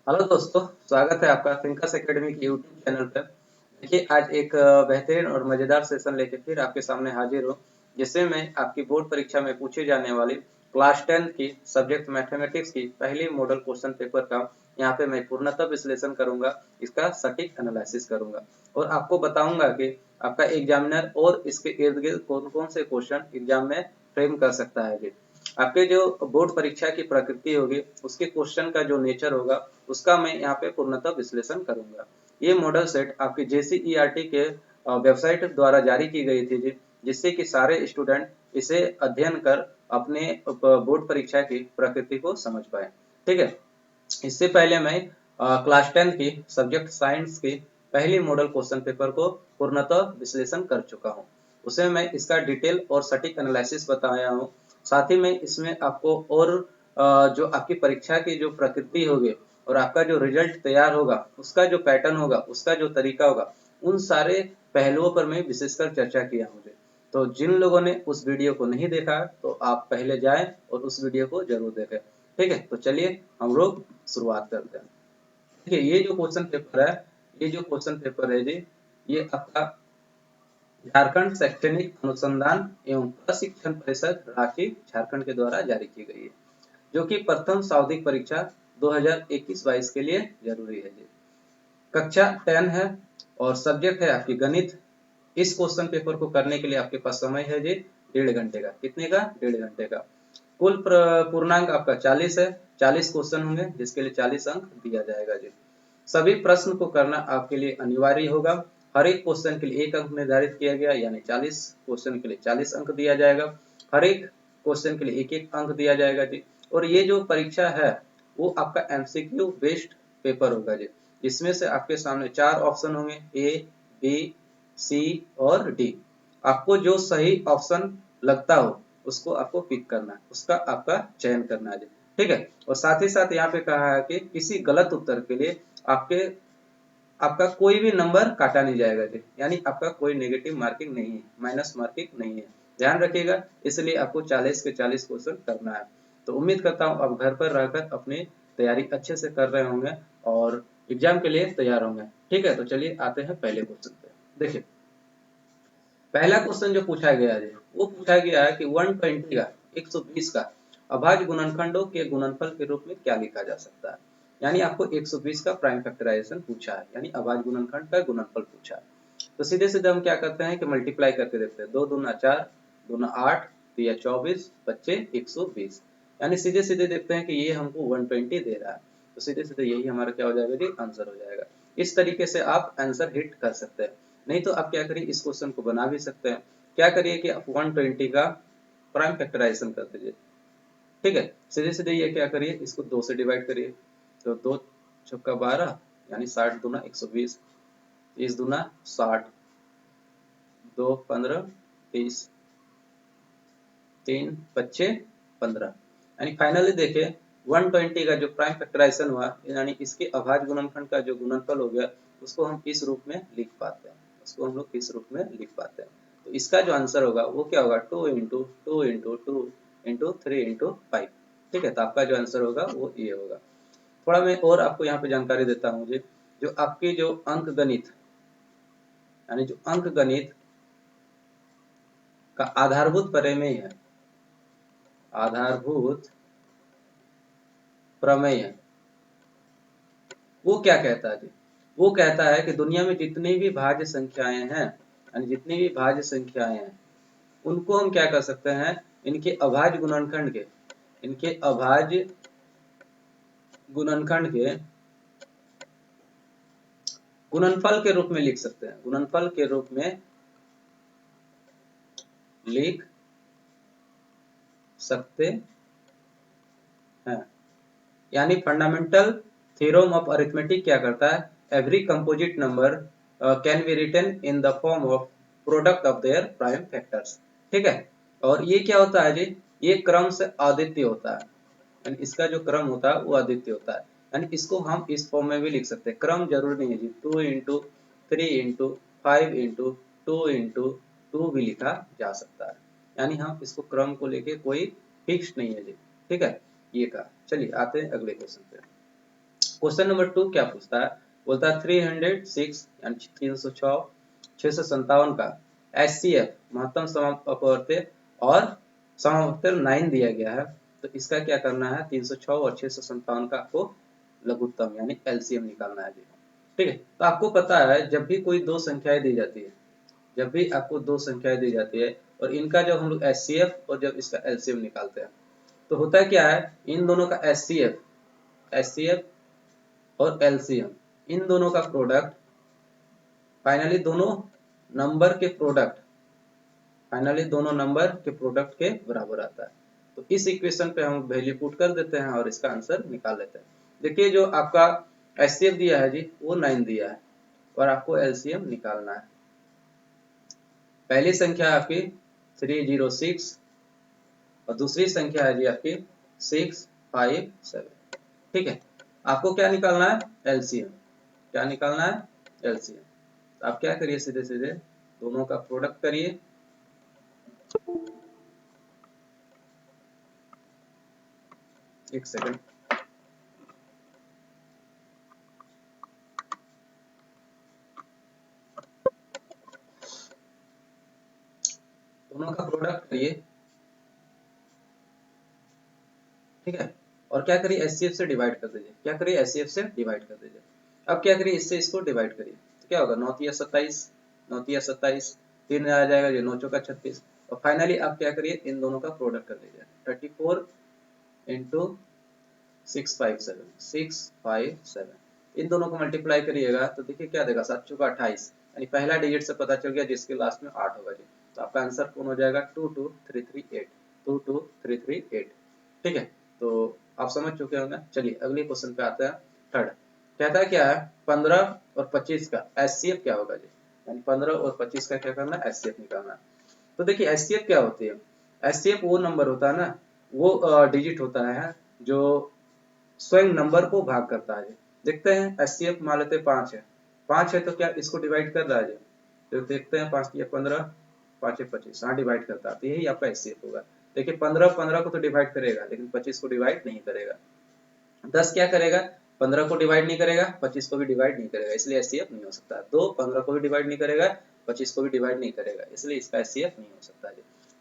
Hello दोस्तों, स्वागत है आपका थिंकर्स एकेडमी के यूट्यूब चैनल पर। देखिए, आज एक बेहतरीन और मज़ेदार सेशन लेके फिर आपके सामने हाजिर हूँ, जिसमें मैं आपकी बोर्ड परीक्षा में पूछी जाने वाली क्लास 10 की सब्जेक्ट मैथमेटिक्स की पहली मॉडल क्वेश्चन पेपर का यहाँ पे मैं पूर्णतः विश्लेषण करूंगा, इसका सटीक एनालिसिस करूंगा और आपको बताऊंगा कि आपका एग्जामिनर और इसके इर्द गिर्द कौन कौन से क्वेश्चन एग्जाम में फ्रेम कर सकता है जी। आपके जो बोर्ड परीक्षा की प्रकृति होगी, उसके क्वेश्चन का जो नेचर होगा, उसका मैं यहाँ पे पूर्णतः विश्लेषण करूंगा। ये मॉडल सेट आपकी JCERT के वेबसाइट द्वारा जारी की गई थी जी, जिससे कि सारे स्टूडेंट इसे अध्ययन कर अपने बोर्ड परीक्षा की प्रकृति को समझ पाए। ठीक है, इससे पहले मैं क्लास 10 की सब्जेक्ट साइंस की पहली मॉडल क्वेश्चन पेपर को पूर्णतः विश्लेषण कर चुका हूँ। उसे मैं इसका डिटेल और सटीक एनालिसिस बताया हूँ। साथ ही मैं इसमें आपको और जो आपकी परीक्षा की जो प्रकृति होगी और आपका जो रिजल्ट तैयार होगा, उसका जो पैटर्न होगा, उसका जो तरीका होगा, उन सारे पहलुओं पर मैं विशेषकर चर्चा किया हूँ। तो जिन लोगों ने उस वीडियो को नहीं देखा तो आप पहले जाएं और उस वीडियो को जरूर देखें। ठीक है, तो चलिए हम लोग शुरुआत करते हैं। देखिए, ये जो क्वेश्चन पेपर है, ये जो क्वेश्चन पेपर है जी, ये आपका झारखंड शैक्षणिक अनुसंधान एवं प्रशिक्षण परिषद रांची झारखंड के द्वारा जारी की गई है, जो कि प्रथम सावधिक परीक्षा 2021-22 के लिए जरूरी है जी। कक्षा 10 है और सब्जेक्ट है आपकी गणित। इस क्वेश्चन पेपर को करने के लिए आपके पास समय है जी 1.5 घंटे का। कितने का? 1.5 घंटे का। कुल पूर्णांक आपका 40 है। 40 क्वेश्चन होंगे, जिसके लिए 40 अंक दिया जाएगा जी। सभी प्रश्न को करना आपके लिए अनिवार्य होगा। हर एक क्वेश्चन के लिए 1 अंक निर्धारित किया गया, यानी 40 क्वेश्चन के लिए 40 अंक दिया जाएगा। हर एक क्वेश्चन के लिए 1-1 अंक दिया जाएगा जी। और ये जो परीक्षा है, वो आपका MCQ बेस्ड पेपर होगा जी, जिसमें से आपके सामने 4 ऑप्शन होंगे, A, B, C और D। आपको जो सही ऑप्शन लगता हो, उसको आपको पिक करना है, उसका आपका चयन करना है जी। ठीक है, और साथ ही साथ यहाँ पे कहा है कि किसी गलत उत्तर के लिए आपके आपका कोई भी नंबर काटा नहीं जाएगा जी, यानी आपका कोई नेगेटिव मार्किंग नहीं है, माइनस मार्किंग नहीं है। ध्यान रखिएगा, इसलिए आपको 40 के 40 क्वेश्चन करना है। तो उम्मीद करता हूँ आप घर पर रहकर अपनी तैयारी अच्छे से कर रहे होंगे और एग्जाम के लिए तैयार होंगे। ठीक है, तो चलिए आते हैं पहले क्वेश्चन पे। देखिए, पहला क्वेश्चन जो पूछा गया है, वो पूछा गया है कि 120 का 120 का अभाज्य गुणनखंडों के गुणनफल के रूप में क्या लिखा जा सकता है। यानी आपको 120 का प्राइम फैक्टराइजेशन पूछा है, यानी अभाज्य गुणनखंड का गुणनफल पूछा है। तो सीधे सीधे हम क्या करते हैं कि मल्टीप्लाई करके देखते हैं। 2 दूना 4, दूना 8, 3 24, बच्चे 120। यानी सीधे सीधे देखते हैं कि ये हमको 120 दे रहा है, तो सीधे सीधे यही हमारा क्या हो जाएगा जी, आंसर हो जाएगा। इस तरीके से आप आंसर हिट कर सकते हैं। नहीं तो आप क्या करिए, इस क्वेश्चन को बना भी सकते हैं। क्या करिए कि आप 120 का प्राइम फैक्टराइजेशन कर दीजिए। ठीक है, सीधे सीधे ये क्या करिए, इसको 2 से डिवाइड करिए। तो 2 छक्का 12, यानी 60 दूना 120, 30 दूना 60, 2 15, 30, 3 बच्चे 15। यानी फाइनली देखिए 120 का जो प्राइम फैक्टराइजेशन हुआ, यानी इसके अभाज्य गुणनखंड का जो गुणनफल हो गया, उसको हम किस रूप में लिख पाते हैं, उसको हम लोग किस रूप में लिख पाते हैं। तो इसका जो आंसर होगा वो क्या होगा, 2 इंटू 2 इंटू 2 इंटू 3 इंटू 5। ठीक है, तो आपका जो आंसर होगा वो ये होगा। थोड़ा मैं और आपको यहाँ पे जानकारी देता हूँ जी। जो आपकी जो अंक गणित, यानी जो अंक गणित का आधारभूत प्रमेय है, आधारभूत प्रमेय, वो क्या कहता है जी, वो कहता है कि दुनिया में जितनी भी भाज्य संख्याएं हैं, यानी जितनी भी भाज्य संख्याएं हैं, उनको हम क्या कर सकते हैं, इनके अभाज्य गुणनखंड के, इनके अभाज्य गुणनखंड के गुणनफल के रूप में लिख सकते हैं, गुणनफल के रूप में लिख सकते हैं। यानी फंडामेंटल थ्योरम ऑफ अरिथमेटिक क्या करता है, every composite number can be written in the form of product of their prime factors. ठीक है, और ये क्या होता है जी, ये क्रम से अद्वितीय होता है, यानी इसका जो क्रम होता है वो अद्वितीय होता है। यानी इसको हम इस फॉर्म में भी लिख सकते हैं, क्रम जरूरी नहीं है जी, 2 इंटू 3 इंटू 5 इंटू 2 इंटू 2 भी लिखा जा सकता है। यानी हम इसको क्रम को लेके कोई फिक्स नहीं है जी। ठीक है, ये कहा। चलिए आते हैं अगले क्वेश्चन पे। क्वेश्चन नंबर 2 क्या पूछता है, बोलता है 306 यानी 306 657 का HCF महत्तम समाप्त अपवर्त्य और समावर्त्य 9 दिया गया है। तो इसका क्या करना है, 306 और 657 का आपको लघुत्तम यानी एलसीएम निकालना है जी। ठीक है, तो आपको पता है जब भी कोई दो संख्याएं दी जाती है, जब भी आपको दो संख्याएं दी जाती है और इनका जब हम लोग HCF और जब इसका एलसीएम निकालते हैं तो होता है क्या है, इन दोनों का HCF और एलसीएम इन दोनों का प्रोडक्ट फाइनली दोनों नंबर के प्रोडक्ट के बराबर आता है। तो इस इक्वेशन पे हम वैल्यू पुट कर देते हैं और इसका आंसर निकाल लेते हैं। देखिए जो आपका एचसीएफ दिया है जी वो 9 दिया है और आपको एलसीएम निकालना है। पहली संख्या आपकी 306 और दूसरी संख्या है जी आपकी 657। ठीक है, आपको क्या निकालना है, एलसीएम। क्या निकालना है, एलसीएम। तो आप क्या करिए, सीधे सीधे दोनों का प्रोडक्ट करिए। एक सेकंड, दोनों का प्रोडक्ट करिए। ठीक है, और क्या करिए, एचसीएफ से डिवाइड कर दीजिए। क्या करिए, एचसीएफ से डिवाइड कर दीजिए। अब क्या करिए, इससे इसको डिवाइड करिए तो क्या होगा, 9 तिया 27, 9 तिया 27, 3 आ जाएगा, ये 9 चौका 36। और फाइनली आप क्या करिए, इन दोनों का प्रोडक्ट कर दीजिए। 34 इंटू 657 इन दोनों को मल्टीप्लाई करिएगा तो देखिए क्या देगा, 7 चौका 28, यानी पहला डिजिट से पता चल गया जिसके लास्ट में 8 होगा जी। तो आपका आंसर कौन हो जाएगा, 22338, 22338। ठीक है, तो आप समझ चुके होंगे। चलिए अगले क्वेश्चन पे आते हैं। थर्ड कहता है क्या है, 15 और 25 का एचसीएफ क्या होगा जी, यानी 15 और 25 का क्या करना है, एचसीएफ निकालना है। तो देखिए एचसीएफ क्या होती है, एचसीएफ वो नंबर होता है ना, वो डिजिट होता है जो स्वयं नंबर को भाग करता है। देखते हैं एचसीएफ मान लेते 5 है, 5 है तो क्या इसको डिवाइड कर रहा है, तो देखते हैं 5 या 15, 5 25, हाँ डिवाइड करता है, तो यही आपका एचसीएफ होगा। देखिए 15 को तो डिवाइड करेगा लेकिन 25 को डिवाइड नहीं करेगा। 10 क्या करेगा, 15 को डिवाइड नहीं करेगा, 25 को भी डिवाइड नहीं करेगा, इसलिए एचसीएफ नहीं हो सकता। 2 15 को भी डिवाइड नहीं करेगा, 25 को भी डिवाइड नहीं करेगा, इसलिए इसका एचसीएफ नहीं हो सकता।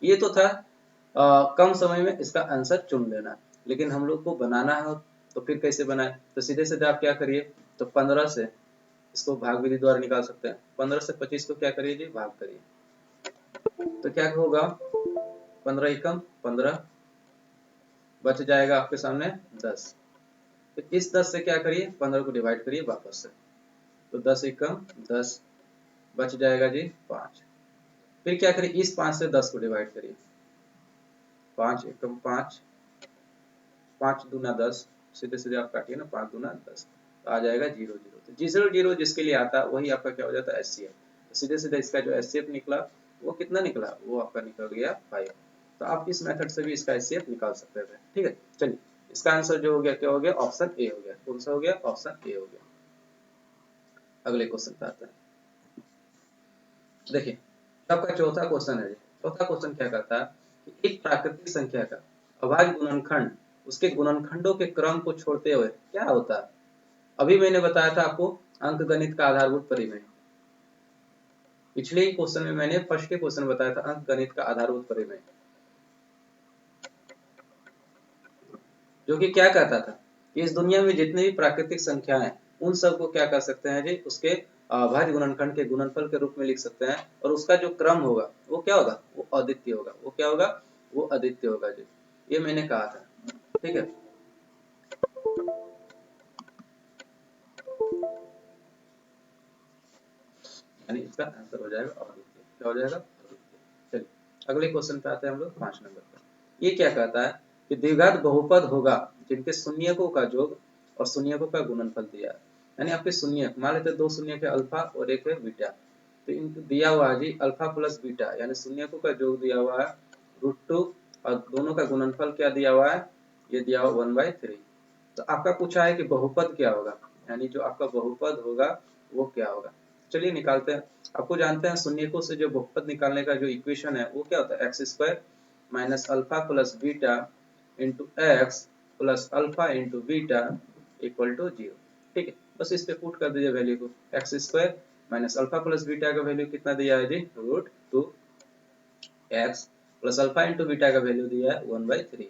ये तो था कम समय में इसका आंसर चुन लेना, लेकिन हम लोग को बनाना है तो फिर कैसे बनाए, तो सीधे सीधे आप क्या करिए, तो 15 से इसको भाग विधि द्वारा निकाल सकते हैं। 15 से 25 को क्या करिए जी, भाग करिए, तो क्या होगा, 15 एकम 15, बच जाएगा आपके सामने 10। तो इस 10 से क्या करिए, 15 को डिवाइड करिए वापस से, तो 10 एकम 10, बच जाएगा जी 5। फिर क्या करिए, इस 5 से 10 को डिवाइड करिए, 5 एकम 5, 5 दूना 10, सीधे सीधे आप काटिए ना, 5 दूना 10, तो आ जाएगा 0 0। तो 0 0 जिसके लिए आता है वही आपका क्या हो जाता है, एचसीएफ। तो सीधे सीधे इसका जो एचसीएफ निकला वो कितना निकला, वो आपका निकल गया 5। तो आप इस मेथड से भी इसका एचसीएफ निकाल सकते थे। ठीक है, चलिए इसका आंसर जो हो गया क्या हो गया, ऑप्शन ए हो गया। कौन सा हो गया, ऑप्शन ए हो गया। अगले क्वेश्चन पे आते हैं। देखिए आपका चौथा क्वेश्चन है। चौथा क्वेश्चन क्या कहता है कि एक प्राकृतिक संख्या का अभाज्य गुणनखंड उसके गुणनखंडों के क्रम को छोड़ते हुए क्या होता है। अभी मैंने बताया था आपको अंकगणित का आधारभूत परिमेय। पिछले ही क्वेश्चन में मैंने फर्स्ट के क्वेश्चन बताया था अंकगणित का आधारभूत परिमेय, जो कि क्या कहता था कि इस दुनिया में जितनी भी प्राकृतिक संख्याएं हैं उन सबको क्या कर सकते हैं जी, उसके अभाज्य गुणनखंड के गुणनफल के रूप में लिख सकते हैं, और उसका जो क्रम होगा वो क्या होगा, वो अद्वितीय होगा। वो क्या होगा, वो अद्वितीय होगा जी। ये मैंने कहा था। ठीक है, यानी इसका आंसर हो जाएगा अद्वितीय। क्या हो जाएगा, अद्वितीय। चलिए अगले क्वेश्चन पे आते हैं हम लोग 5 नंबर पर। ये क्या कहता है कि द्विघात बहुपद होगा जिनके शून्यकों का योग और शून्यकों का गुणनफल दिया है। यानी आपके शून्य मान लेते हैं, 2 शून्य है अल्फा और एक है बीटा, तो इनको दिया हुआ है जी अल्फा प्लस बीटा, यानी शून्यकों का योग दिया हुआ है √2 और दोनों का गुणनफल क्या दिया हुआ है, ये दिया हुआ 1/3। तो आपका पूछा है कि बहुपद क्या होगा, यानी जो आपका बहुपद होगा वो क्या होगा। चलिए निकालते हैं। आपको जानते हैं शून्यकों से जो बहुपद निकालने का जो इक्वेशन है वो क्या होता है, x² minus alpha plus beta into X plus alpha into beta equal to 0। ठीक है, बस इस पे पुट कर दीजिए वैल्यू को, X square minus alpha plus beta का वैल्यू कितना दिया है जी, root 2x plus alpha into beta का वैल्यू दिया है 1/3।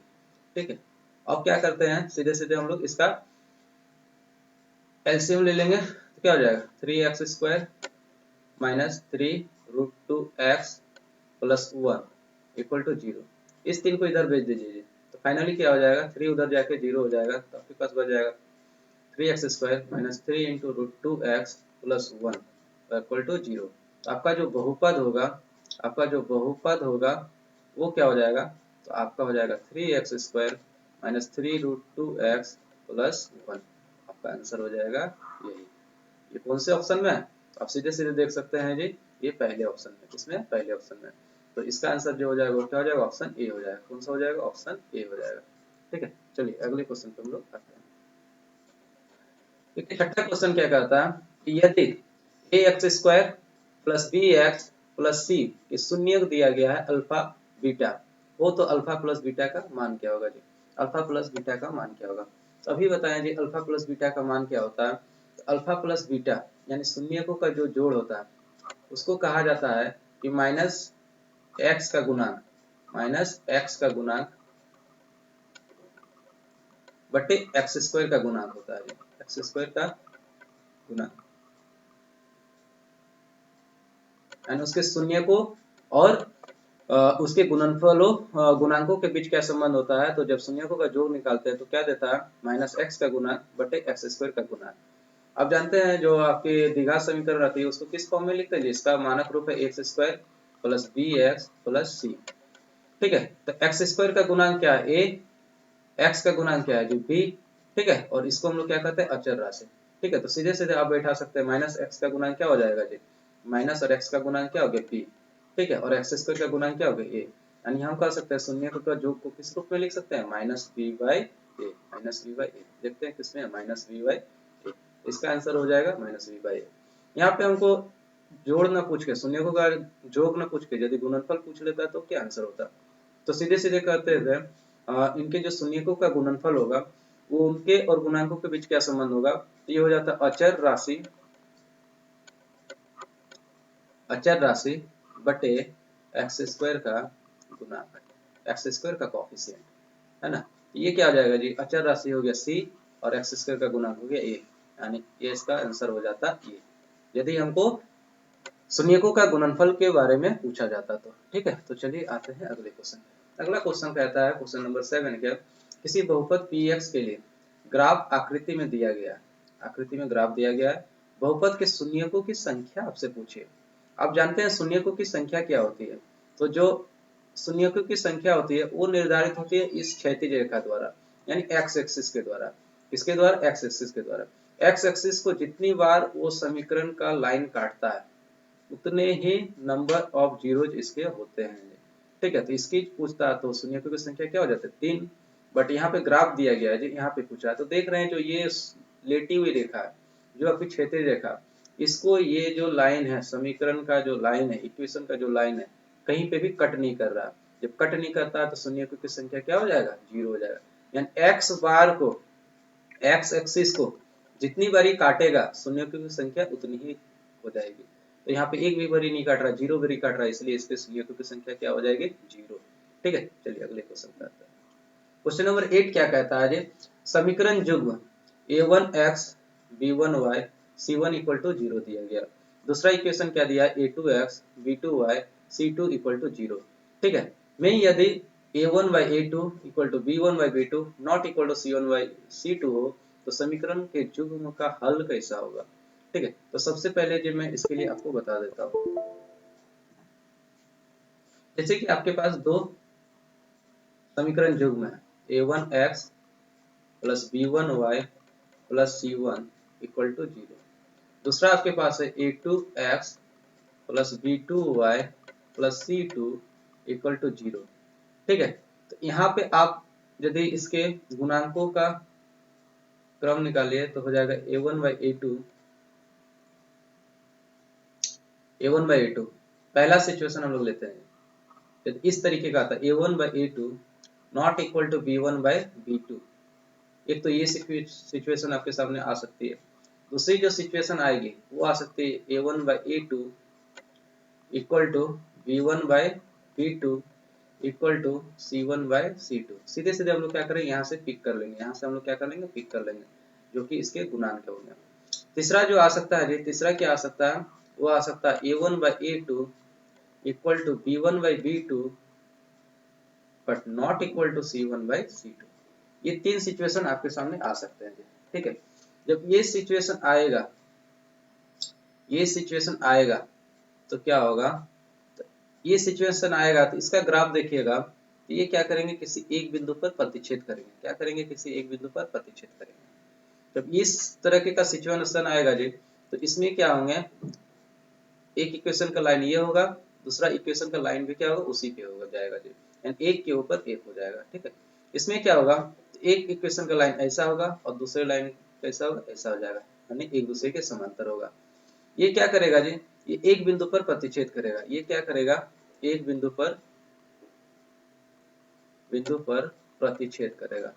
ठीक है, अब क्या करते हैं, सीधे सीधे हम लोग इसका एलसीएम ले लेंगे, तो क्या हो जाएगा 3x square minus 3 root 2x plus 1 equal to 0। इस 3 को इधर भेज दीजिए, तो फाइनली क्या हो जाएगा, 3 उधर जाके 0 हो जाएगा, तो आपके पास बच जाएगा 3x square minus 3 into root 2x plus 1 equal to 0। आपका जो बहुपद होगा, आपका जो बहुपद होगा वो क्या हो जाएगा, तो आपका हो जाएगा 3x square minus 3 root 2x plus 1। आपका आंसर हो जाएगा यही। ये कौन से ऑप्शन में है, तो आप सीधे सीधे देख सकते हैं जी, ये पहले ऑप्शन में, किसमें, पहले ऑप्शन में। तो इसका आंसर जो हो जाएगा वो क्या हो जाएगा, ऑप्शन ए हो जाएगा। कौन सा हो जाएगा, ऑप्शन ए हो जाएगा। ठीक है, चलिए अगले क्वेश्चन पे हम लोग आते हैं। देखिए छठा क्वेश्चन क्या कहता है कि यदि A X square plus B X plus C के शून्य दिया गया है अल्फा बीटा हो, तो अल्फा प्लस बीटा का मान क्या होगा जी, अल्फा प्लस बीटा का मान क्या होगा। तो अभी बताएं जी अल्फा प्लस बीटा का मान क्या होता है। तो अल्फा प्लस बीटा यानी शून्यकों का जो जोड़ होता है उसको कहा जाता है कि माइनस एक्स का गुणांक, माइनस एक्स का गुणांक बटे एक्स स्क्वायर का गुणांक होता है, एक्स स्क्वायर का गुणांक यानी उसके शून्य को और उसके गुणनफलों गुणांकों के बीच क्या संबंध होता है। तो जब शून्यकों का जोड़ निकालते हैं तो क्या देता है, माइनस एक्स का गुणांक बटे एक्स स्क्वायर का गुणांक। आप जानते हैं जो आपकी द्विघात समीकरण रहती है उसको किस फॉर्म में लिखते हैं, जिसका मानक रूप है X square plus B X plus C. ठीक है, तो एक्स स्क्वायर का गुणांक क्या है, ए, एक्स का गुणांक क्या है जी, बी। ठीक है, और इसको हम लोग क्या कहते हैं, अचर राशि। ठीक है, तो सीधे सीधे आप बैठा सकते हैं, माइनस एक्स का गुणांक क्या हो जाएगा जी, माइनस और एक्स का गुणांक क्या हो गया, बी। ठीक है, और एक्स स्क्वायर का गुणांक क्या हो गया, ए। यानी हम कह सकते हैं शून्य का जोड़ को किस रूप में लिख सकते हैं, minus B by A, minus B by A. देखते हैं किसमें है, माइनस बी बाई ए। इसका आंसर हो जाएगा माइनस बी बाई ए। यहाँ पे हमको जोड़ ना पूछ के, शून्य का जोड़ ना पूछ के यदि गुणनफल पूछ लेता है तो क्या आंसर होता। तो सीधे सीधे कहते थे इनके जो शून्यकों का गुणनफल होगा वो उनके और गुणांकों के बीच क्या संबंध होगा, तो ये हो जाता है अचर राशि, अचर राशि बटे एक्स स्क्वायर का गुणांक, एक्स स्क्वायर का कोफिशिएंट, है ना। ये क्या हो जाएगा जी, अचर राशि हो गया सी और एक्स स्क्वायर का गुणांक हो गया ए, यानी ये इसका आंसर हो जाता ये, यदि हमको शून्यकों का गुणनफल के बारे में पूछा जाता तो। ठीक है, तो चलिए आते हैं अगले क्वेश्चन। अगला क्वेश्चन कहता है, क्वेश्चन नंबर 7 क्या, किसी बहुपद px के लिए ग्राफ आकृति में दिया गया है, आकृति में ग्राफ दिया गया है, बहुपद के शून्यकों की संख्या आपसे पूछिए। आप जानते हैं शून्यकों की संख्या क्या होती है, तो जो शून्यकों की संख्या होती है वो निर्धारित होती है इस क्षैतिज रेखा द्वारा, यानी एक्स एक्सिस के द्वारा। किसके द्वारा, एक्स एक्सिस के द्वारा। एक्स एक्सिस को जितनी बार वो समीकरण का लाइन काटता है उतने ही नंबर ऑफ जीरोज इसके होते हैं। ठीक है, तो इसकी पूछता है तो शून्यकों की संख्या क्या हो जाती है, 3। बट यहाँ पे ग्राफ दिया गया है जी, यहाँ पे पूछा है, तो देख रहे हैं जो ये लेटी हुई रेखा है, जो आपकी क्षैतिज रेखा, इसको ये जो लाइन है, समीकरण का जो लाइन है, इक्वेशन का जो लाइन है, कहीं पे भी कट नहीं कर रहा। जब कट नहीं करता है तो शून्यकों की संख्या क्या हो जाएगा, 0 हो जाएगा। यानी एक्स बार को, एक्स एक्सिस को जितनी बारी काटेगा शून्यकों की संख्या उतनी ही हो जाएगी। तो यहाँ पे एक भी बारी नहीं काट रहा, 0 बारी काट रहा है, इसलिए इसके शून्यकों की संख्या क्या हो जाएगी, 0। ठीक है, चलिए अगले क्वेश्चन पे आते हैं। क्वेश्चन नंबर 8 क्या कहता है जी, समीकरण युग्म a1x b1y c1 equal to 0 दिया गया। दूसरा इक्वेशन क्या दिया है, a2x b2y c2 equal to 0। ठीक है, मैं यदि a1 by a2 equal to b1 by b2 not equal to c1 by c2 हो तो समीकरण के युग्म का हल कैसा होगा। ठीक है, तो सबसे पहले जो मैं इसके लिए आपको बता देता हूँ, जैसे कि आपके पास दो समीकरण युग्म है, a1x plus b1y plus c1 equal to 0। दूसरा आपके पास है a2x plus b2y plus c2 equal to 0। ठीक है, तो यहाँ पे आप यदि इसके गुणांकों का क्रम निकालिए तो हो जाएगा a1 by a2, a1 by a2। पहला सिचुएशन हम लोग लेते हैं, तो इस तरीके का आता है a1 by a2 not equal to b1 by b2। एक तो ये सिचुएशन आपके सामने आ सकती है। दूसरी जो सिचुएशन आएगी वो आ सकती है a1/a2 equal to b1/b2 equal to c1/c2। सीधे सीधे हम लोग क्या करेंगे, यहाँ से पिक कर लेंगे, यहाँ से हम लोग क्या कर लेंगे, पिक कर लेंगे, जो कि इसके गुणांक होंगे। तीसरा जो आ सकता है जी, तीसरा क्या आ सकता है, वो आ सकता है a1/a2 equal to b1/b2 but not equal to c1/c2। ये तीन सिचुएशन आपके सामने आ सकते हैं जी। ठीक है, जब ये सिचुएशन आएगा, ये सिचुएशन आएगा तो क्या होगा, तो ये सिचुएशन आएगा तो इसका ग्राफ देखिएगा, तो ये क्या करेंगे, किसी एक बिंदु पर प्रतिच्छेद करेंगे। क्या करेंगे, किसी एक बिंदु पर प्रतिच्छेद करेंगे। जब इस तरह के का सिचुएशन आएगा जी, तो इसमें क्या होंगे, एक इक्वेशन का लाइन ये होगा, दूसरा इक्वेशन का लाइन भी क्या होगा, उसी पे होगा जाएगा जी, यानी एक के ऊपर एक हो जाएगा। ठीक है, इसमें क्या होगा, एक इक्वेशन का लाइन ऐसा होगा और दूसरे लाइन कैसा होगा, ऐसा हो जाएगा, यानी एक दूसरे के समांतर होगा। ये क्या करेगा जी, ये एक बिंदु पर प्रतिच्छेद करेगा। ये क्या करेगा, एक बिंदु पर प्रतिच्छेद करेगा,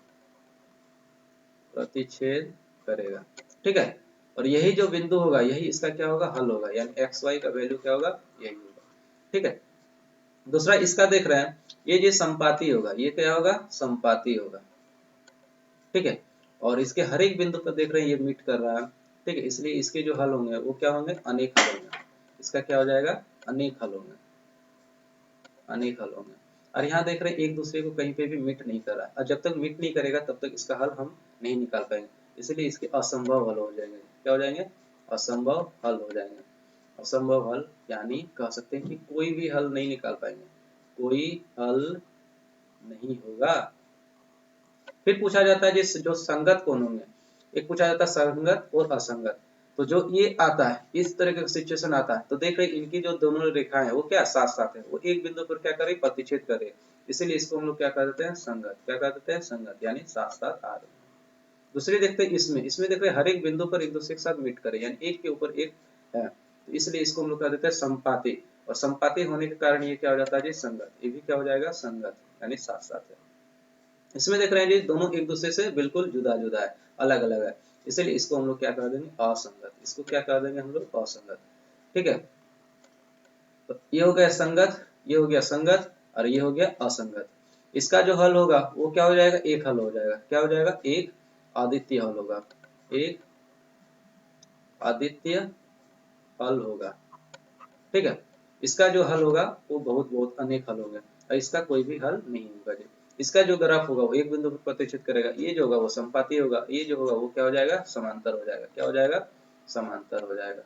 प्रतिच्छेद करेगा। ठीक है, और यही जो बिंदु होगा यही इसका क्या होगा, हल होगा, यानी एक्स वाई का वैल्यू क्या होगा, यही होगा। ठीक है, दूसरा इसका देख रहे हैं, ये जो संपाती होगा, ये क्या होगा, संपाती होगा। ठीक है, और इसके हर एक बिंदु पर देख रहे हैं ये मीट कर रहा है। ठीक है, इसलिए इसके जो हल होंगे वो क्या होंगे, अनेक हल होंगे। इसका क्या हो जाएगा, अनेक हल होंगे, अनेक हल होंगे। और यहाँ देख रहे हैं एक दूसरे को कहीं पे भी मीट नहीं कर रहा है, और जब तक मीट नहीं करेगा तब तक इसका हल हम नहीं निकाल पाएंगे, इसलिए इसके असंभव हल हो जाएंगे। क्या हो जाएंगे, असंभव हल हो जाएंगे। असंभव हल यानी कह सकते हैं कि कोई भी हल नहीं निकाल पाएंगे, कोई हल नहीं होगा। फिर पूछा जाता है जी जो संगत कौन होंगे, एक पूछा जाता है संगत और असंगत। तो जो ये आता है, इस तरह का सिचुएशन आता है, तो देख रहे इनकी जो दोनों रेखाएं हैं वो क्या साथ साथ है, वो एक बिंदु पर क्या करे, प्रतिच्छेद करे, इसीलिए इसको हम लोग क्या कर देते हैं, संगत। क्या कर देते हैं, संगत, यानी साथ साथ आ रहे हैं। दूसरी देखते हैं इसमें, इसमें देख रहे हर एक बिंदु पर एक दूसरे के साथ मीट करे, यानी एक के ऊपर एक है, तो इसलिए इसको हम लोग कह देते हैं संपाती। और संपाती होने के कारण ये क्या हो जाता है जी, संगत। ये भी क्या हो जाएगा, संगत, यानी साथ साथ है। इसमें देख रहे हैं जी दोनों एक दूसरे से बिल्कुल जुदा जुदा है, अलग अलग है, इसलिए इसको हम लोग क्या कर देंगे, असंगत। इसको क्या कर देंगे हम लोग, असंगत। ठीक है, तो ये हो गया संगत, ये हो गया संगत, और ये हो गया असंगत। इसका जो हल होगा वो क्या हो जाएगा, एक हल हो जाएगा। क्या हो जाएगा, एक आदित्य हल होगा, एक आदित्य हल होगा। ठीक है, इसका जो हल होगा वो बहुत बहुत अनेक हल होंगे, और इसका कोई भी हल नहीं होगा जी। इसका जो ग्राफ होगा वो एक बिंदु पर प्रतिच्छेद करेगा, ये जो होगा वो संपाती होगा, ये जो होगा वो क्या हो जाएगा, समांतर हो जाएगा। क्या हो जाएगा, समांतर हो जाएगा,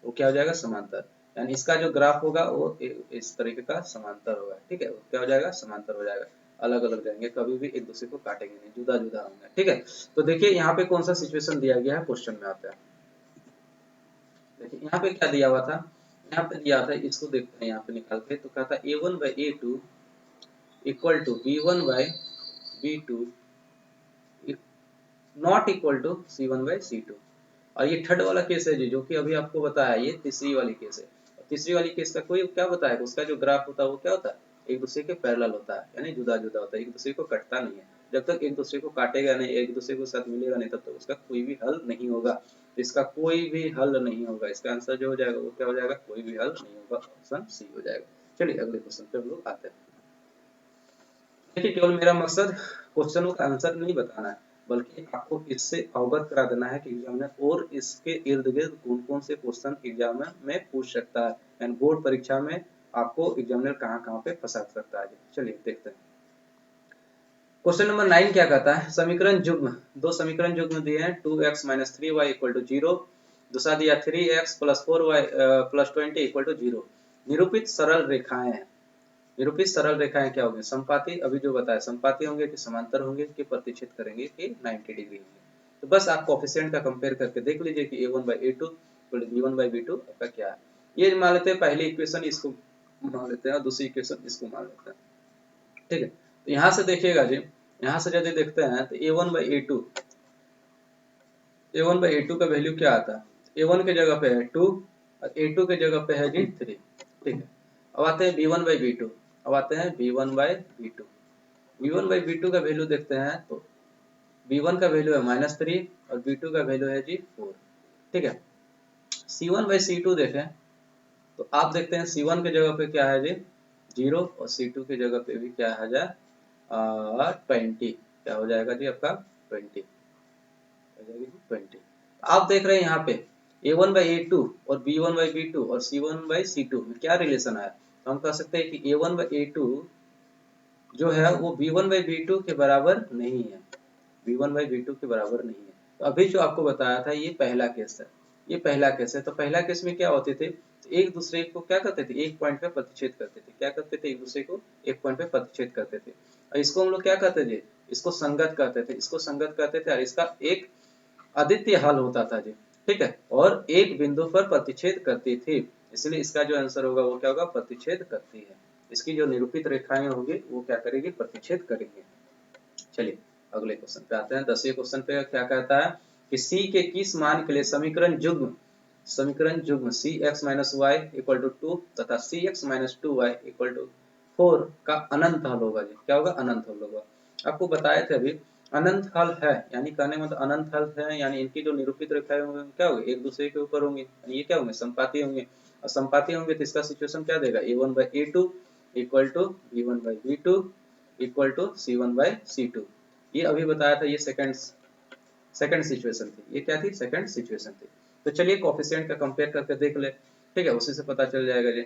वो क्या हो जाएगा, समांतर, यानी इसका जो ग्राफ होगा वो इस तरीके का समांतर होगा। ठीक है, वो क्या हो जाएगा, समांतर हो जाएगा, अलग अलग जाएंगे, कभी भी एक दूसरे को काटेंगे नहीं, जुदा जुदा होंगे। ठीक है, तो देखिए यहाँ पे कौन सा सिचुएशन दिया गया है, क्वेश्चन में आता है। देखिए यहाँ पे क्या दिया हुआ था, यहाँ पे दिया था, इसको देखते हैं यहाँ पे निकाल के, तो कहता है a1/a2 equal to b1/b2 not equal to c1/c2। और ये थर्ड वाला केस है जी, जो कि अभी आपको बताया, ये तीसरी वाली केस है। तीसरी वाली केस का कोई क्या बताया, उसका जो ग्राफ होता है वो क्या होता है, एक दूसरे के पैरेलल होता है, यानी जुदा जुदा होता है, एक दूसरे को कटता नहीं है। जब तक एक दूसरे को काटेगा नहीं, एक दूसरे को साथ मिलेगा नहीं, तब तक उसका कोई भी हल नहीं होगा। इसका कोई भी हल नहीं होगा, इसका आंसर जो हो जाएगा वो क्या हो जाएगा, कोई भी हल नहीं होगा, ऑप्शन सी हो जाएगा। चलिए अगले क्वेश्चन पे हम लोग आते हैं। देखिए केवल मेरा मकसद क्वेश्चनों का आंसर नहीं बताना है, बल्कि आपको इससे अवगत करा देना है कि एग्जामिनर और इसके इर्द गिर्द कौन कौन से क्वेश्चन एग्जाम में पूछ सकता है, यानी बोर्ड परीक्षा में आपको एग्जामिनर कहाँ कहाँ पे फंसा सकता है। चलिए देखते हैं। क्वेश्चन नंबर 9 क्या कहता है, समीकरण युग्म, दो समीकरण युग्म दिए हैं, 2x - 3y = 0, दूसरा दिया 3x + 4y + 20 = 0। निरूपित सरल रेखाएं हैं। निरूपित सरल रेखाएं क्या होंगी, संपाती, अभी जो बताया, संपाती होंगे कि समांतर होंगे कि प्रतिच्छेद करेंगे कि 90 डिग्री होंगे। तो बस आप कोएफिशिएंट का कंपेयर करके देख लीजिए कि a1/a2 = b1/b2 आपका क्या है। ये मान लेते हैं पहली इक्वेशन, इसको मान लेते हैं, और दूसरी इक्वेशन इसको मान लेते हैं। ठीक है, तो यहाँ से देखिएगा जी, यहाँ से यदि देखते हैं तो a1/a2 का वैल्यू क्या आता है, a1 के जगह पे है 2 और a2 के जगह पे है जी 3। ठीक है, अब आते हैं b1/b2, अब आते हैं b1/b2 का वैल्यू देखते हैं, तो B1 का वैल्यू है -3 और B2 का वैल्यू है जी 4। ठीक है, C1 बाई C2 देखें तो आप देखते हैं C1 के जगह पे क्या है जी 0 और C2 के जगह पे भी क्या है जाए 20। क्या हो जाएगा जी आपका 20 हो जाएगी जी 20। आप देख रहे हैं यहाँ पे A1 बाई A2 और B1 बाई B2 और C1 बाई C2 में क्या रिलेशन आया, तो हम कह सकते हैं कि A1 बाई A2 जो है वो B1 बाई B2 के बराबर नहीं है, B1 बाई B2 के बराबर नहीं है। तो अभी जो आपको बताया था ये पहला केस है, ये पहला केस है। तो पहला केस में क्या होते थे, तो एक दूसरे को क्या करते थे, एक पॉइंट पे प्रतिच्छेद करते थे। क्या करते थे, एक दूसरे को एक पॉइंट पे प्रतिच्छेद करते थे। और इसको हम लोग क्या कहते थे, इसको संगत कहते थे, इसको संगत कहते थे। और इसका एक अद्वितीय हल होता था जी, ठीक है, और एक बिंदु पर प्रतिच्छेद करती थी। इसलिए इसका जो आंसर होगा वो क्या होगा, प्रतिच्छेद करती है। इसकी जो निरूपित रेखाएं होगी वो क्या करेगी, प्रतिच्छेद करेंगे। चलिए अगले क्वेश्चन पे आते हैं। 10वें क्वेश्चन पे क्या कहता है कि C के किस मान के लिए समीकरण जुग्म C X minus Y equal to 2 तथा C X minus 2y equal to 4 का अनंत हल होगा जी। क्या होगा, अनंत हल होगा। आपको बताए थे अभी अनंत हल है, यानी कहने मतलब अनंत हल है, यानी इनकी जो निरूपित रेखाएं होंगे क्या होंगे, एक दूसरे के ऊपर होंगे, यानी ये क्या होंगे, संपाती होंगे। और संपाती होंगे तो इसका सिचुएशन क्या देगा, a1 by a2 equal to b1 by b2 equal to c1 by c2। ये अभी बताया था, ये सेकंड सिचुएशन थी। ये क्या थी, सेकंड सिचुएशन थी। तो चलिए कोफिशिएंट का कंपेयर करके देख ले, ठीक है, उसी से पता चल जाएगा जी।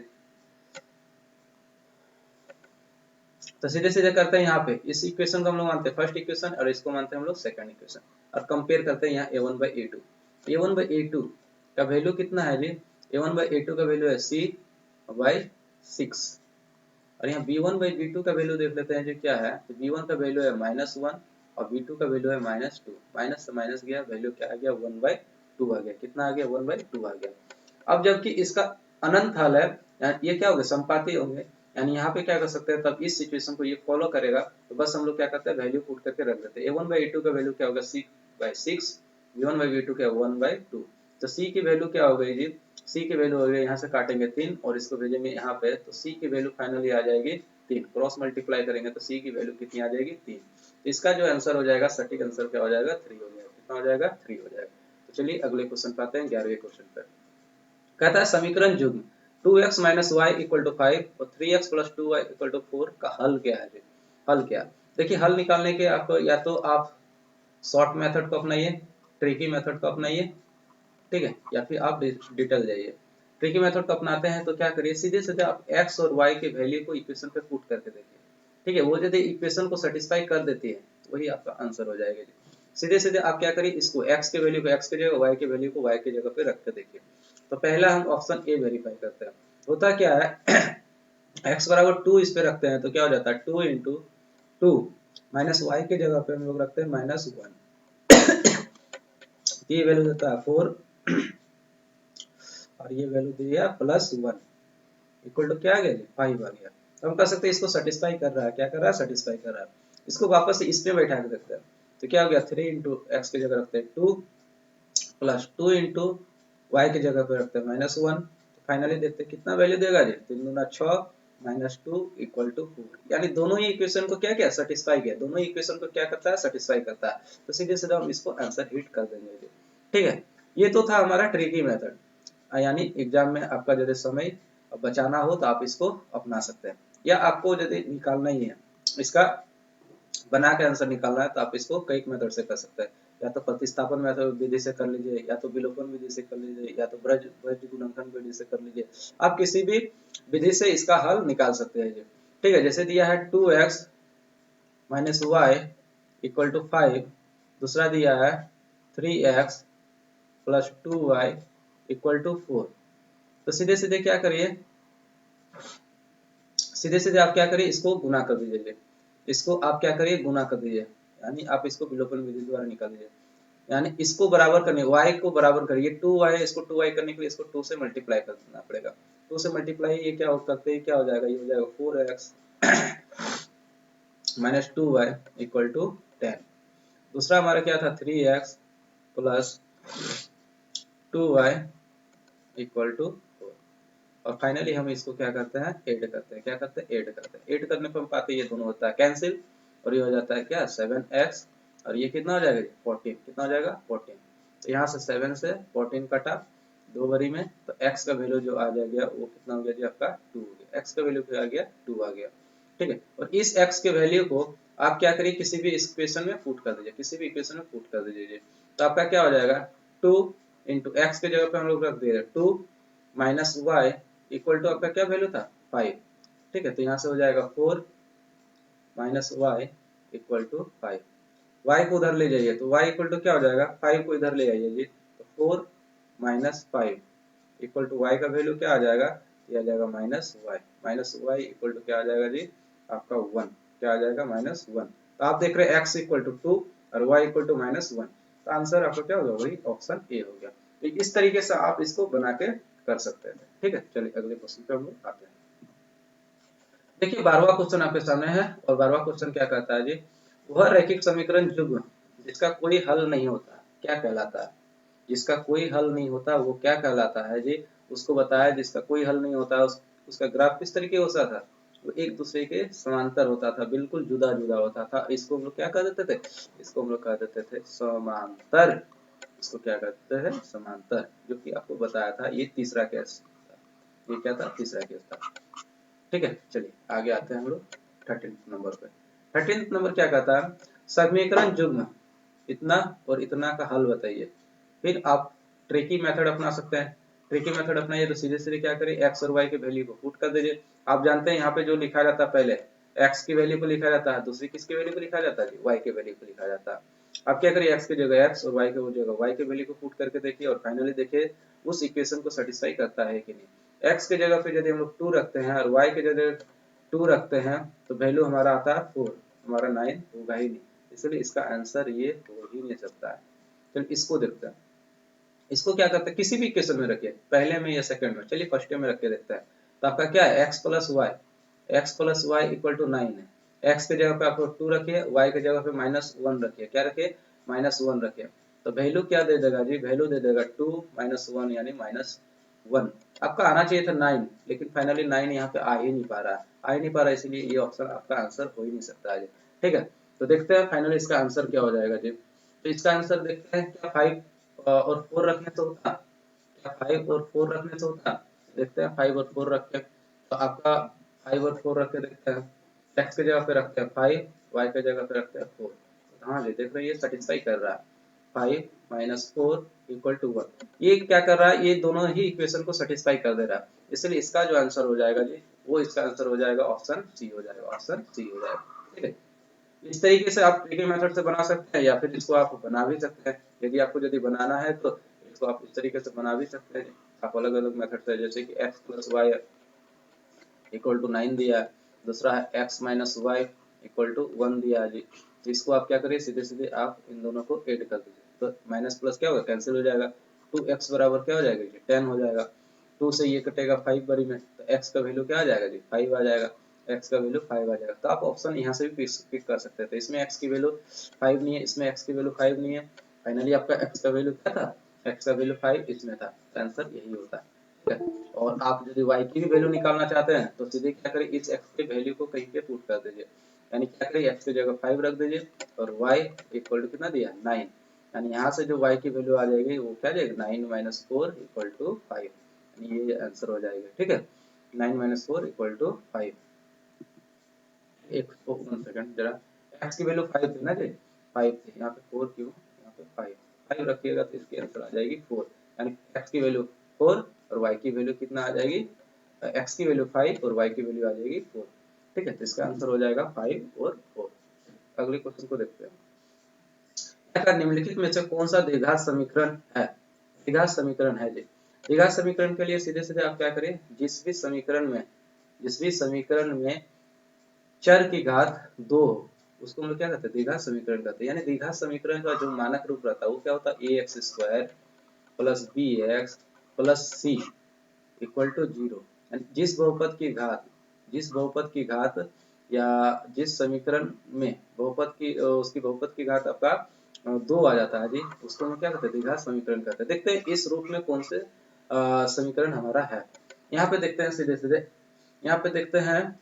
तो सीधे सीधे करते हैं यहाँ पे, इस इक्वेशन को हम लोग मानते हैं फर्स्ट इक्वेशन और इसको मानते हैं हम लोग सेकंड इक्वेशन, और कंपेयर करते हैं यहाँ a1 by a2। a1 by a2 का वैल्यू कितना है जी, a1 बाई a2 का वैल्यू है c बाई 6। और यहाँ b1 बाई b2 का वैल्यू देख लेते हैं जी क्या है, तो b1 का वैल्यू है -1 और b2 का वैल्यू है -2। माइनस से माइनस गया, वैल्यू क्या आ गया, 1/2 आ गया। कितना आ गया, 1/2 आ गया। अब जबकि इसका अनंत हल है, ये क्या होगा, संपाती होंगे, यानी यहाँ पे क्या कर सकते हैं, तब इस सिचुएशन को ये फॉलो करेगा। तो बस हम लोग क्या करते हैं, वैल्यू पुट करके रख देते हैं। a1 बाई a2 का वैल्यू क्या होगा, c/6, b1 बाई b2 क्या 1/2। तो c की वैल्यू क्या हो गई जी, c की वैल्यू हो गई, यहाँ से काटेंगे 3 और इसको भेजेंगे यहाँ पे, तो c की वैल्यू फाइनली आ जाएगी 3। क्रॉस मल्टीप्लाई करेंगे तो c की वैल्यू कितनी आ जाएगी, 3। इसका जो आंसर हो जाएगा, सटीक आंसर क्या हो जाएगा, 3 हो जाएगा। कितना हो जाएगा, 3 हो जाएगा। तो चलिए अगले क्वेश्चन पे आते हैं, 11वें क्वेश्चन पे। कहता है समीकरण युग्म 2x minus Y equal to 5 और 3x plus 2y equal to 4 का हल क्या है जी। हल क्या, देखिए हल निकालने के आपको या तो आप शॉर्ट मेथड को अपनाइए, ट्रिकी मेथड को अपनाइए, ठीक है, या फिर आप डिटेल जाइए। ट्रिकी मेथड को अपनाते हैं तो क्या करिए, सीधे सीधे आप x और y के वैल्यू को इक्वेशन पे पुट करके देखिए, ठीक है, वो यदि इक्वेशन को सेटिस्फाई कर देती है तो वही आपका आंसर हो जाएगा जी। सीधे सीधे आप क्या करिए, इसको x के वैल्यू को x की जगह, y के वैल्यू को y की जगह पे रख के देखिए। तो पहला हम ऑप्शन ए वेरीफाई करते हैं। होता क्या है x बराबर 2 इस पे रखते हैं तो क्या हो जाता है, 2 इंटू 2 माइनस वाई की जगह पे हम लोग रखते हैं -1, ये वैल्यू देता है 4 और ये वैल्यू दिया +1 इक्वल टू क्या आ गया, 5 आ गया। तो हम कह सकते हैं इसको सेटिस्फाई कर रहा है, क्या कर रहा है, सेटिस्फाई कर रहा है। इसको वापस से इसमें बैठा के देखते हैं, तो क्या हो गया, 3 इंटू एक्स की जगह रखते हैं 2 प्लस 2 इंटू वाई की जगह पे रखते हैं -1। फाइनली देखते हैं कितना वैल्यू देगा जी, 3 दूना 6 -2 इक्वल टू 4। यानी दोनों ही इक्वेशन को क्या किया, सेटिस्फाई किया। दोनों ही इक्वेशन को क्या करता है, सेटिस्फाई करता है। तो सीधे सीधे हम इसको आंसर हिट कर देंगे जी, ठीक है। ये तो था हमारा ट्रिकी मेथड, यानी एग्जाम में आपका यदि समय बचाना हो तो आप इसको अपना सकते हैं, या आपको यदि निकालना ही है इसका बना के आंसर निकालना है तो आप इसको कई मेथड से कर सकते हैं। या तो प्रतिस्थापन मेथड विधि से कर लीजिए, या तो विलोपन विधि से कर लीजिए, या तो ब्रज गुणनखंड विधि से कर लीजिए। आप किसी भी विधि से इसका हल निकाल सकते हैं जी, ठीक है। जैसे दिया है 2x minus Y equal to 5, दूसरा दिया है 3x plus 2y equal to 4। तो सीधे सीधे क्या करिए, सीधे सीधे आप क्या करिए, इसको गुना कर दीजिए, इसको आप क्या करिए, गुना कर दीजिए, यानी आप इसको विलोपन विधि द्वारा निकाल दीजिए। यानी इसको बराबर करने, y को बराबर करिए, 2y है, इसको 2y करने के लिए इसको 2 से मल्टीप्लाई कर देना पड़ेगा। 2 से मल्टीप्लाई ये क्या करते हैं, क्या हो जाएगा, ये हो जाएगा 4x minus 2y equal to 10। दूसरा हमारा क्या था, 3x plus 2y equal to 4। और फाइनली हम इसको क्या करते हैं, ऐड करते हैं। क्या करते हैं, ऐड करते हैं। ऐड करने पर हम पाते हैं ये दोनों होता है कैंसिल, और ये हो जाता है क्या, 7x और ये कितना हो जाएगा 14, कितना हो जाएगा 14। तो यहाँ से 7 से 14 कटा 2 बारी में, तो x का वैल्यू जो आ जाएगा वो कितना हो गया जी आपका 2 हो गया, x का वैल्यू क्या आ गया 2 आ गया। ठीक है, और इस x के वैल्यू को आप क्या करिए किसी भी इक्वेशन में पुट कर दीजिए, किसी भी इक्वेशन में पुट कर दीजिए, तो आपका क्या हो जाएगा 2 इंटू एक्स के जगह पे हम लोग रख दे रहे 2 माइनस वाई इक्वल टू आपका क्या वैल्यू था 5। ठीक है, तो यहाँ से हो जाएगा 4 minus Y equal to 5। y को उधर ले जाइए तो y इक्वल टू क्या हो जाएगा 5 को इधर ले आइए जी, तो 4 माइनस 5 इक्वल टू y का वैल्यू क्या आ जाएगा, ये आ जाएगा माइनस वाई इक्वल टू क्या आ जाएगा जी आपका 1, क्या आ जाएगा -1। तो आप देख रहे हैं x इक्वल टू 2 और y इक्वल टू -1, तो आंसर आपका क्या होगा वही ऑप्शन ए हो गया। तो इस तरीके से आप इसको बना के कर सकते हैं। ठीक है, चलिए अगले क्वेश्चन पे हम लोग आते हैं। देखिए 12वां क्वेश्चन आपके सामने है, और 12वां क्वेश्चन क्या कहता है जी, वह रैखिक समीकरण युग्म जिसका कोई हल नहीं होता क्या कहलाता है। जिसका कोई हल नहीं होता वो क्या कहलाता है जी, उसको बताया जिसका कोई हल नहीं होता उसका ग्राफ किस तरीके होता था, वो एक दूसरे के समांतर होता था, बिल्कुल जुदा जुदा होता था। इसको हम लोग क्या कह देते थे, इसको हम लोग कह देते थे समांतर। इसको क्या कहते हैं समांतर, जो कि आपको बताया था ये तीसरा केस था, ये क्या था तीसरा केस था। ठीक है, चलिए आगे आते हैं हम लोग 13 नंबर पे। 13 नंबर क्या कहता है, समीकरण युग्म इतना और इतना का हल बताइए। फिर आप ट्रिकी मेथड अपना सकते हैं। ट्रिकी मेथड अपनाइए तो सीधे सीधे क्या करिए एक्स और वाई के वैल्यू को पुट कर दीजिए। आप जानते हैं यहाँ पे जो लिखा जाता है पहले एक्स की वैल्यू को लिखा जाता है, दूसरी किसकी वैल्यू को लिखा जाता है वाई के वैल्यू को लिखा जाता है। आप क्या करिए एक्स की जगह एक्स और वाई की जगह वाई के वैल्यू को पुट करके देखिए, और फाइनली देखिए उस इक्वेशन को सेटिस्फाई करता है कि नहीं। एक्स के जगह पे यदि हम लोग 2 रखते हैं और वाई के जगह 2 रखते हैं तो वैल्यू हमारा आता है 4, हमारा 9 होगा ही नहीं, इसलिए इसका आंसर ये हो ही नहीं सकता है। चलिए इसको देखते हैं। इसको क्या करते हैं किसी भी इक्वेशन में रखिए, पहले में या सेकंड में, चलिए फर्स्ट में रख के देखते हैं। तो आपका क्या है X plus Y equal to 9 है। एक्स के जगह पे आप 2 रखिए, वाई के जगह पे -1 रखिए, क्या रखिए -1 रखिए। तो वैल्यू क्या दे देगा जी, वैल्यू दे देगा 2 -1 यानी -1। आपका आना चाहिए था 9, लेकिन फाइनली 9 यहाँ पे आ ही नहीं पा रहा है, आ ही नहीं पा रहा है, इसलिए ये ऑप्शन आपका आंसर हो ही नहीं सकता है। ठीक है, तो देखते हैं फाइनली इसका आंसर क्या हो जाएगा जी। तो इसका आंसर देखते हैं, क्या 5 और 4 रखने से होता, क्या 5 और 4 रखने से होता। देखते हैं 5 और 4 रख के, तो आपका 5 और 4 रख के देखते हैं। एक्स की जगह पे रखते हैं 5, वाई की जगह पे रखते हैं 4। हाँ जी देख रहे हैं ये सेटिस्फाई कर रहा है, 5 माइनस 4 इक्वल टू 1। ये क्या कर रहा है, ये दोनों ही इक्वेशन को सेटिस्फाई कर दे रहा है, इसलिए इसका जो आंसर हो जाएगा जी वो इसका आंसर हो जाएगा ऑप्शन सी हो जाएगा, ऑप्शन सी हो जाएगा। ठीक है, इस तरीके से आप ट्रिकी मेथड से बना सकते हैं, या फिर इसको आप बना भी सकते हैं। यदि बनाना है तो इसको आप इस तरीके से बना भी सकते हैं। आप अलग अलग मेथड से, जैसे कि x plus Y equal to 9 दिया है, दूसरा है x minus Y equal to 1 दिया है जी। तो इसको आप क्या करिए सीधे सीधे आप इन दोनों को ऐड कर दीजिए, तो माइनस प्लस क्या होगा कैंसिल हो जाएगा, 2x बराबर क्या हो जाएगा जी 10 हो जाएगा। 2 से ये कटेगा 5 बारी में, तो x का वैल्यू क्या आ जाएगा जी 5 आ जाएगा, x का वैल्यू 5 आ जाएगा। तो आप ऑप्शन यहाँ से भी पिक कर सकते थे, इसमें x की वैल्यू 5 नहीं है, इसमें x की वैल्यू 5 नहीं है, फाइनली आपका x का वैल्यू क्या था, x का वैल्यू 5 इसमें था, तो आंसर यही होता है। ठीक है, और आप यदि y की भी वैल्यू निकालना चाहते हैं तो सीधे क्या करें इस x के वैल्यू को कहीं पे पुट कर दीजिए, यानी क्या करें x की जगह 5 रख दीजिए और y इक्वल टू कितना दिया 9, यानी यहाँ से जो y की वैल्यू आ जाएगी वो क्या जाएगी 9 माइनस 4 इक्वल टू 5, यानी ये आंसर हो जाएगा। ठीक है, 9 माइनस 4 इक्वल टू 5। एक 1 सेकंड जरा, x की वैल्यू 5 थी ना जी, 5 थी, यहाँ पे 4 क्यों, यहाँ पे 5 रखिएगा तो इसकी आंसर आ जाएगी 4, यानी x की वैल्यू 4 और y की वैल्यू कितना आ जाएगी, x की वैल्यू 5 और y की वैल्यू आ जाएगी 4। ठीक है, तो इसका आंसर हो जाएगा 5 और 4। अगले क्वेश्चन को देखते हैं। क्या निम्नलिखित में से कौन सा द्विघात समीकरण है, द्विघात समीकरण है जी। द्विघात समीकरण के लिए सीधे सीधे आप क्या करें, जिस भी समीकरण में चर की घात 2 उसको हम लोग क्या कहते हैं द्विघात समीकरण कहते हैं। यानी द्विघात समीकरण का जो मानक रूप रहता है वो क्या होता है ax square plus bx plus c equal to 0। जिस बहुपद की घात या जिस समीकरण में बहुपद की उसकी बहुपद की घात आपका 2 आ जाता है जी, उसको हम क्या कहते हैं द्विघात समीकरण कहते हैं। देखते हैं इस रूप में कौन से समीकरण हमारा है। यहाँ पे देखते हैं सीधे सीधे, यहाँ पे देखते हैं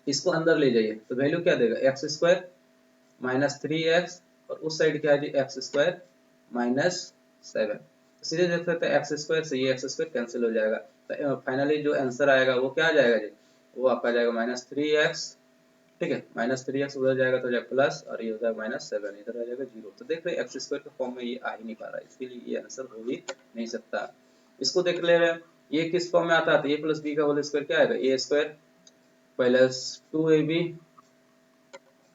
इसको अंदर ले जाइए तो वैल्यू क्या देगा एक्स स्क्वायर माइनस 3x और उस साइड क्या है जी एक्स स्क्वायर माइनस 7। सीधे देख सकते हैं एक्स स्क्वायर से ये एक्स स्क्वायर कैंसिल हो जाएगा, तो फाइनली जो आंसर आएगा वो क्या आ जाएगा जी, वो आपका जाएगा -3x। ठीक है, -3x उधर जाएगा तो जाएगा प्लस, और ये हो जाएगा -7, इधर आ जाएगा 0। तो देख रहे हैं एक्स स्क्वायर के फॉर्म में ये आ ही नहीं पा रहा है, इसके लिए ये आंसर हो ही नहीं सकता। इसको देख ले रहे हैं, ये किस फॉर्म में आता है, तो a प्लस बी का होल स्क्वायर क्या आएगा, ए स्क्वायर प्लस 2ab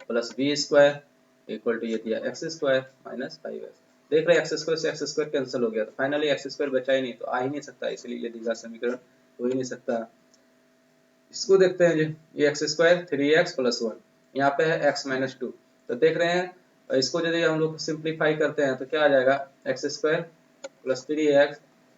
प्लस बी स्क्वायर इक्वल टू ये दिया एक्स स्क्वायर माइनस 5x। देख रहे हैं एक्स स्क्वायर से एक्स स्क्वायर कैंसिल हो गया, तो फाइनली एक्स स्क्वायर बचा ही नहीं, तो आ ही नहीं सकता, इसलिए ये द्विघात समीकरण हो ही नहीं सकता। इसको देखते हैं जी, ये एक्स स्क्वायर 3x प्लस 1, यहाँ पे है x माइनस 2। तो देख रहे हैं, इसको यदि हम लोग सिंप्लीफाई करते हैं तो क्या आ जाएगा, x square plus 3x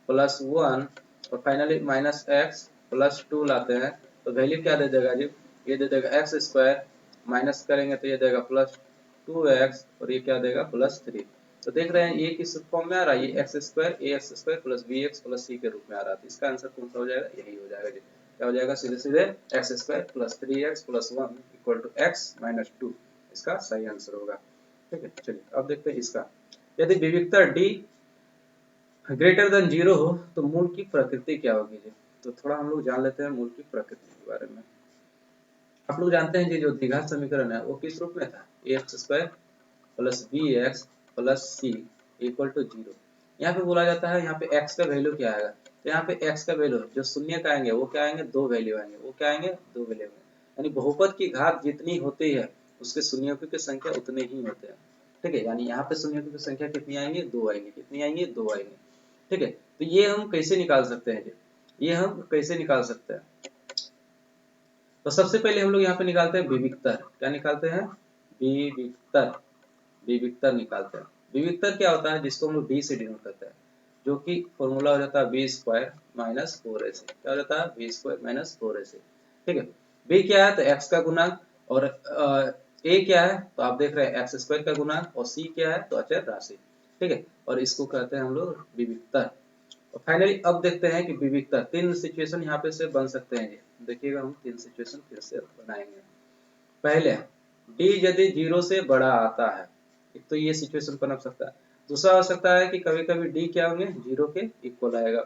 plus 1 और फाइनली माइनस x प्लस 2 लाते हैं, तो वैल्यू क्या दे देगा जी, ये दे देगा एक्स स्क्वायर, माइनस करेंगे तो ये देगा प्लस 2x और ये क्या देगा प्लस 3। तो देख रहे हैं ये किस फॉर्म में आ रहा है, ये X square A X square plus B X plus C के रूप में आ रहा है। तो इसका आंसर कौन सा हो जाएगा, यही हो जाएगा जी, क्या हो जाएगा, सीधे सीधे X square plus 3x plus 1 equal to X minus 2, इसका सही आंसर होगा। ठीक है, चलिए अब देखते हैं इसका, यदि विविधता d ग्रेटर देन 0 हो तो मूल की प्रकृति क्या होगी जी। तो थोड़ा हम लोग जान लेते हैं मूल की प्रकृति के बारे में। आप लोग जानते हैं जी जो द्विघात समीकरण है वो किस रूप में था, A X square plus B X plus C equal to 0। यहाँ पे बोला जाता है यहाँ पे x का वैल्यू क्या आएगा, तो यहाँ पे x का वैल्यू जो शून्य का आएंगे वो क्या आएंगे, दो वैल्यू आएंगे, वो क्या आएंगे, दो वैल्यू आएंगे। यानी बहुपद की घात जितनी होती है उसके शून्यों की संख्या उतने ही होते हैं। ठीक है, यानी यहाँ पे शून्यों की संख्या कितनी आएंगी, दो आएंगी, कितनी आएंगी, दो आएंगी। ठीक है, तो ये हम कैसे निकाल सकते हैं जी, ये हम कैसे निकाल सकते हैं, तो सबसे पहले हम लोग यहाँ पे निकालते हैं विविक्तर। क्या निकालते हैं, विविक्तर, विविक्तर निकालते हैं। विविक्तर क्या होता है, जिसको हम लोग d से डिनोट करते हैं, जो कि फॉर्मूला हो जाता है बी स्क्वायर माइनस 4ac। क्या हो जाता है, बी स्क्वायर माइनस 4ac। ठीक है, b क्या है, तो x का गुणांक, और a क्या है, तो आप देख रहे हैं एक्स स्क्वायर का गुणांक, और c क्या है, तो अचर राशि। ठीक है, और इसको कहते हैं हम लोग विविक्तर। और फाइनली अब देखते हैं कि विविधता, तीन सिचुएशन यहाँ पे से बन सकते हैं। देखिएगा हम तीन सिचुएशन फिर से बनाएंगे। पहले d यदि 0 से बड़ा आता है, एक तो ये सिचुएशन बन सकता है। दूसरा हो सकता है कि कभी कभी d क्या होंगे, 0 के इक्वल आएगा।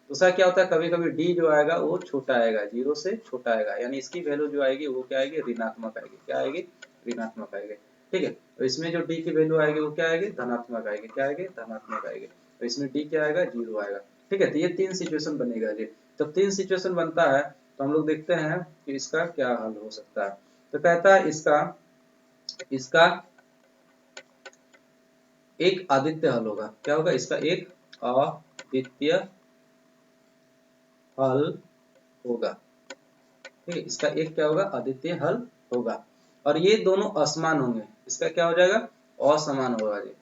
दूसरा क्या होता है, कभी कभी d जो आएगा वो छोटा आएगा, 0 से छोटा आएगा, यानी इसकी वैल्यू जो आएगी वो क्या आएगी, ऋणात्मक आएगी। क्या आएगी, ऋणात्मक आएगी। ठीक है, तो इसमें जो d की वैल्यू आएगी वो क्या आएगी, धनात्मक आएगी। क्या आएगी, धनात्मक आएगी। तो इसमें d क्या आएगा, 0 आएगा। ठीक है, तो ये तीन सिचुएशन बनेगा जी। जब तीन सिचुएशन बनता है तो हम लोग देखते हैं कि इसका क्या हल हो सकता है। तो कहता है इसका इसका एक आदित्य हल होगा। क्या होगा, इसका एक अद्वितीय हल होगा। ठीक है, इसका एक क्या होगा, अद्वितीय हल होगा। और ये दोनों असमान होंगे, इसका क्या हो जाएगा, असमान होगा जी,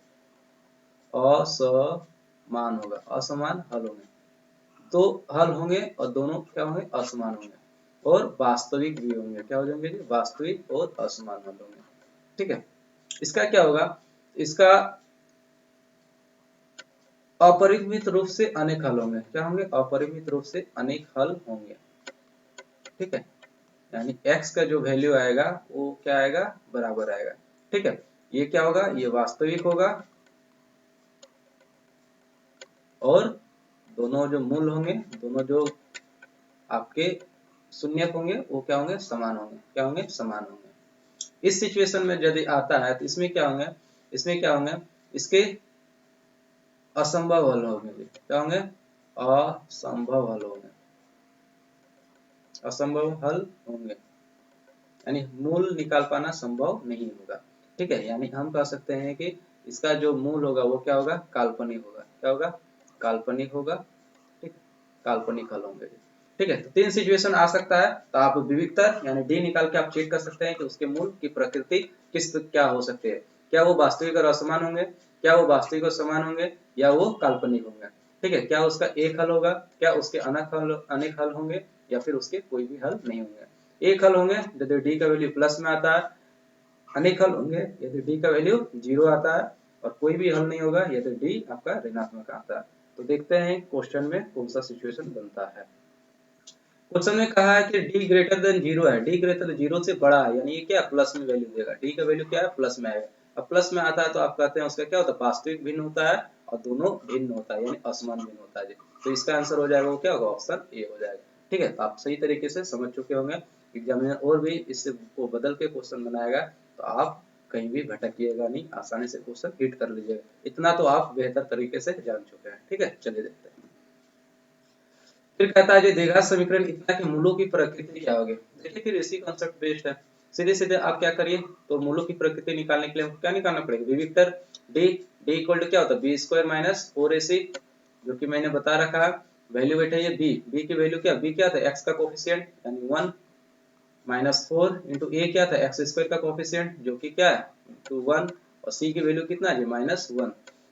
असमान होगा, असमान हल होंगे। दो हल होंगे और दोनों क्या होंगे, असमान होंगे, और वास्तविक भी होंगे। क्या हो जाएंगे जी, वास्तविक और असमान हल होंगे। ठीक है, इसका क्या होगा, इसका अपरिमित रूप से अनेक हल होंगे। क्या होंगे, अपरिमित रूप से अनेक हल होंगे। ठीक है, यानी x का जो वैल्यू आएगा वो क्या आएगा, बराबर आएगा। ठीक है, ये क्या होगा, ये वास्तविक होगा, और दोनों जो मूल होंगे, दोनों जो आपके शून्यक होंगे वो क्या होंगे, समान होंगे। क्या होंगे, समान होंगे। इस सिचुएशन में यदि आता है तो इसमें क्या होंगे, इसमें क्या होंगे, इसके असंभव हल होंगे। क्या होंगे, असंभव हल होंगे, असंभव हल होंगे, यानी मूल निकाल पाना संभव नहीं होगा। ठीक है, यानी हम कह सकते हैं कि इसका जो मूल होगा वो क्या होगा, काल्पनिक होगा। क्या होगा, काल्पनिक होगा। ठीक, काल्पनिक हल होंगे। ठीक है, तो तीन सिचुएशन आ सकता है, तो आप विविधतर यानी डी निकाल के आप चेक कर सकते हैं कि उसके मूल की प्रकृति किस क्या हो सकती है। क्या वो वास्तविक और असमान होंगे, क्या वो वास्तविक और समान होंगे, या वो काल्पनिक होंगे। ठीक है, क्या उसका एक हल होगा, क्या उसके अनेक हल होंगे, या फिर उसके कोई भी हल नहीं होंगे। एक हल होंगे यदि डी का वैल्यू प्लस में आता है, अनेक हल होंगे यदि डी का वैल्यू 0 आता है, और कोई भी हल नहीं होगा यदि डी आपका ऋणात्मक आता है। तो देखते हैं क्वेश्चन में कौन सा सिचुएशन बनता है। क्वेश्चन में कहा है कि d ग्रेटर देन 0 है, d ग्रेटर 0 से बड़ा है, यानी ये क्या प्लस में वैल्यू देगा, d का वैल्यू क्या है, प्लस में आएगा। अब प्लस में आता है तो आप कहते हैं उसका क्या होता है, वास्तविक भिन्न होता है और दोनों भिन्न होता है, यानी असमान भिन्न होता है जी। तो इसका आंसर हो जाएगा वो क्या होगा, ऑप्शन ए हो जाएगा। ठीक है, तो आप सही तरीके से समझ चुके होंगे। एग्जामिनर और भी इससे को बदल के क्वेश्चन बनाएगा तो आप कहीं भी भटकिएगा नहीं, आसानी से क्वेश्चन हिट कर लीजिएगा। इतना तो आप बेहतर तरीके से जान चुके हैं। ठीक है, चलिए देखते हैं। फिर कहता है जी द्विघात समीकरण इतना कि मूलों की प्रकृति क्या होगी। देखिए फिर इसी कॉन्सेप्ट बेस्ड है। सीधे सीधे आप क्या करिए, तो मूलों की प्रकृति निकालने के लिए क्या निकालना पड़ेगा, वी वेक्टर डी। डी इक्वल टू क्या होता है, बी स्क्वायर माइनस 4ac, जो कि मैंने बता रखा है। वैल्यू बैठे ये बी, बी की वैल्यू क्या, बी क्या था, एक्स का कोफिशिएंट यानी 1 माइनस 4 इंटू ए क्या था, एक्स स्क्वायर का कोफिशिएंट जो कि क्या है इंटू 1, और सी की वैल्यू कितना है जी -1।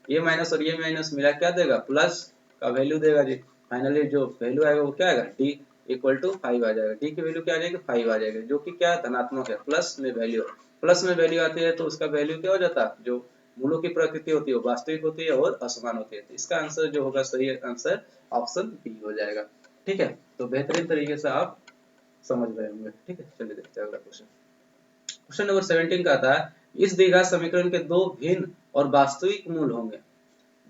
ये माइनस और ये माइनस मिला क्या देगा, प्लस का वैल्यू देगा जी। फाइनली जो वैल्यू आएगा वो क्या आएगा, डी इक्वल टू 5 आ जाएगा। डी की वैल्यू क्या आ जाएगी, 5 आ जाएगा, जो कि क्या धनात्मक है, प्लस में वैल्यू, प्लस में वैल्यू आती है तो उसका वैल्यू क्या हो जाता है, जो मूलों की प्रकृति होती है वो वास्तविक होती है और असमान होती है। तो इसका आंसर जो होगा, सही आंसर ऑप्शन बी हो जाएगा। ठीक है, तो बेहतरीन तरीके से आप समझ रहे होंगे। ठीक है, चलिए देखते हैं अगला क्वेश्चन। क्वेश्चन नंबर 17 का आता है, इस द्विघात समीकरण के दो भिन्न और वास्तविक मूल होंगे,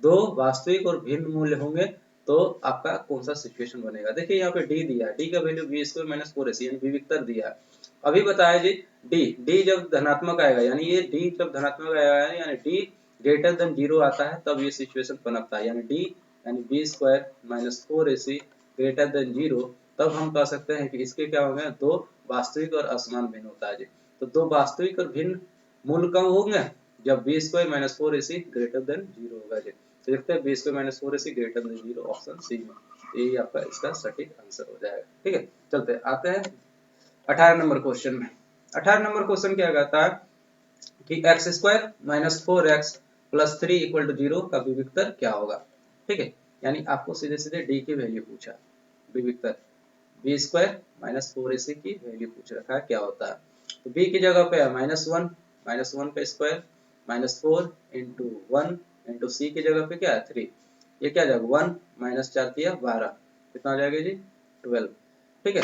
दो वास्तविक और भिन्न मूल्य होंगे, तो आपका कौन सा सिचुएशन बनेगा। देखिए यहाँ पे डी दिया है, डी का value B square minus 4ac यानी विविक्तर दिया है। अभी बताया जी डी, डी जब धनात्मक आएगा, यानी ये डी जब धनात्मक आएगा यानी डी ग्रेटर देन 0 आता है, तब ये सिचुएशन पनपता है, यानी डी यानी B square minus 4ac greater than 0, तब हम कह सकते हैं कि इसके क्या होंगे, दो वास्तविक और असमान भिन्न होता है जी। तो दो वास्तविक और भिन्न मूल कब होंगे, जब B square minus 4ac greater than 0 होगा जी। तो देखते हैं B square minus 4ac greater than 0, option C में, यही आपका इसका सटीक आंसर हो जाएगा। ठीक है, चलते आते हैं 18 नंबर क्वेश्चन में। 18 नंबर क्वेश्चन क्या कहता है कि X square minus 4x plus 3 equal to 0 का विविक्तर क्या होगा। ठीक है, यानी आपको सीधे सीधे डी की वैल्यू पूछा, विविक्तर बी स्क्वायर माइनस 4ac की वैल्यू पूछ रखा है क्या होता है। तो बी की जगह पे है -1 का स्क्वायर माइनस 4 इंटू 1 इंटू सी की जगह पे क्या है 3, ये क्या जाएगा 1 माइनस 4 दिया 12, कितना आ जाएगा जी 12। ठीक है,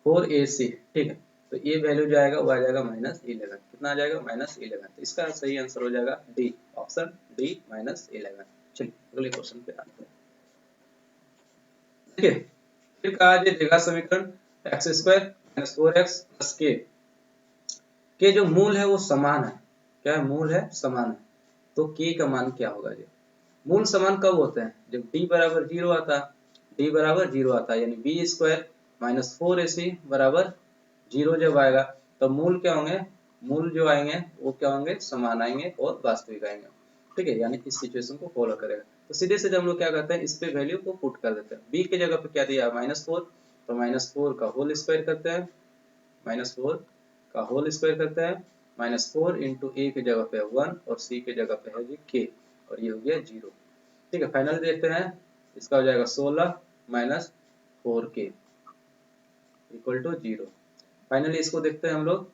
4ac। ठीक है, तो ये वैल्यू जो आएगा वो आ जाएगा -11, कितना आ जाएगा -11। तो इसका सही आंसर हो जाएगा डी, ऑप्शन डी -11। चलिए अगले क्वेश्चन पे आते हैं। देखिए फिर कहा जी द्विघात समीकरण x square minus 4x plus के जो मूल है वो समान है, क्या है, मूल है समान है, तो के का मान क्या होगा जी। मूल समान कब होते हैं, जब डी बराबर 0 आता है, डी बराबर 0 आता है, यानी बी स्क्वायर माइनस 4ac बराबर 0 जब आएगा, तो मूल क्या होंगे, मूल जो आएंगे वो क्या होंगे, समान आएंगे और वास्तविक आएंगे। ठीक है, यानी इस सिचुएशन को फॉलो करेगा। तो सीधे सीधे हम लोग क्या करते हैं, इस पे वैल्यू को पुट कर देते हैं। बी की जगह पे क्या दिया -4, तो -4 का होल स्क्वायर करते हैं, -4 का होल स्क्वायर करते हैं, -4 इंटू ए की जगह पे 1 और सी की जगह पे है जी के, और ये हो गया 0। ठीक है, फाइनल देखते हैं, इसका हो जाएगा 16 minus 4k equal to 0। Finally इसको देखते हैं हम लोग,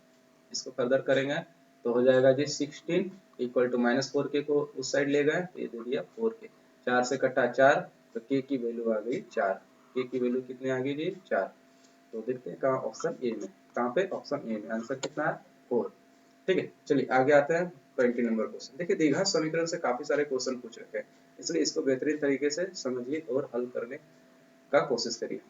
इसको फर्दर करेंगे तो हो जाएगा जी 16 इक्वल टू -4k को उस साइड ले गए, ये दे दिया 4k, 4 से कटा 4, तो k की वैल्यू आ गई 4, k की वैल्यू कितनी आ गई जी 4। तो देखते हैं कहाँ, ऑप्शन ए में, कहाँ पे, ऑप्शन ए में आंसर कितना है 4। ठीक है, चलिए आगे आते हैं 20 नंबर क्वेश्चन। देखिए द्विघात समीकरण से काफी सारे क्वेश्चन पूछ रखे हैं, इसलिए इसको बेहतरीन तरीके से समझिए और हल करने का कोशिश करिए।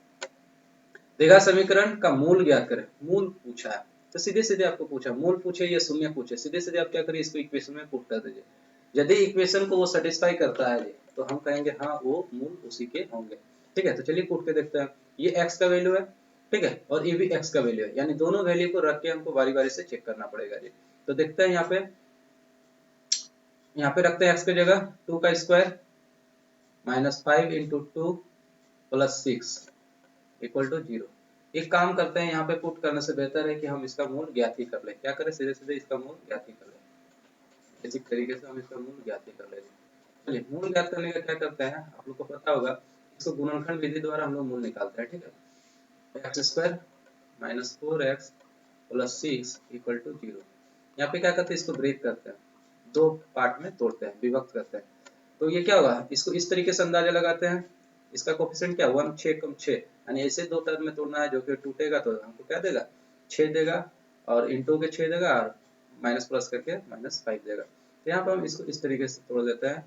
द्विघात समीकरण का मूल ज्ञात करें, मूल पूछा है तो सीधे सीधे आपको पूछा, मूल पूछे या शून्य पूछे, सीधे सीधे आप क्या करिए, इसको इक्वेशन में पुट कर दीजिए। यदि इक्वेशन को वो सेटिस्फाई करता है तो हम कहेंगे हाँ वो मूल उसी के होंगे। ठीक है, तो चलिए पुट के देखते हैं। ये x का वैल्यू है, ठीक है, और ये भी x का वैल्यू है, यानी दोनों वैल्यू को रख के हमको बारी बारी से चेक करना पड़ेगा जी। तो देखते हैं यहाँ पे रखते हैं x की जगह 2 का square -5 into 2 plus 6 equal to 0। एक काम करते हैं, यहाँ पे पुट करने से बेहतर है कि हम इसका मूल ज्ञात ही कर लें। क्या करें, सीधे सीधे इसका मूल ज्ञात ही कर लें, बेसिक तरीके से हम इसका मूल ज्ञात ही कर लेंगे। चलिए मूल ज्ञात करने का क्या करते हैं, आप लोग को पता होगा, इसको गुणनखंड विधि द्वारा हम लोग मूल निकालते हैं। ठीक है, X square minus 4x plus 6 equal to 0। यहाँ पे क्या करते हैं, इसको ब्रेक करते हैं, दो पार्ट में तोड़ते हैं, विभक्त करते हैं। तो ये क्या होगा, इसको इस तरीके से अंदाजा लगाते हैं, इसका कोफिशिएंट क्या 1 6 कम 6, यानी ऐसे दो टर्म में तोड़ना है जो कि टूटेगा तो हमको क्या देगा 6 देगा और इंटू के 6 देगा और माइनस प्लस करके -5 देगा। तो यहाँ पर हम इसको इस तरीके से तोड़ देते हैं,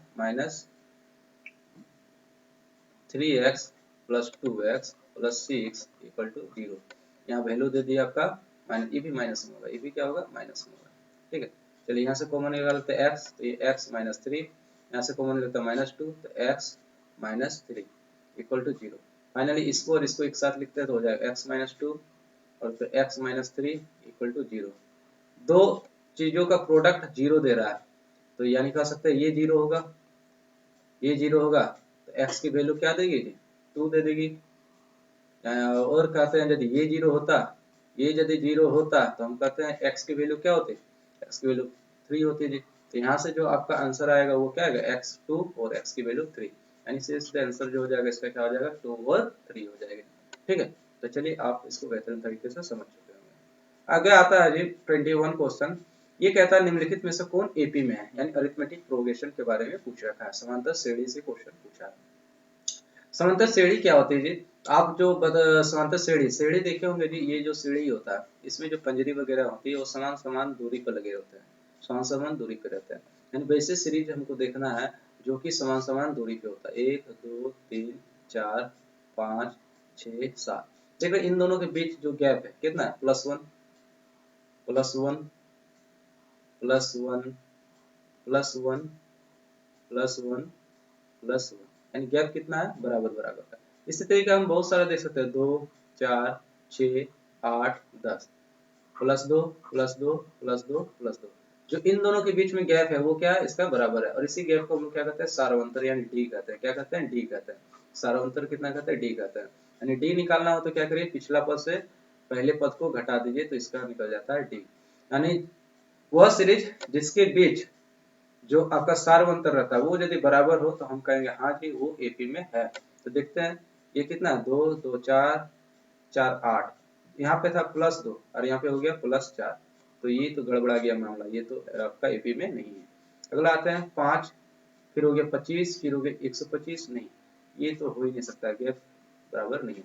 -3x plus 2x plus 6 equal to 0। यहाँ वैल्यू दे दिया आपका माइनस, ये भी माइनस में होगा, ये भी क्या होगा माइनस में होगा। ठीक है, चलिए यहाँ से कॉमन निकाल लेते हैं x, तो ये x माइनस 3, यहाँ से कॉमन लेते हैं -2, तो x minus 3 equal to 0। Finally इसको और इसको एक साथ लिखते हैं तो हो जाएगा x माइनस 2 और फिर x माइनस 3 इक्वल टू 0। दो चीजों का प्रोडक्ट 0 दे रहा है, तो यानी कह सकते हैं ये 0 होगा, ये 0 होगा, तो x की वैल्यू क्या देगी जी, 2 दे देगी। और कहते हैं यदि ये 0 होता, ये यदि 0 होता तो हम कहते हैं x की वैल्यू क्या होती, x की वैल्यू 3 होती जी। तो यहाँ से जो आपका आंसर आएगा वो क्या आएगा, x 2 और x की वैल्यू 3, यानी सीधे आंसर जो हो जाएगा इसका क्या हो जाएगा 2 और 3 हो जाएगा। ठीक है, तो चलिए आप इसको बेहतरीन तरीके से समझ चुके होंगे। आगे आता है जी 21 क्वेश्चन। ये कहता है निम्नलिखित में से कौन एपी में है, यानी अरिथमेटिक प्रोग्रेशन के बारे में पूछ रखा है, समांतर श्रेणी से क्वेश्चन पूछा है। समांतर श्रेणी क्या होती है जी, आप जो समांतर श्रेणी देखे होंगे जी, ये जो श्रेणी होता है इसमें जो पंजरी वगैरह होती है वो समान समान दूरी पर लगे होते हैं, समान समान दूरी पर रहते हैं, यानी वैसे सीरीज हमको देखना है जो कि समान समान दूरी पे होता है, 1 2 3 4 5 6 7। देखो इन दोनों के बीच जो गैप है कितना है, +1 +1 +1 +1 +1 +1, यानी गैप कितना है, बराबर बराबर का। इसी तरीके हम बहुत सारे देख सकते हैं, 2 4 6 8 10, +2 +2 +2 +2। जो इन दोनों के बीच में गैप है वो क्या है, इसका बराबर है, और इसी गैप को हम लोग क्या कहते हैं, सारवंतर यानी डी कहते हैं। क्या कहते हैं, डी कहते हैं। सारवंतर कितना कहते हैं, डी कहते हैं। यानी डी निकालना हो तो क्या करिए, पिछला पद से पहले पद को घटा दीजिए तो इसका निकल जाता है डी। यानी वह सीरीज जिसके बीच जो आपका सारवंतर रहता है वो यदि बराबर हो तो हम कहेंगे हाँ जी वो एपी में है। तो देखते हैं ये कितना है, 2 2 4 4 8, यहाँ पे था +2 और यहाँ पे हो गया +4, तो ये तो गड़बड़ा गया मामला, ये तो आपका एपी में नहीं है। अगला आते हैं 5, फिर हो गया 25, फिर हो गया 125, नहीं ये तो हो ही नहीं सकता, गैप बराबर नहीं है।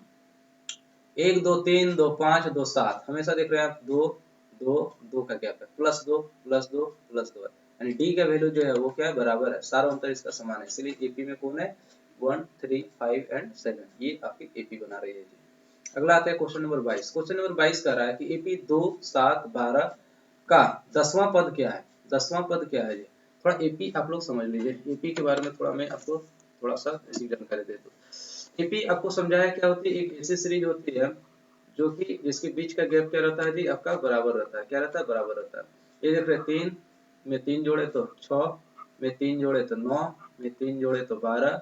1 2 3 2 5 2 7, हमेशा देख रहे हैं आप 2 2 2 का गैप है, +2 +2 +2 है, यानी डी का वैल्यू जो है वो क्या है, बराबर है, सारा अंतर इसका समान है, इसलिए एपी में कौन है, 1 3 5 एंड 7, ये आपकी एपी बना रही है जी। अगला आता है क्वेश्चन नंबर 22। क्वेश्चन नंबर 22 कह रहा है कि एपी 2 7 12 का 10वां पद क्या है, 10वां पद क्या है जी। थोड़ा एपी आप लोग समझ लीजिए, एपी के बारे में थोड़ा मैं आपको थोड़ा सा ऐसी जानकारी दे दूं। एपी आपको समझाया क्या होती है, एक ऐसी सीरीज होती है जो कि जिसके बीच का गैप क्या रहता है जी, आपका बराबर रहता है। क्या रहता है, बराबर रहता है। ये देख रहे हैं 3 में 3 जोड़े तो 6, में 3 जोड़े तो 9, में 3 जोड़े तो 12,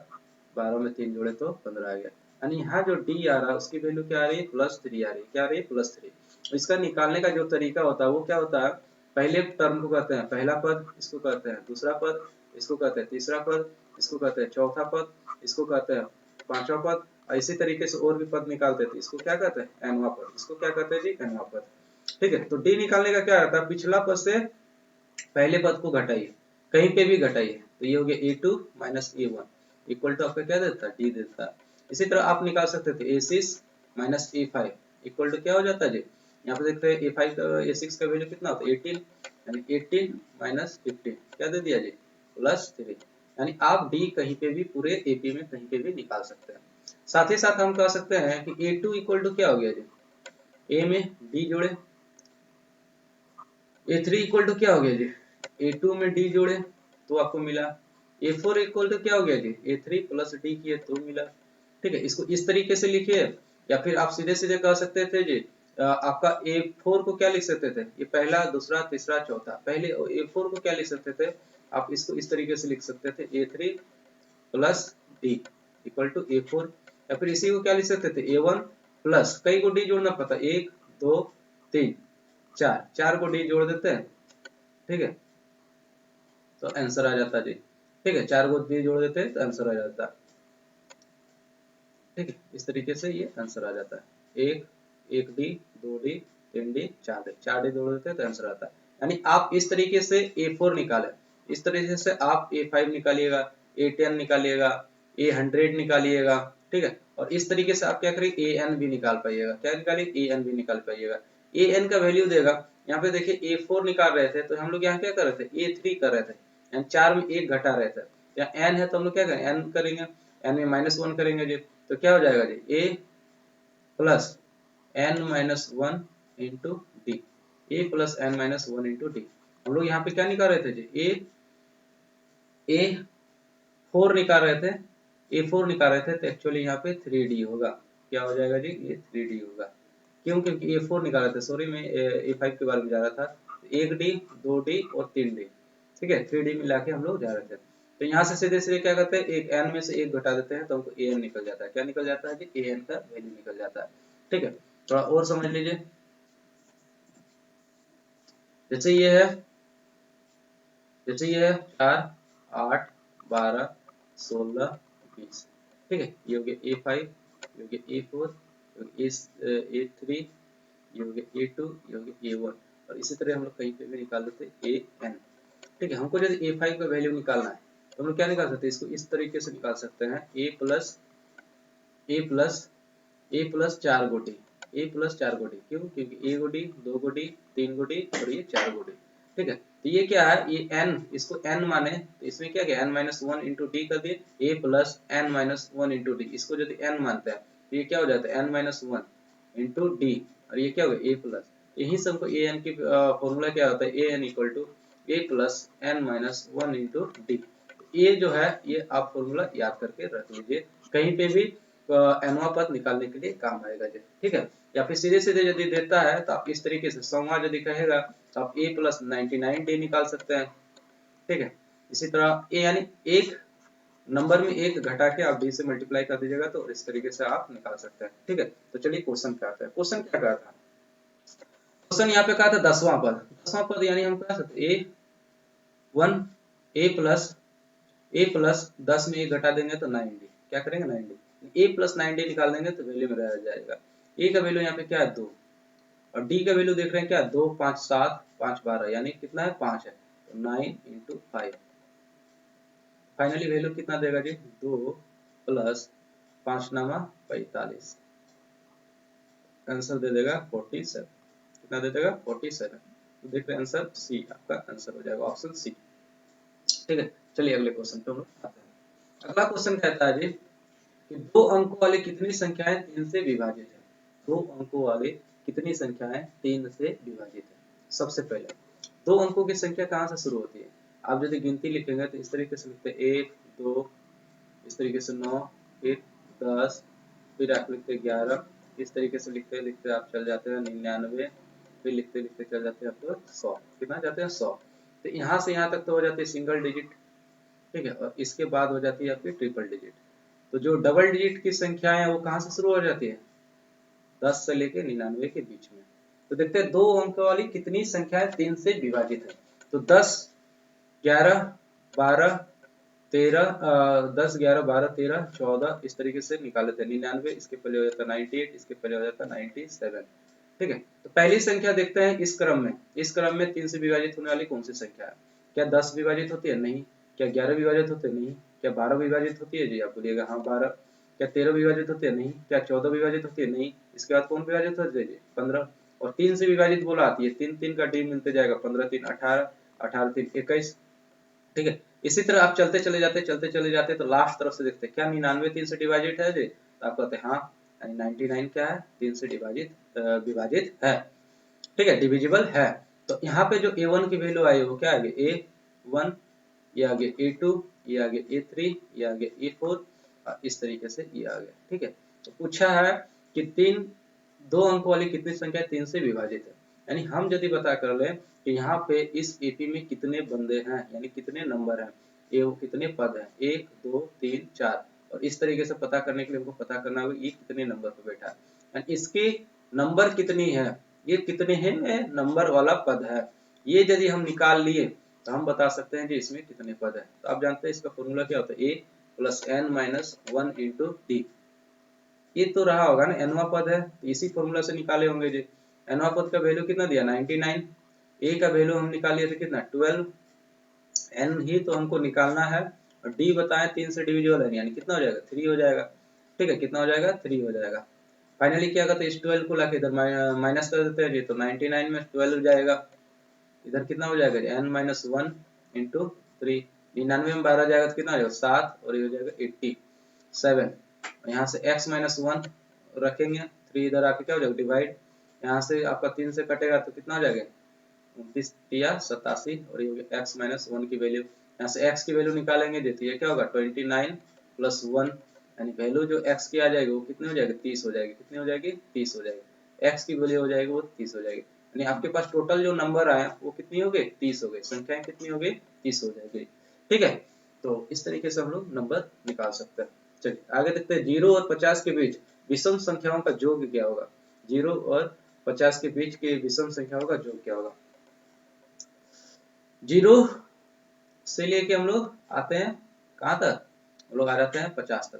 12 में 3 जोड़े तो 15 आ गया। यानी यहाँ जो डी आ रहा है उसकी वैल्यू क्या आ रही है, +3 आ रही है। क्या आ रही है, +3। इसका निकालने का जो तरीका होता है वो क्या होता है, पहले टर्म को कहते हैं पहला पद, इसको कहते हैं दूसरा पद, इसको कहते हैं तीसरा पद, इसको कहते हैं चौथा पद, इसको कहते हैं पांचवा पद, इसी तरीके से और भी पद निकालते थे, इसको क्या कहते हैं, एनवा पद। इसको क्या कहते हैं जी, एनवा पद। ठीक है, तो डी निकालने का क्या रहता है, पिछला पद से पहले पद को घटाइए, कहीं पे भी घटाइए, तो ये हो गया a2 minus a1 equal to आपका क्या देता है, डी देता है। इसी तरह आप निकाल सकते थे a6 minus a5 equal to क्या हो जाता है जी, यहाँ पे देखते हैं a5 का a6 का वैल्यू कितना होता है 18, यानी 18 माइनस 15 क्या दे दिया जी, +3। यानी आप डी कहीं पे भी पूरे एपी में कहीं पे भी निकाल सकते हैं। साथ ही साथ हम कह सकते हैं कि a2 इक्वल टू क्या हो गया जी, a में डी जोड़े, a3 इक्वल टू क्या हो गया जी, a2 में d जोड़े तो आपको मिला, a4 इक्वल टू क्या हो गया जी, a3 प्लस d किए तो मिला। ठीक है, इसको इस तरीके से लिखिए, या फिर आप सीधे सीधे कह सकते थे जी, आपका a4 को क्या लिख सकते थे, ये पहला दूसरा तीसरा चौथा, पहले a4 को क्या लिख सकते थे, आप इसको इस तरीके से लिख सकते थे a3 plus d equal to a4, या फिर इसी को क्या लिख सकते थे a1 प्लस, कई को d जोड़ना पता, 1 2 3 4, 4 को d जोड़ देते हैं, ठीक है, तो आंसर आ जाता जी। ठीक है, 4 को डी जोड़ देते हैं तो आंसर आ जाता। ठीक है, इस तरीके से ये आंसर आ जाता है, एक D 2 D 3 D 4 D, 4 D जोड़ देते हैं तो आंसर आता है। यानी आप इस तरीके से a4 निकालें, इस तरीके से आप a5 निकालिएगा, a10 निकालिएगा, a100 निकालिएगा। ठीक है, और इस तरीके से आप क्या करिए an भी निकाल पाइएगा, क्या निकालिए an भी निकाल पाइएगा। ए एन का वैल्यू देगा। यहाँ पे देखिए A4 निकाल रहे थे तो हम लोग यहाँ क्या कर रहे थे A3 कर रहे थे, यानी 4 में 1 घटा रहे थे। यहाँ n है तो हम लोग क्या करें n करेंगे, n में -1 करेंगे जी, तो क्या हो जाएगा जी A plus n-1 into D, A plus n-1 into D. हम लोग यहाँ पे क्या निकाल रहे थे जी A4 निकाल रहे थे, A4 निकाल रहे थे तो एक्चुअली यहाँ पे 3D होगा। क्या हो जाएगा जी ये 3D होगा। क्यों? क्योंकि A4 निकाल रहे थे, सॉरी मैं A5 के बारे में जा रहा था। 1D 2D और 3D, ठीक है 3D मिला के हम लोग जा रहे थे। तो यहाँ से सीधे सीधे क्या करते हैं एक n में से 1 घटा देते हैं तो हमको an निकल जाता है। क्या निकल जाता है जी an का वैल्यू निकल जाता है। ठीक है, थोड़ा और समझ लीजिए। जैसे ये है 4 8 12 16 20, ठीक है ये हो गया A5, ये हो गया A4, ये हो गया A3, ये हो गया A2, ये हो गया A1, और इसी तरह हम लोग कहीं पे भी निकाल देते AN। ठीक है, हमको यदि A5 का वैल्यू निकालना है तो हम लोग क्या निकाल सकते हैं, इसको इस तरीके से निकाल सकते हैं A प्लस 4 गोटी, A प्लस 4 गोटी। क्यों? क्योंकि 1 गोटी 2 गोटी 3 गोटी और ये 4 गोटी। ठीक है, तो ये क्या है ये n, इसको n माने तो इसमें क्या क्या n-1 इंटू डी कर दिए, A plus n-1 into D, इसको यदि n मानते हैं तो ये क्या हो जाता है n-1 इंटू डी, और ये क्या होगा A प्लस। यही से हमको an की फॉर्मूला क्या होता है an equal to A plus n-1 into D. ये जो है ये आप फॉर्मूला याद करके रख लीजिए, कहीं पे भी एनवा पद निकालने के लिए काम आएगा जी। ठीक है, या फिर सीधे सीधे यदि देता है तो आप इस तरीके से संवा यदि कहेगा तो आप A प्लस 99D निकाल सकते हैं। ठीक है, इसी तरह ए यानी एक नंबर में 1 घटा के आप D से मल्टीप्लाई कर दीजिएगा तो इस तरीके से आप निकाल सकते हैं। ठीक है, तो चलिए क्वेश्चन पे आते हैं। क्वेश्चन क्या कहा था, क्वेश्चन यहाँ पे कहा था 10वां पद। 10वां पद यानी हम कह सकते A प्लस 10 में 1 घटा देंगे तो 9D, क्या करेंगे 9D, A प्लस 9D निकाल देंगे तो वैल्यू में रह जाएगा। A का वैल्यू यहाँ पे क्या है 2, और D का वैल्यू देख रहे हैं क्या 2 5 7 5 12, यानी कितना है 5 है, तो 9 इंटू 5, फाइनली वैल्यू कितना देगा जी 2 प्लस 5 नामा 45, आंसर दे देगा 47। कितना दे देगा 47, तो देख रहे हैं आंसर सी आपका आंसर हो जाएगा, ऑप्शन सी। ठीक है, चलिए अगले क्वेश्चन पे हम लोग आते हैं। अगला क्वेश्चन कहता है जी कि 2 अंकों वाली कितनी संख्याएं 3 से विभाजित है। 2 अंकों वाली कितनी संख्याएं 3 से विभाजित है। सबसे पहले 2 अंकों की संख्या कहाँ से शुरू होती है, आप यदि गिनती लिखेंगे तो इस तरीके से लिखते हैं 1 2, इस तरीके से 9, फिर 10, फिर आप लिखते 11, इस तरीके से लिखते लिखते आप चल जाते हैं 99, फिर लिखते लिखते चल जाते हैं आपको 100, कितना जाते हैं 100। तो यहाँ से यहाँ तक तो हो जाती है सिंगल डिजिट। ठीक है, और इसके बाद हो जाती है आपकी ट्रिपल डिजिट। तो जो डबल डिजिट की संख्या है वो कहाँ से शुरू हो जाती है 10 से लेके 99 के बीच में। तो देखते हैं 2 अंक वाली कितनी संख्याएं 3 से विभाजित है। तो 10 11 12 13 10 11 12 13 14 इस तरीके से निकाले थे 99, इसके पहले हो जाता 98, इसके पहले हो जाता 97। ठीक है, तो पहली संख्या देखते हैं इस क्रम में 3 से विभाजित होने वाली कौन सी संख्या है। क्या 10 विभाजित होती है, नहीं। क्या 11 विभाजित होते हैं, नहीं। क्या 12 विभाजित होती है, जी आप बोलिएगा हाँ 12। क्या 13 विभाजित होती है, नहीं। क्या 14 विभाजित होती है, नहीं। इसके बाद कौन विभाजित होती है जी 15, और 3 से विभाजित बोला आती है 3 3 का डी मिलते जाएगा 15 3 18, 18 3 21। ठीक है, इसी तरह आप चलते चले जाते तो लास्ट तरफ से देखते हैं क्या 99 3 से डिवाइडेड है जी, तो आप कहते हैं हाँ, यानी 99 क्या है 3 से विभाजित है। ठीक है, डिविजिबल है। तो यहाँ पे जो A1 की वैल्यू आई वो क्या आ गई A1, ये आ गया A2, ये आ गया A3, ये आ गया A4, और इस तरीके से ये आ गया। ठीक है, तो पूछा है कि 2 अंक वाली कितनी संख्या 3 से विभाजित है, यानी हम यदि पता कर लें कि यहाँ पे इस एपी में कितने बंदे हैं, यानी कितने नंबर हैं, ये कितने पद हैं 1 2 3 4, और इस तरीके से पता करने के लिए हमको पता करना होगा ये कितने नंबर पे बैठा है, यानी इसकी नंबर कितनी है, ये कितने हैं नंबर वाला पद है। ये यदि हम निकाल लिए तो हम बता सकते हैं कि इसमें कितने पद है। तो आप जानते हैं इसका फॉर्मूला क्या होता है A plus n-1 into D. ये तो रहा होगा ना nवा पद है, तो इसी फॉर्मूला से निकाले होंगे जी। nवा पद का वैल्यू कितना दिया 99, ए का वैल्यू हम निकालिए थे कितना 12, एन ही तो हमको निकालना है, और डी बताएं 3 से डिविजिबल है यानी कितना हो जाएगा 3 हो जाएगा। ठीक है, कितना हो जाएगा 3 हो जाएगा। फाइनली क्या करते हैं, इस 12 को लाके इधर माइनस कर देते हैं जी, तो 99 में 12 जाएगा, इधर कितना हो जाएगा जी, n माइनस 1 इंटू 3, 99 में 12 जाएगा तो कितना हो जाएगा 7, और ये हो जाएगा 87। यहाँ से x माइनस 1 रखेंगे, 3 इधर आके क्या हो जाएगा डिवाइड, यहाँ से आपका 3 से कटेगा तो कितना हो जाएगा 29 या 87, और ये हो गया x माइनस 1 की वैल्यू। यहाँ से x की वैल्यू निकालेंगे जी, तो ये क्या होगा 29 प्लस 1, यानी वैल्यू जो x की आ जाएगी वो कितनी हो जाएगी 30 हो जाएगी, कितनी हो जाएगी 30 हो जाएगी, x की वैल्यू हो जाएगी वो 30 हो जाएगी, यानी आपके पास टोटल जो नंबर आए वो कितनी हो गई 30 हो गई, संख्याएं कितनी हो गई 30 हो जाएगी। ठीक है, तो इस तरीके से हम लोग नंबर निकाल सकते हैं। चलिए आगे देखते हैं, 0 और 50 के बीच विषम संख्याओं का योग क्या होगा, 0 और 50 के बीच के विषम संख्याओं का योग क्या होगा। 0 से लेके हम लोग आते हैं कहाँ तक, हम लोग आ जाते हैं 50 तक।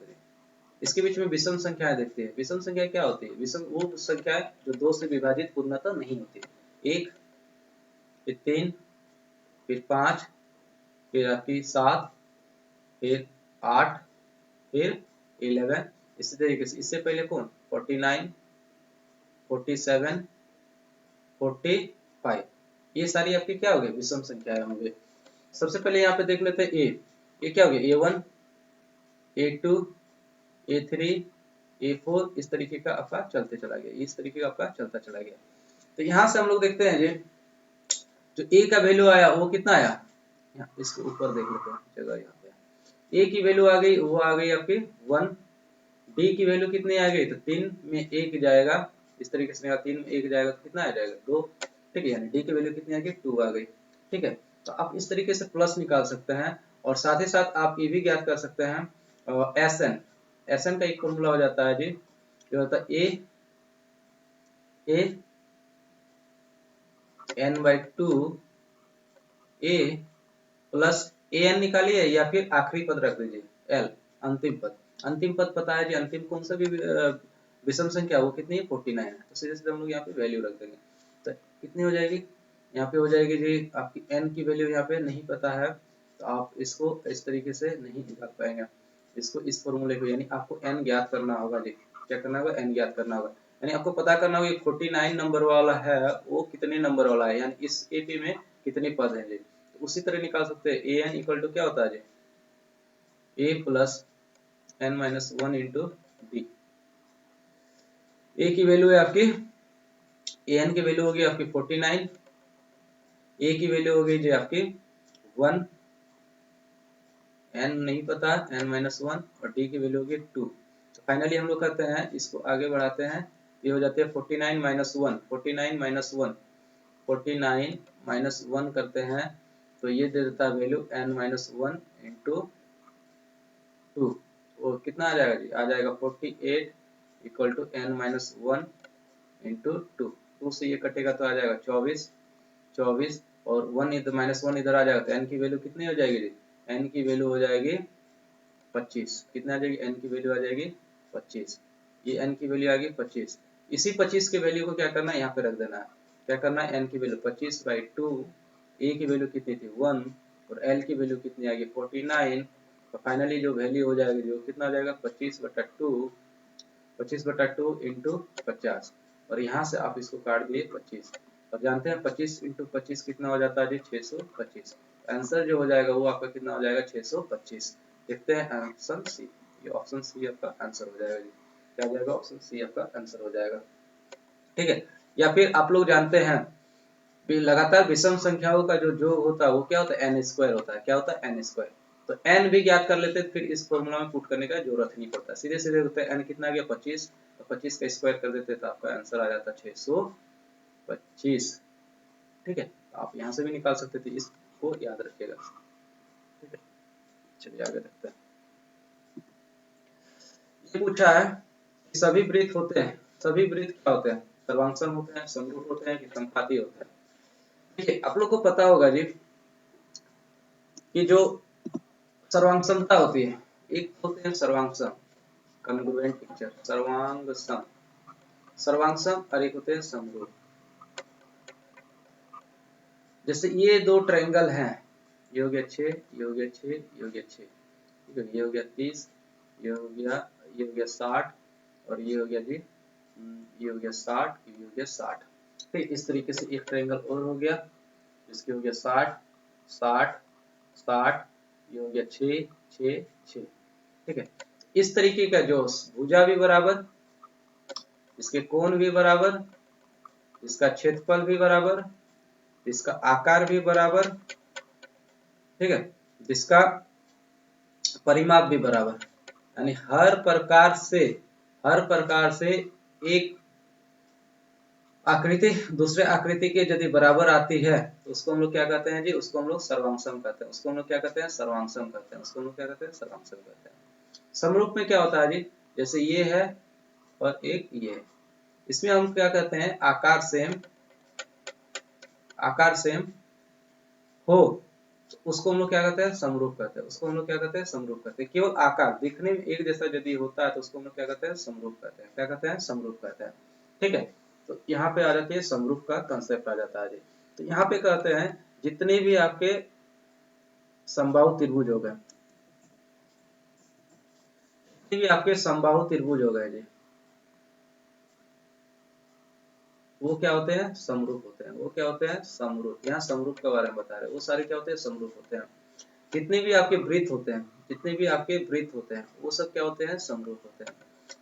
इसके बीच में विषम संख्याएं देखते हैं, विषम संख्या क्या होती है, विषम वो संख्याएं जो 2 से विभाजित पूर्णतः नहीं होती, 1, फिर 3, फिर 5, फिर आपकी 7, फिर 8, फिर 11, इसी तरीके से। इससे पहले कौन 49, 47, 45, ये सारी आपकी क्या हो गई विषम संख्याएं होंगे। सबसे पहले यहाँ पे देख लेते हैं ए, ये क्या हो गया A1, A2, A3, A4, इस तरीके का आपका चलते चला गया, इस तरीके का आपका चलता चला गया। तो यहाँ से हम लोग देखते हैं जी, जो ए का वैल्यू आया वो कितना आया, यहाँ इसके ऊपर देख लेते हैं जगह, यहाँ पे ए की वैल्यू आ गई, वो आ गई आपकी 1, डी की वैल्यू कितनी आ गई, तो 3 में 1 जाएगा, इस तरीके से 3 में 1 जाएगा तो कितना आ जाएगा 2। ठीक है, यानी डी की वैल्यू कितनी आ गई 2 आ गई। ठीक है, तो आप इस तरीके से प्लस निकाल सकते हैं, और साथ ही साथ आप ये भी ज्ञात कर सकते हैं एस एन का एक फॉर्मूला हो जाता है जी, जो होता है A N by 2 A plus A N निकालिए, या फिर आखिरी पद रख दीजिए एल, अंतिम पद। अंतिम पद पता है जी, अंतिम कौन सा भी विषम संख्या वो कितनी है 49 है, तो सीधे सीधे हम लोग यहाँ पे वैल्यू रख देंगे, तो कितनी हो जाएगी, यहाँ पे हो जाएगी जी आपकी एन की वैल्यू यहाँ पे नहीं पता है, तो आप इसको इस तरीके से नहीं निकाल पाएंगे, इसको इस फॉर्मूले को, यानी आपको एन ज्ञात करना होगा जी, क्या करना होगा एन ज्ञात करना होगा, यानी आपको पता करना होगा 49 नंबर वाला है वो कितने नंबर वाला है, यानी इस एपी में कितने पद हैं जी। उसी तरह निकाल सकते हैं, ए एन इक्वल टू क्या होता है जी, A plus N minus 1 into D. A की वैल्यू है आपकी, ए एन की वैल्यू होगी आपकी 49, ए की वैल्यू होगी जी आपकी 1, एन नहीं पता एन माइनस 1, और डी की वैल्यू होगी 2। तो फाइनली हम लोग करते हैं इसको आगे बढ़ाते हैं, ये हो जाती है 49 माइनस 1, 49 माइनस 1, 49 माइनस 1 करते हैं, तो ये दे देता है वैल्यू एन माइनस 1 इंटू 2, वो कितना आ जाएगा जी, आ जाएगा 48 equal to N minus 1 into 2, 2 से ये कटेगा तो आ जाएगा 24, 24, और 1 इधर माइनस 1 इधर आ जाएगा, तो एन की वैल्यू कितनी हो जाएगी जी, एन की वैल्यू हो जाएगी 25, कितना आ जाएगी एन की वैल्यू आ जाएगी 25, ये एन की वैल्यू आ गई 25। इसी 25 के वैल्यू को क्या करना है यहाँ पे रख देना है, क्या करना है एन की वैल्यू 25 बाई 2, ए की वैल्यू कितनी थी 1, और एल की वैल्यू कितनी आ गई 49, तो फाइनली जो वैल्यू हो जाएगी जो कितना आ जाएगा 25/2, 25/2 इंटू 50, और यहाँ से आप इसको काट दिए 25, और जानते हैं 25 इंटू 25 कितना हो जाता है जी 625। आंसर जो हो जाएगा वो आपका कितना हो जाएगा 625। देखते हैं ऑप्शन सी, ये ऑप्शन सी आपका आंसर हो जाएगा जी, क्या हो जाएगा ऑप्शन सी आपका आंसर हो जाएगा। ठीक है, या फिर आप लोग जानते हैं लगातार विषम संख्याओं का जो योग होता है वो क्या होता है एन स्क्वायर होता है, क्या होता है एन स्क्वायर। तो एन भी ज्ञात कर लेते फिर इस फॉर्मूला में पुट करने का जरूरत नहीं पड़ता, सीधे सीधे होता है एन कितना आ गया 25, तो 25 का स्क्वायर कर देते तो आपका आंसर आ जाता 625। ठीक है, तो आप यहाँ से भी निकाल सकते थे, इसको याद रखिएगा। ठीक है, चलिए आगे देखते हैं। ये पूछा है कि सभी वृत्त होते हैं, सभी वृत्त क्या होते हैं, सर्वांगसम होते हैं, समरूप होते हैं कि संपाती होते हैं। देखिए आप लोग को पता होगा जी कि जो सर्वांगसमता होती है, एक होते हैं सर्वांगसम कॉन्ग्रुएंट पिक्चर, सर्वांगसम सर्वांगसम, और एक होते हैं समरूप। जैसे ये दो ट्रायंगल हैं, ये हो गया 6, ये हो गया 6, ये हो गया 6, ठीक है, ये हो गया 30, ये हो गया 60, और ये हो गया जी ये हो गया 60, ये हो गया 60। ठीक, इस तरीके से एक ट्रायंगल और हो गया, इसके हो गया 60 60 60, ये हो गया 6 6 6। ठीक है, इस तरीके का जो भुजा भी बराबर, इसके कोण भी बराबर, इसका क्षेत्रफल भी बराबर, इसका आकार भी बराबर, ठीक है, इसका परिमाप भी बराबर, यानी हर प्रकार से एक आकृति दूसरे आकृति के यदि बराबर आती है तो उसको हम लोग क्या कहते हैं जी, उसको हम लोग सर्वांशम कहते हैं, उसको हम लोग क्या कहते हैं, सर्वांशम कहते हैं, उसको हम लोग क्या कहते हैं, सर्वांशम कहते हैं। समरूप में क्या होता है जी, जैसे ये है और एक ये है, इसमें हम क्या कहते हैं, आकार सेम हो तो उसको हम लोग क्या कहते हैं, समरूप कहते हैं, उसको हम लोग क्या कहते हैं, समरूप कहते हैं। केवल आकार दिखने में एक जैसा यदि होता है तो उसको हम लोग क्या कहते हैं, समरूप कहते हैं, क्या कहते हैं, समरूप कहते हैं। ठीक है, तो यहाँ पे आ जाती है समरूप का कंसेप्ट आ जाता है जी। तो यहाँ पे कहते हैं जितने भी आपके समबाहु त्रिभुज हो गए, जितने भी आपके समबाहु त्रिभुज हो गए जी, वो क्या होते हैं, समरूप होते हैं, वो क्या होते हैं, समरूप। यहाँ समरूप के बारे में बता रहे हैं, वो सारे क्या होते हैं, समरूप होते हैं। जितने भी आपके वृत्त होते हैं, जितने भी आपके वृत्त होते हैं वो सब क्या होते हैं, समरूप होते हैं।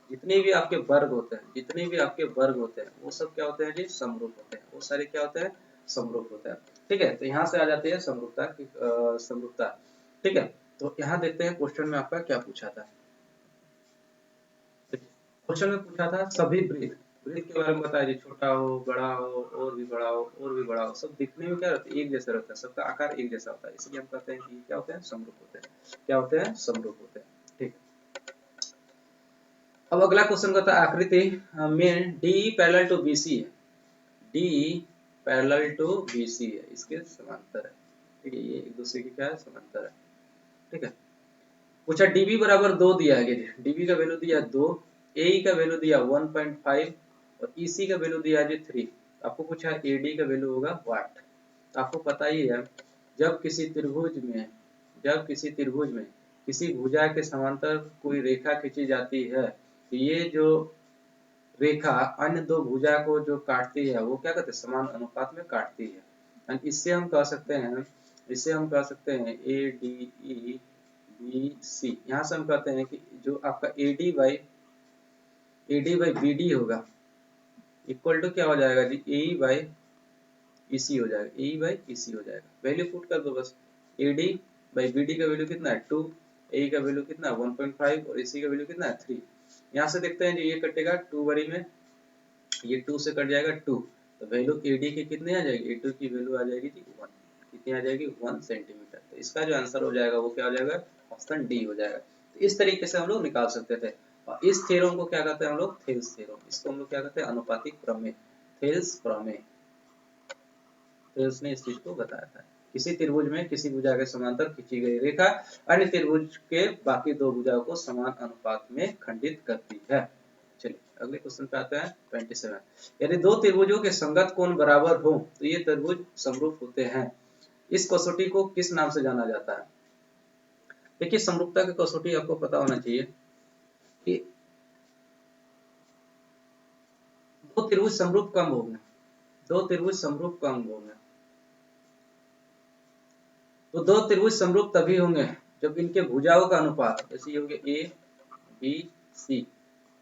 जितने भी आपके वर्ग होते हैं, जितने भी आपके वर्ग होते हैं वो सब क्या होते हैं जी, समरूप होते हैं, वो सारे क्या होते हैं, समरूप होते हैं। ठीक है, तो यहाँ से आ जाती है समरूपता की समरूपता। ठीक है, तो यहाँ देखते हैं क्वेश्चन में आपका क्या पूछा था। क्वेश्चन में पूछा था सभी वृत्त, वृत्त के बारे में बताया जी, छोटा हो, बड़ा हो, और भी बड़ा हो, और भी बड़ा हो, सब दिखने में क्या रहता है, एक जैसा रहता है, सबका आकार एक जैसा होता है, इसलिए हम कहते हैं कि क्या होते हैं, समरूप होते हैं। क्या होते हैं, समरूप होते हैं। ठीक, अब अगला क्वेश्चन कहता है आकृति में डी पैरेलल टू बीसी है, डी पैरेलल टू बीसी है, इसके समांतर है। ठीक है, ये एक दूसरे की क्या है, समांतर है। ठीक है, पूछा डीबी बराबर 2 दिया है, डीबी का वैल्यू दिया 2, एई का वैल्यू दिया 1.5 और ईसी का वैल्यू दिया है 3। आपको पूछा एडी का वैल्यू होगा वाट। आपको पता ही है जब किसी त्रिभुज में, किसी भुजा के समांतर कोई रेखा खींची जाती है तो ये जो रेखा अन्य दो भुजा को जो काटती है वो क्या कहते हैं, समान अनुपात में काटती है। And इससे हम कह सकते हैं A D E B C, यहाँ से हम कहते हैं कि जो आपका A D by B D होगा इक्वल टू क्या हो जाएगा जी, ए बाई ई सी हो जाएगा, ए बाई ई सी हो जाएगा। वैल्यू पुट कर दो बस, A D by B D का वैल्यू कितना है 2, ए का वैल्यू कितना है 1.5 और इसी का वैल्यू कितना है 3। यहाँ से देखते हैं जी ये कटेगा 2 बड़ी में, ये 2 से कट जाएगा 2, तो वैल्यू एडी की कितनी आ जाएगी, ए2 की वैल्यू आ जाएगी जी 1, कितनी आ जाएगी 1 सेंटीमीटर। तो इसका जो आंसर हो जाएगा वो क्या हो जाएगा, ऑप्शन डी हो जाएगा। तो इस तरीके से हम लोग निकाल सकते थे। और इस थ्योरम को क्या कहते हैं हम लोग, थेल्स थ्योरम, इसको हम लोग क्या कहते हैं, अनुपातिक प्रमेय, थेल्स प्रमेय। थेल्स ने इस चीज को बताया था, किसी त्रिभुज में किसी भुजा के समांतर खींची गई रेखा अन्य त्रिभुज के बाकी दो भुजाओं को समान अनुपात में खंडित करती है। चलिए अगले क्वेश्चन पे आते हैं 27। यदि दो त्रिभुजों के संगत कोण बराबर हो तो ये त्रिभुज समरूप होते हैं। इस कसौटी को किस नाम से जाना जाता है। देखिए समरूपता की कसौटी आपको पता होना चाहिए कि दो त्रिभुज समरूप कब होंगे, दो त्रिभुज समरूप कब होंगे, तो दो त्रिभुज समरूप तभी होंगे जब इनके भुजाओं का अनुपात, जैसे ये हो गया A B C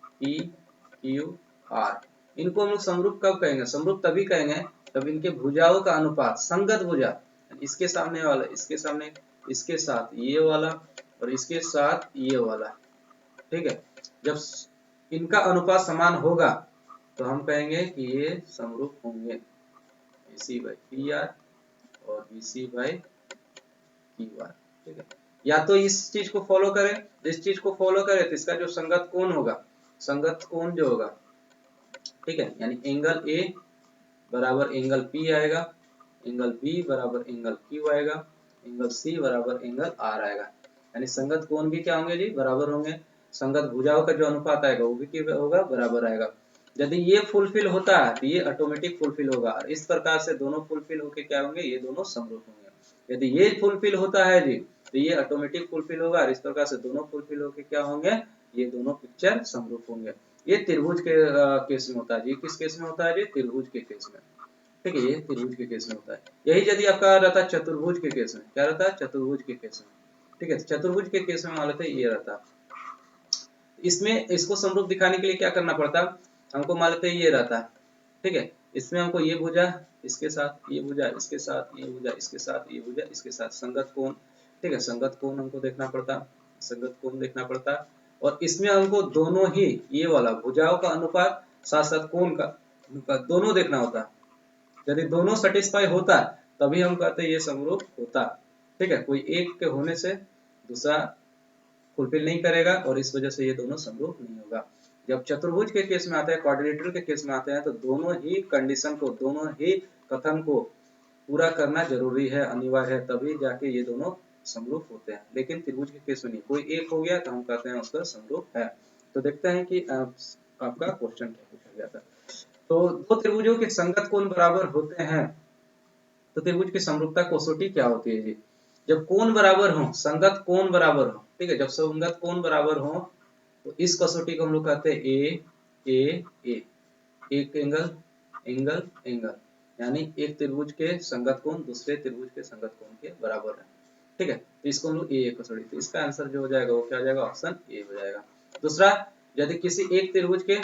P Q R, इनको हम लोग समरूप कब कहेंगे, समरूप तभी कहेंगे जब इनके भुजाओं का अनुपात, संगत भुजा, इसके सामने वाला इसके सामने, इसके साथ ये वाला और इसके साथ ये वाला, ठीक है, जब इनका अनुपात समान होगा तो हम कहेंगे कि ये समरूप होंगे। AC बाई पी आर और BC बाई क्यू आर। ठीक है, या तो इस चीज को फॉलो करें, इस चीज को फॉलो करें तो इसका जो संगत कोण होगा, संगत कोण जो होगा, ठीक है, यानी एंगल A बराबर एंगल P आएगा, एंगल B बराबर एंगल Q आएगा, एंगल C बराबर एंगल R आएगा। यानी संगत कोण भी क्या होंगे जी, बराबर होंगे। संगत भुजाओं का जो अनुपात आएगा वो भी क्या होगा, बराबर आएगा। यदि ये फुलफिल होता है तो ये ऑटोमेटिक फुलफिल होगा, और इस प्रकार से दोनों फुलफिल होके क्या होंगे, ये दोनों समरूप होंगे। यदि ये फुलफिल होता है जी तो ये ऑटोमेटिक फुलफिल होगा और इस प्रकार से दोनों फुलफिल होकर क्या होंगे, ये दोनों पिक्चर समरूप होंगे। ये त्रिभुज के केस में होता है। ये किस केस में होता है, ये त्रिभुज के केस में, ठीक है, ये त्रिभुज के केस में होता है। यही यदि आपका रहता है चतुर्भुज के केस में, क्या रहता है, चतुर्भुज के केस में, ठीक है, चतुर्भुज के केस में मान लेते हैं ये रहता। इसमें इसको समरूप दिखाने के लिए क्या करना पड़ता, हमको मान लेते हैं ये रहता है, ठीक है, इसमें हमको ये भुजा इसके साथ, ये भुजा इसके साथ, ये भुजा इसके साथ, ये भुजा इसके साथ, संगत कोण, ठीक है, संगत कोण हमको देखना पड़ता, संगत कोण देखना पड़ता। और इसमें हमको दोनों ही ये वाला भुजाओं का अनुपात साथ साथ कोण का अनुपात दोनों देखना होता। यदि दोनों सेटिस्फाई होता तभी हम कहते हैं ये समरूप होता, ठीक है, कोई एक के होने से दूसरा फुलफिल नहीं करेगा और इस वजह से ये दोनों समरूप नहीं होगा। जब चतुर्भुज के केस में आते हैं, क्वाड्रिलेटरल के केस में आते हैं, तो दोनों ही कंडीशन को, दोनों ही कथन को पूरा करना जरूरी है, अनिवार्य है, तभी जाके ये दोनों समरूप होते हैं। लेकिन त्रिभुज के केस में नहीं, कोई एक हो गया तो हम कहते हैं उसका समरूप है। तो देखते हैं कि आपका क्वेश्चन क्या पूछा गया था। तो दो त्रिभुजों के संगत कोण बराबर होते हैं तो त्रिभुज की समरूपता कसौटी क्या होती है जी, जब कोण बराबर हो, संगत कोण बराबर हो, ठीक है, जब संगत कोण बराबर हो तो इस कसौटी को हम लोग कहते हैं ए, एक एंगल एंगल एंगल, यानी एक त्रिभुज के संगत कोण दूसरे त्रिभुज के संगत कोण के बराबर है, ठीक है, तो इसको हम लोग ए कसौटी, तो इसका आंसर जो हो जाएगा वो क्या हो जाएगा, ऑप्शन ए हो जाएगा। दूसरा, यदि किसी एक त्रिभुज के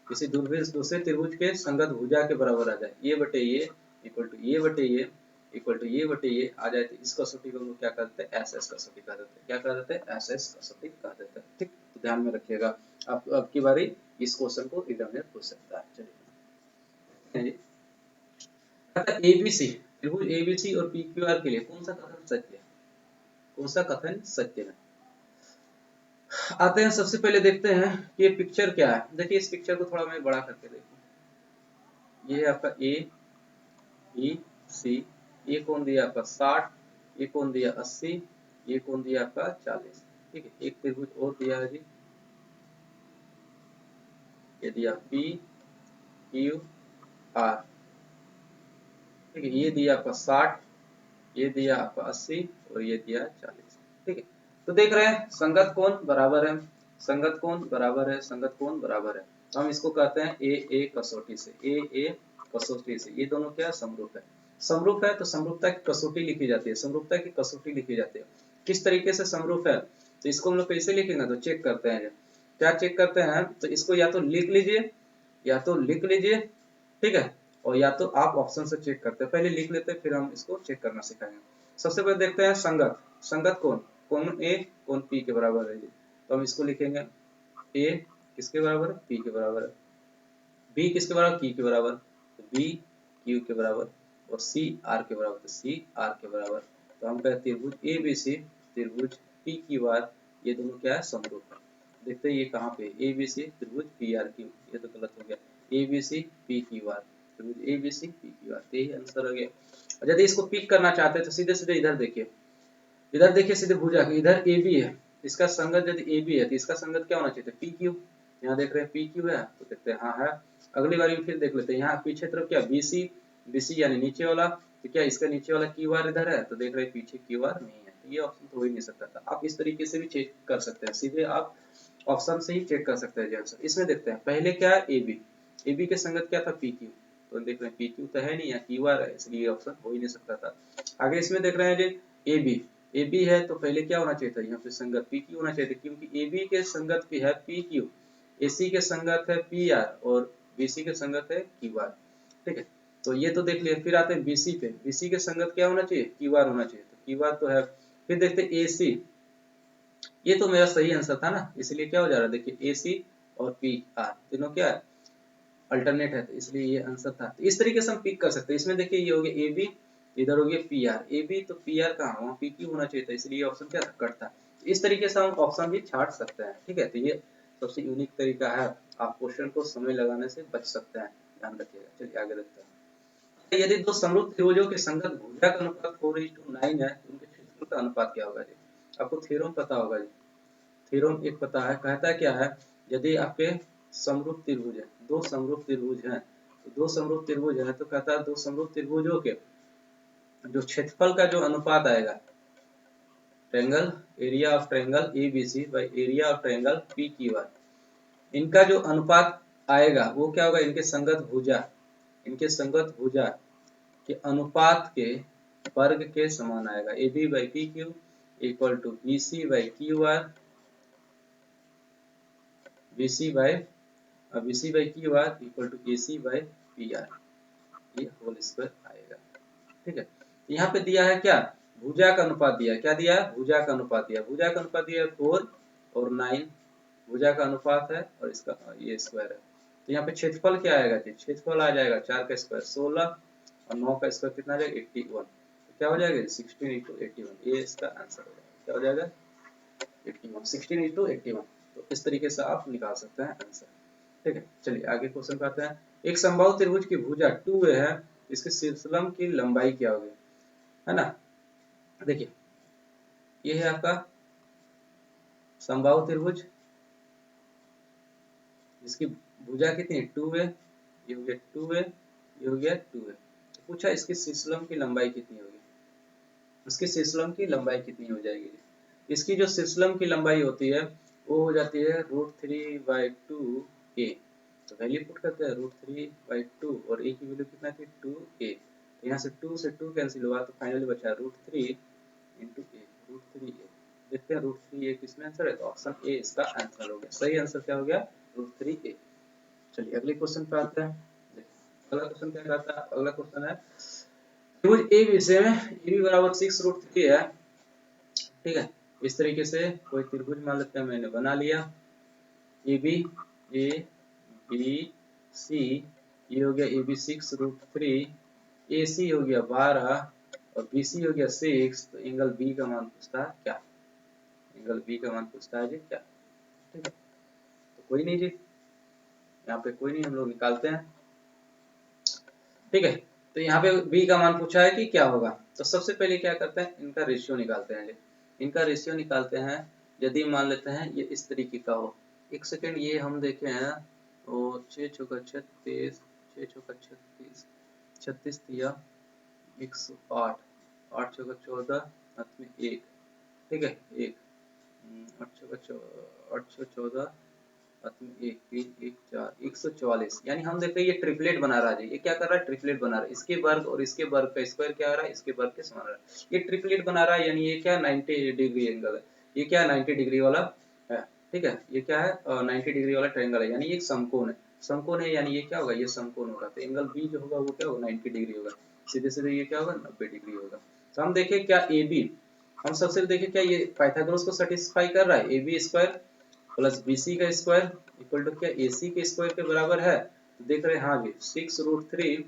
किसी दूसरे त्रिभुज के संगत भुजा के बराबर आ जाए, ये बटे ये इक्वल टू ये बटे ये इक्वल टू ये बटे ये आ जाए, तो इस कसौटी को हम लोग क्या करते हैं, एस एस कसौटी कह देते हैं। क्या कह देते हैं, एस एस कसौटी कह देते हैं, ठीक, तो ध्यान में रखिएगा। आपकी बारी इस क्वेश्चन को एग्जाम में पूछ सकता है। चलिए, एबीसी त्रिभुज एबीसी और पीक्यूआर के लिए कौन सा कथन सत्य है, कौन सा कथन सत्य है। आते हैं, सबसे पहले देखते हैं कि ये पिक्चर क्या है। देखिए इस पिक्चर को थोड़ा मैं बड़ा करके देखूं, ये है आपका ए बी सी, ये कौन दिया आपका 60, ये कौन दिया 80, ये कौन दिया आपका 40, ठीक है, एक त्रिभुज और दिया है जी, ये दिया पी क्यू आर, ठीक है, ये दिया आपका 60, ये दिया आपका 80 और ये दिया 40, ठीक है। तो देख रहे हैं संगत कोण बराबर है, संगत कोण बराबर है, संगत कोण बराबर है, तो हम इसको कहते हैं ए कसौटी से, ए कसौटी से, ये दोनों क्या समरूप है। समरूप है तो समरूपता की कसौटी लिखी जाती है, समरूपता की कसौटी लिखी जाती है। किस तरीके से समरूप है, तो इसको हम लोग कैसे लिखेंगे, तो चेक करते हैं, क्या चेक करते हैं, तो इसको या तो लिख लीजिए या तो लिख लीजिए, ठीक है, और या तो आप ऑप्शन से चेक करते हैं। पहले लिख लेते हैं फिर हम इसको चेक करना सिखाएंगे। सबसे पहले देखते हैं संगत, संगत कोण, कोण ए कोण पी के बराबर है, तो हम इसको लिखेंगे ए किसके बराबर है, पी के बराबर है, बी किसके बराबर, पी के बराबर, तो बी क्यू के बराबर, और सी आर के बराबर, तो सी आर के बराबर। तो हम कहते हैं त्रिभुज ए बी सी, त्रिभुज पी क्यू आर, ये दोनों क्या है, समरूप है। देखते हैं ये कहाँ पे, ए बी सी त्रिभुज पी आर क्यू, ये तो गलत हो गया, A B C P Q R, त्रिभुज A B C P Q R, यही आंसर हो गया। और यदि इसको पिक करना चाहते हैं तो सीधे सीधे इधर देखिए, इधर देखिए सीधे भुजा, इधर ए बी है, इसका संगत यदि ए बी है तो इसका संगत क्या होना चाहिए, पी क्यू, यहाँ देख रहे हैं पी क्यू है, तो देखते हैं हाँ है। अगली बार फिर देख लेते हैं, यहाँ पीछे तरफ क्या बीसी, बीसी यानी नीचे वाला, तो क्या इसका नीचे वाला क्यू आर इधर है, तो देख रहे हैं पीछे क्यू आर नहीं है, तो ये ऑप्शन तो हो ही नहीं सकता था। आप इस तरीके से भी चेक कर सकते हैं, सीधे आप ऑप्शन से ही चेक कर सकते हैं आंसर। इसमें देखते हैं पहले क्या है, ए बी के संगत क्या था, पी क्यू, तो देख रहे हैं पी क्यू तो है नहीं, यहाँ क्यू आर है, इसलिए ऑप्शन हो ही नहीं सकता था। आगे इसमें देख रहे हैं जी ए बी है, तो पहले क्या होना चाहिए था, यहाँ पे संगत पी क्यू होना चाहिए था, क्योंकि ए बी के संगत भी है पी क्यू, ए सी के संगत है पी आर और बी सी के संगत है क्यू आर, ठीक है, तो ये तो देख लिया। फिर आते हैं बीसी पे, बीसी के संगत क्या होना चाहिए, क्यू आर होना चाहिए, तो क्यू आर तो है। फिर देखते हैं ए सी, ये तो मेरा सही आंसर था ना, इसलिए क्या हो जा रहा है, देखिए ए सी और पी आर तीनों क्या है, अल्टरनेट है, तो इसलिए ये आंसर था। तो इस तरीके से हम पिक कर सकते हैं। इसमें देखिए ये हो गया ए बी, इधर हो गया पी आर, ए बी तो पी आर कहाँ, वहाँ पी क्यू होना चाहिए था, इसलिए ऑप्शन क्या था, कट था। इस तरीके से हम ऑप्शन भी छाट सकते हैं, ठीक है, तो ये सबसे यूनिक तरीका है, आप क्वेश्चन को समय लगाने से बच सकते हैं, ध्यान रखिएगा। चलिए आगे देखते हैं, यदि दो समरूप त्रिभुजों के संगत भुजा का अनुपात 4:9 है, तो उनके क्षेत्रफल का अनुपात क्या होगा जी, आपको थ्योरम पता होगा जी, थ्योरम एक पता है, कहता है क्या है, यदि आपके समरूप त्रिभुज है, दो समरूप त्रिभुज हैं, तो दो समरूप त्रिभुज है तो कहता है दो समरूप त्रिभुजों के जो क्षेत्रफल का जो अनुपात आएगा, triangle, area of triangle ABC by area of triangle PQR, इनका जो अनुपात आएगा वो क्या होगा, इनके संगत भुजा, इनके संगत भुजा के अनुपात के वर्ग के समान आएगा। AB by PQ equal to BC by QR, BC by QR equal to AC by PR, ये होल स्क्वायर आएगा। ठीक है, यहाँ पे दिया है क्या, भुजा का अनुपात दिया है, क्या दिया है, भुजा का अनुपात दिया है, भुजा का अनुपात दिया है 4 और 9, भुजा का अनुपात है और इसका ये स्क्वायर है। तो यहाँ पे क्षेत्रफल क्या आएगा जी, क्षेत्रफल आ जाएगा 4 का स्क्वायर 16 और 9 का स्क्वायर कितना आ जाएगा 81, तो क्या हो जाएगा 16 इंटू 81, ये इसका आंसर हो जाएगा, क्या हो जाएगा 81, 16 इंटू 81। तो इस तरीके से आप निकाल सकते हैं आंसर। ठीक है, चलिए आगे क्वेश्चन पे आते हैं। एक समबाहु त्रिभुज की भुजा 2a है, इसके शीर्षलंब की लंबाई क्या होगी, है ना। देखिए ये है आपका समबाहु त्रिभुज, इसकी भुजा कितनी है 2a, ये हो गया 2a, ये हो गया 2a। तो पूछा इसकी शीर्षलंब की लंबाई कितनी होगी, इसकी शीर्षलंब की लंबाई कितनी हो जाएगी। इसकी जो शीर्षलंब की लंबाई होती है वो हो जाती है √3/2a, तो वैल्यू पुट करते हैं √3/2 और a की वैल्यू कितना थी 2a, तो यहाँ से 2 से 2 कैंसिल हुआ तो फाइनली बचा √3 इंटू a, √3a। देखते हैं √3a किसमें आंसर है, तो ऑप्शन ए इसका आंसर हो गया, सही आंसर क्या हो गया √3a। चलिए अगले क्वेश्चन पे आते हैं। अगला क्वेश्चन क्या कहता है, अगला क्वेश्चन है त्रिभुज ए विषय में AB बराबर 6√3 है। ठीक है, इस तरीके से कोई त्रिभुज मान लेते हैं, मैंने बना लिया AB ABC, ये हो गया AB 6√3, AC हो गया 12 और BC हो गया 6, तो एंगल B का मान पूछता है क्या, एंगल B का मान पूछता है जी क्या। ठीक है, तो कोई नहीं जी, यहाँ पे कोई नहीं, हम लोग निकालते हैं। ठीक है, तो यहाँ पे B का मान पूछा है कि क्या होगा, तो सबसे पहले क्या करते हैं, इनका रेशियो निकालते हैं जी, इनका रेशियो निकालते हैं। यदि मान लेते हैं ये इस तरीके का हो, एक सेकेंड ये हम देखे हैं, तो 6 चौका 36, 6 चौका 36, 36 दिया 108, 8 चौका 14 हाथ में 1, ठीक है 1, 8 चौका 814 हाथ में 1, 3 1 4, 144, यानी हम देख रहे हैं ये ट्रिपलेट बना रहा है, ये क्या कर रहा है ट्रिपलेट बना रहा है, इसके वर्ग और इसके वर्ग का स्क्वायर क्या आ रहा है, इसके वर्ग के समान आ रहा है, ये ट्रिपलेट बना रहा है, यानी ये क्या 90 डिग्री एंगल है, ये क्या 90 डिग्री वाला है। ठीक है, ये क्या है 90 डिग्री वाला ट्रायंगल है, यानी ये एक समकोण है, समकोण है यानी ये क्या होगा, ये समकोण होगा, तो एंगल बी जो होगा वो क्या होगा 90 डिग्री होगा, सीधे सीधे ये क्या होगा 90 डिग्री होगा। तो हम देखें क्या ए बी, हम सबसे देखें क्या ये पाइथागोरस को सेटिस्फाई कर रहा है, A B square plus B C का स्क्वायर इक्वल टू क्या ए सी के स्क्वायर के बराबर है, तो देख रहे हैं हाँ जी 6√3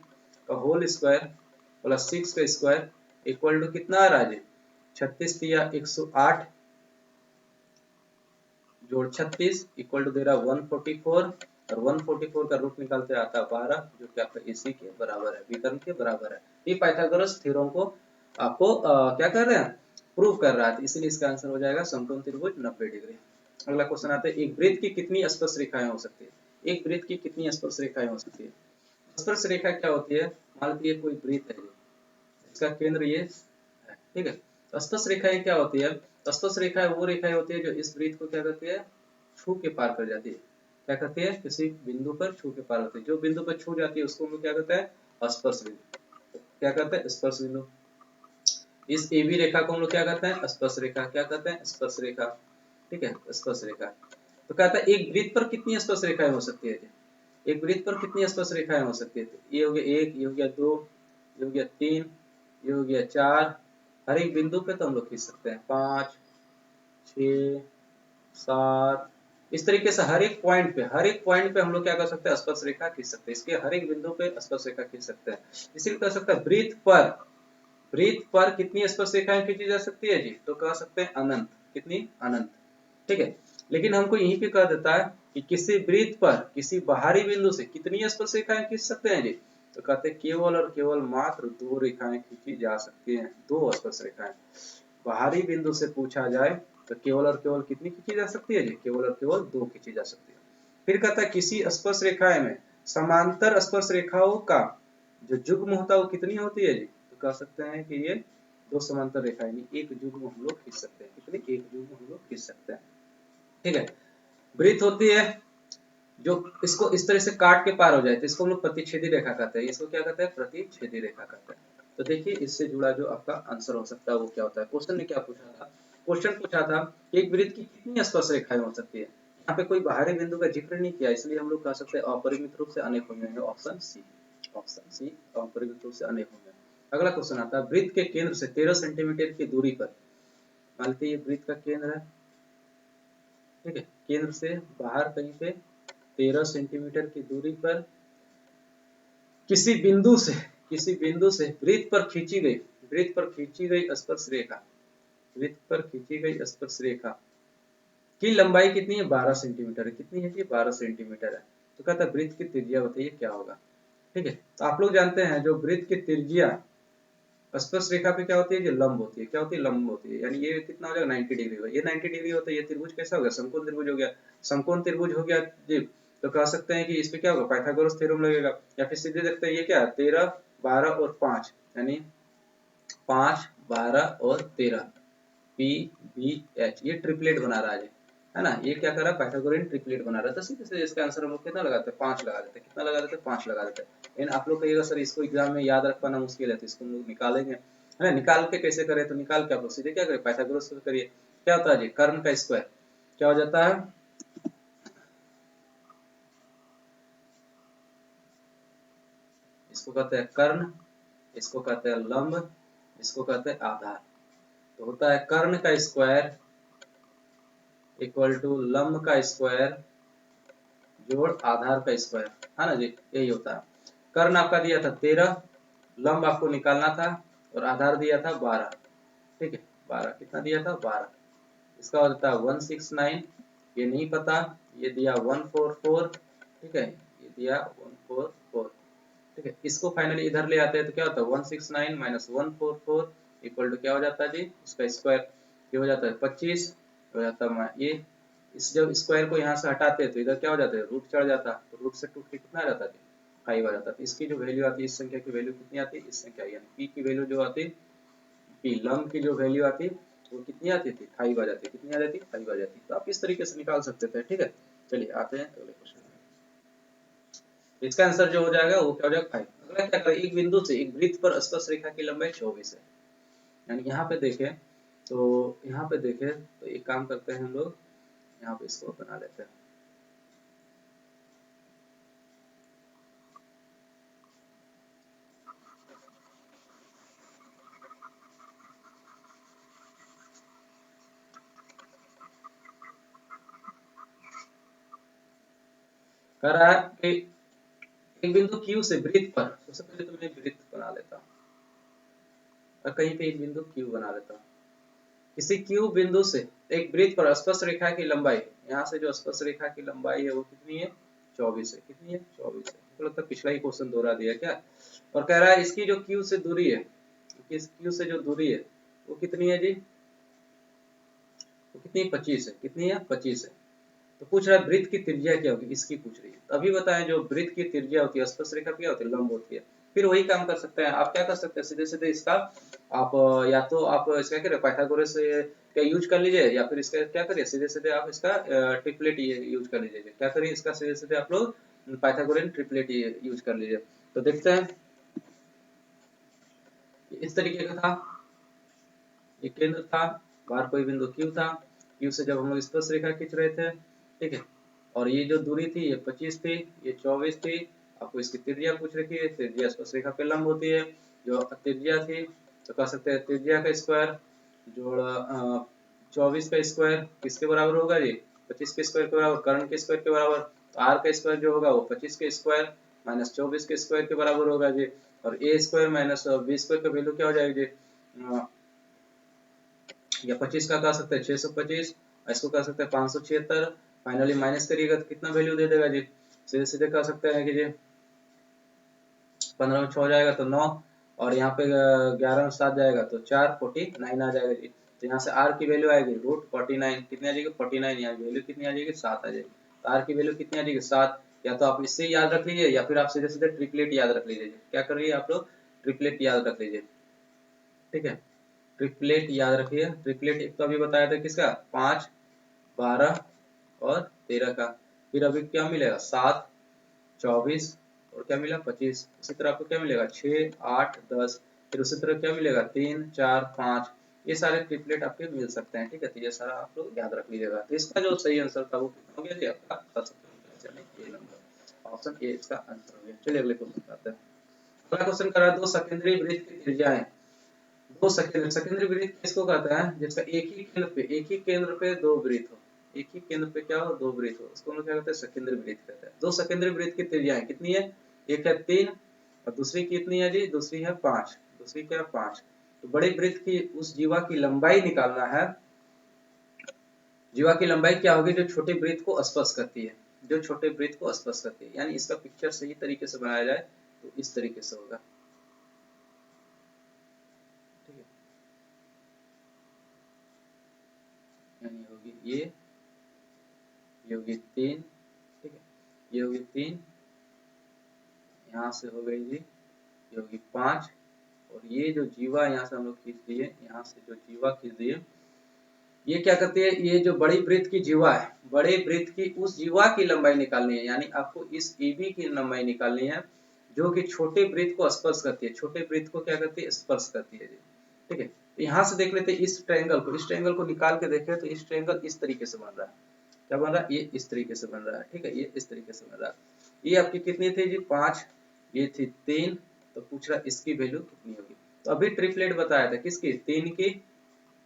का होल स्क्वायर प्लस 6 का स्क्वायर इक्वल टू कितना आ रहा है जी 36 दिया 108 जोड़ 36 इक्वल टू दे रहा 144 और 144 का रूट निकालते आता है 12 जो कि आपका एसी के बराबर है, विकर्ण के बराबर है। ये पाइथागोरस थ्योरम को आपको क्या कर रहे हैं प्रूव कर रहा है, इसीलिए इसका आंसर हो जाएगा समकोण त्रिभुज 90 डिग्री। अगला क्वेश्चन आता है एक वृत्त की कितनी स्पर्श रेखाएं हो सकती है, एक वृत्त की कितनी स्पर्श रेखाएं हो सकती है। स्पर्श रेखा क्या होती है, मान लीजिए कोई वृत्त है, इसका केंद्र ये है, ठीक है। तो स्पर्श रेखाएं क्या होती है, स्पर्श रेखाएं वो रेखाएं होती है जो इस वृत्त को क्या करती है छू के पार कर जाती है, क्या करती है किसी बिंदु पर छू के पार होती है, जो बिंदु पर छू जाती है उसको हम लोग क्या कहते हैं स्पर्श बिंदु, क्या कहते हैं स्पर्श बिंदु। इस ए बी रेखा को हम लोग क्या कहते हैं स्पर्श रेखा, क्या कहते हैं स्पर्श रेखा, ठीक है स्पर्श रेखा। तो कहता है एक वृत्त पर कितनी स्पर्श रेखाएं हो सकती है, एक वृत्त पर कितनी स्पर्श रेखाएं हो सकती है, ये हो गया 1, ये हो गया 2, ये हो गया 3, ये हो गया 4, हर एक बिंदु पे तो हम लोग खींच सकते हैं 5 6 7, इस तरीके से हर एक पॉइंट पे हम लोग क्या कर सकते हैं स्पर्श रेखा खींच सकते हैं, इसके हर एक बिंदु पे स्पर्श रेखा खींच सकते हैं। इसीलिए कह सकते हैं वृत्त पर कितनी स्पर्श रेखाएं खींची जा सकती है जी, तो कह सकते हैं अनंत, कितनी अनंत, ठीक है। लेकिन हमको यहीं पे कह देता है कि किसी वृत्त पर किसी बाहरी बिंदु से कितनी स्पर्श रेखाएं खींच सकते हैं जी, तो कहते हैं केवल और केवल मात्र 2 रेखाएं खींची जा सकती हैं, 2 स्पर्श रेखाएं। बाहरी बिंदु से पूछा जाए तो केवल और केवल कितनी खींची जा सकती है जी, केवल और केवल 2 खींची जा सकती है। फिर कहता है किसी स्पर्श रेखाएं में समांतर स्पर्श रेखाओं का जो युग्म होता है वो कितनी होती है जी, तो कह सकते हैं कि ये 2 समांतर रेखाएं, एक युग्म हम लोग खींच सकते हैं। ठीक है। वृत्त होती है जो इसको इस तरह से काट के पार हो जाए तो इसको हम लोग प्रतिच्छेदी रेखा कहते हैं। इसको क्या कहते हैं? प्रतिच्छेदी रेखा कहते हैं। तो देखिए इससे जुड़ा जो आपका आंसर हो सकता है वो क्या होता है। क्वेश्चन ने क्या पूछा था? क्वेश्चन पूछा था कि एक वृत्त की कितनी स्पर्श रेखाएं हो सकती है। यहाँ पे कोई बाहरी बिंदु का जिक्र नहीं किया, इसलिए हम लोग कह सकते हैं अपरिमित रूप से अनेक होंगे। ऑप्शन सी, ऑप्शन सी अपरिमित रूप से अनेक होंगे। अगला क्वेश्चन आता है वृत्त के केंद्र से 13 सेंटीमीटर की दूरी पर, मान लीजिए ये वृत्त का केंद्र है, ठीक है, केंद्र से बाहर कहीं पे 13 सेंटीमीटर की दूरी पर किसी बिंदु से, किसी बिंदु से वृत्त पर खींची गई, वृत्त पर खींची गई स्पर्श रेखा, वृत्त पर खींची गई स्पर्श रेखा की लंबाई कितनी है? 12 सेंटीमीटर है। कितनी है जी? 12 सेंटीमीटर है। तो कहता है वृत्त की त्रिज्या बताइए क्या होगा। ठीक है, तो आप लोग जानते हैं जो वृत्त की त्रिज्या स्पर्श रेखा पे क्या होती है? जो लंब होती है। क्या होती है? लंब होती है। यानी ये कितना हो जाएगा? 90 डिग्री होगा। ये 90 डिग्री होता है। ये त्रिभुज कैसा हो गया? समकोण त्रिभुज हो गया। समकोण त्रिभुज हो गया जी, तो कह सकते हैं कि इस पे क्या होगा? पाइथागोरस थ्योरम लगेगा। या फिर सीधे देखते हैं ये क्या है? 13, 12 और 5, यानी 5, 12 और 13, पी बी एच, ये ट्रिपलेट बना रहा है ना। ये क्या कर रहा है? पाइथागोरियन ट्रिपलेट बना रहा है। तो सीधे सीधे इसका आंसर हम लोग कितना लगाते हैं? 5 लगा देते हैं। कितना लगा देते हैं? 5 लगा देते हैं। लेकिन आप लोग कहिएगा सर इसको एग्जाम में याद रख पाना मुश्किल है, तो इसको हम लोग निकालेंगे, है ना। निकाल के कैसे करें? तो निकाल के आप लोग सीधे क्या करें? पाइथागोरस से करिए। क्या होता है जी? कर्ण का स्क्वायर क्या हो जाता है? इसको कहते हैं कर्ण, इसको कहते हैं लंब, इसको कहते हैं आधार। तो होता है कर्ण का स्क्वायर इक्वल टू लंब का स्क्वायर जोड़ आधार का स्क्वायर, है ना जी। यही होता है। कर्ण आपका दिया था 13, लंब आपको निकालना था, और आधार दिया था 12। ठीक है, 12 कितना दिया था? 12। इसका होता है 169, ये नहीं पता, ये दिया 144, ठीक है, ये दिया 144। ठीक है, इसको फाइनली इधर ले आते हैं तो क्या होता है? 169 माइनस 144 इक्वल टू क्या हो जाता है जी? इसका स्क्वायर, ये हो जाता है 25, हो जाता है ये। इस जब स्क्वायर को यहाँ से हटाते हैं तो इधर क्या हो जाता है? रूट चढ़ जाता है, तो रूट से टूट के कितना आ जाता है? 5 आ जाता है। तो इसकी जो वैल्यू आती है, इस संख्या की वैल्यू कितनी आती है? इस संख्या यानी पी की वैल्यू जो आती है, पी लंब की जो वैल्यू आती है वो कितनी आती थी? 5 आ जाती है। कितनी आ जाती है? 5 आ जाती है। तो आप इस तरीके से निकाल सकते थे। ठीक है, चलिए आते हैं अगले क्वेश्चन में। इसका आंसर जो हो जाएगा वो क्या हो जाएगा? 5। अगला क्या करें? एक बिंदु से एक वृत्त पर स्पर्श रेखा की लंबाई 24 है। यानी यहाँ पे देखें तो, यहाँ पे देखें तो एक काम करते हैं हम लोग, यहाँ पे इसको बना लेते हैं। कह रहा है कि एक बिंदु Q से वृत्त पर, सबसे पहले तो मैं वृत्त बना लेता हूँ और कहीं पे एक बिंदु Q बना लेता हूँ। किसी Q बिंदु से एक वृत्त पर स्पर्श रेखा की लंबाई, यहाँ से जो स्पर्श रेखा की लंबाई है वो कितनी है? 24 है। कितनी है? 24 है। मुझे लगता है पिछला ही क्वेश्चन दोहरा दिया क्या। और कह रहा है इसकी जो Q से दूरी है, इस Q से जो दूरी है वो कितनी है जी? वो कितनी? 25 है। कितनी है? 25 है। तो पूछ रहा है वृत्त की त्रिज्या क्या होगी, इसकी पूछ रही है। तो अभी बताएं जो वृत्त की त्रिज्या होती है, स्पर्श रेखा क्या होती है? लंब होती है। फिर वही काम कर सकते हैं आप। क्या कर सकते हैं? सीधे सीधे इसका आप या तो आप इसका क्या करें? पाइथागोरस का यूज कर लीजिए, या फिर इसका क्या करिए? सीधे सीधे आप इसका ट्रिपलेट यूज कर लीजिए। क्या करिए? इसका सीधे सीधे आप लोग पाइथागोरियन ट्रिपलेट यूज कर लीजिए। तो देखते हैं, इस तरीके का था, ये केंद्र था, बाहर कोई बिंदु Q था। Q से जब हम लोग स्पर्श रेखा खींच रहे थे, ठीक है, और ये जो दूरी थी ये 25 थी, ये 24 थी। आपको इसकी त्रिज्या पूछ रखी है। त्रिज्या स्पर्श रेखा पे लंब होती है। जो त्रिज्या थी तो कह सकते हैं त्रिज्या का स्क्वायर जोड़ 24 का स्क्वायर किसके बराबर होगा जी? 25 के स्क्वायर के बराबर, कर्ण के स्क्वायर के बराबर। तो आर का स्क्वायर जो होगा वो 25 के स्क्वायर माइनस 24 के स्क्वायर के बराबर होगा जी। और ए स्क्वायर माइनस बी स्क्वायर का वैल्यू क्या हो जाएगी जी? या 25 का कह सकते हैं 625, इसको कह सकते हैं 576। फाइनली माइनस करिएगा तो कितना वैल्यू दे देगा जी? सीधे सीधे कह सकते हैं कि जी 15 में 6 हो जाएगा तो 9, और यहाँ पे 11 में 7 जाएगा तो 4, 49 आ जाएगा जी। तो यहाँ से आर की वैल्यू आएगी रूट 49। कितनी आ जाएगी? 49। यहाँ वैल्यू कितनी आ जाएगी? 7 आ जाएगी। तो आर की वैल्यू कितनी आ जाएगी? 7। या तो आप इससे याद रख लीजिए, या फिर आप सीधे सीधे ट्रिपलेट याद रख लीजिए। क्या करिए आप लोग? ट्रिपलेट याद रख लीजिए। ठीक है, ट्रिपलेट याद रखिए। ट्रिपलेट एक तो अभी बताया था किसका? 5, 12 और 13 का, फिर अभी क्या मिलेगा 7, 24 और क्या मिला 25। इसी तरह आपको क्या मिलेगा 6, 8, 10, फिर उसी तरह क्या मिलेगा 3, 4, 5। ये सारे ट्रिपलेट आपके मिल सकते हैं, ठीक है। तो ये सारा आप लोग याद रख लीजिएगा। तो इसका जो सही आंसर था वो कितना हो गया जी आपका 10। ये नंबर ऑप्शन ए इसका आंसर हो गया। चलिए अगले क्वेश्चन आते हैं। अगला क्वेश्चन कर रहा है, दो सेकेंडरी वृत्त की त्रिज्याएं, दो सेकेंडरी वृत्त किसको कहता है, जिसका एक ही केंद्र पे दो वृत्त हो, एक ही केंद्र पे क्या हो दो वृत्त हो, उसको हम लोग क्या कहते हैं सेकेंडरी वृत्त कहते हैं। दो सेकेंडरी वृत्त की त्रिज्याएं कितनी है, एक है 3 और दूसरी कितनी है जी, दूसरी है 5। दूसरी क्या है 5। तो बड़े वृत्त की उस जीवा की लंबाई निकालना है। जीवा की लंबाई क्या होगी, जो छोटे वृत्त को स्पर्श करती है, जो छोटे वृत्त को स्पर्श करती है। यानी इसका पिक्चर सही तरीके से बनाया जाए तो इस तरीके से होगा, ठीक है। यानी होगी ये होगी 3, ठीक है, ये होगी 3, यहाँ से हो गई जी ये होगी 5, और ये जो जीवा यहाँ से हम लोग खींच दिए, यहाँ से जो जीवा खींच दिए, ये क्या करती है, ये जो बड़ी वृत्त की जीवा है, बड़े वृत्त की उस जीवा की लंबाई निकालनी है। यानी आपको इस AB की लंबाई निकालनी है जो कि छोटे वृत्त को स्पर्श करती है। छोटे वृत्त को क्या करती है, स्पर्श करती है जी, ठीक है। तो यहाँ से देख लेते हैं इस ट्रायंगल को, इस ट्रायंगल को निकाल के देखें तो इस ट्रायंगल इस तरीके से बन रहा है। क्या बन रहा है, ये इस तरीके से बन रहा है, ठीक है, ये इस तरीके से बन रहा है। ये आपकी कितनी थी जी 5, ये थी 3, तो पूछ रहा इसकी वैल्यू कितनी होगी। तो अभी ट्रिपलेट बताया था किसकी, 3 की,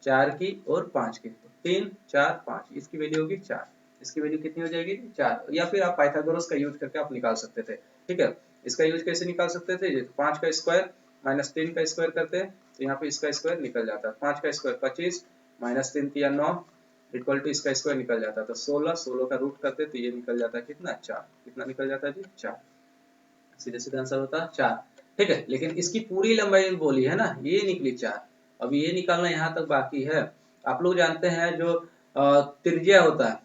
4 की और 5 की। तो 3, 4, 5, इसकी वैल्यू होगी 4। इसकी वैल्यू कितनी हो जाएगी 4, या फिर आप पाइथागोरस का यूज करके आप निकाल सकते थे, ठीक है। इसका यूज कैसे निकाल सकते थे, 5 का स्क्वायर माइनस 3 का स्क्वायर करते हैं तो यहाँ पे इसका स्क्वायर निकल जाता है। 5 का स्क्वायर 25 माइनस 3 या 9 इक्वल टू इसका स्क्वायर निकल जाता है तो 16, 16 का रूट करते तो ये निकल जाता है कितना 4। कितना निकल जाता है जी 4। सीधे सीधे आंसर होता है 4, ठीक है। लेकिन इसकी पूरी लंबाई बोली है ना, ये निकली 4। अब ये निकालना यहाँ तक बाकी है। आप लोग जानते हैं जो त्रिज्या होता है,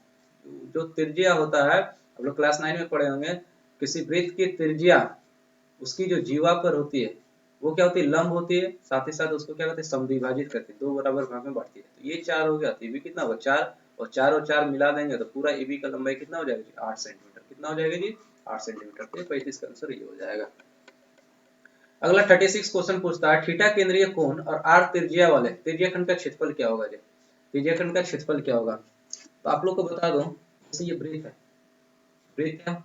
जो त्रिज्या होता है आप लोग क्लास 9 में पढ़े होंगे, किसी वृत्त की त्रिज्या उसकी जो जीवा पर होती है वो क्या होती है, लंब होती है, साथ ही साथ उसको क्या कहते हैं समद्विभाजित करती है, दो बराबर भाग में बांटती है। तो ये 4 हो गया, तो ये भी कितना होगा 4, और 4 मिला देंगे तो पूरा AB का लंबाई कितना हो जाएगा जी 8 सेंटीमीटर। कितना हो जाएगा जी 8 सेंटीमीटर। तो 35 का आंसर ये हो जाएगा। अगला 36 क्वेश्चन पूछता है, थीटा केंद्रीय कोण और R त्रिज्या वाले त्रिज्याखंड का क्षेत्रफल क्या होगा जी, त्रिज्याखंड का क्षेत्रफल क्या होगा। तो आप लोग को बता दो, जैसे ये वृत्त है, वृत्त है,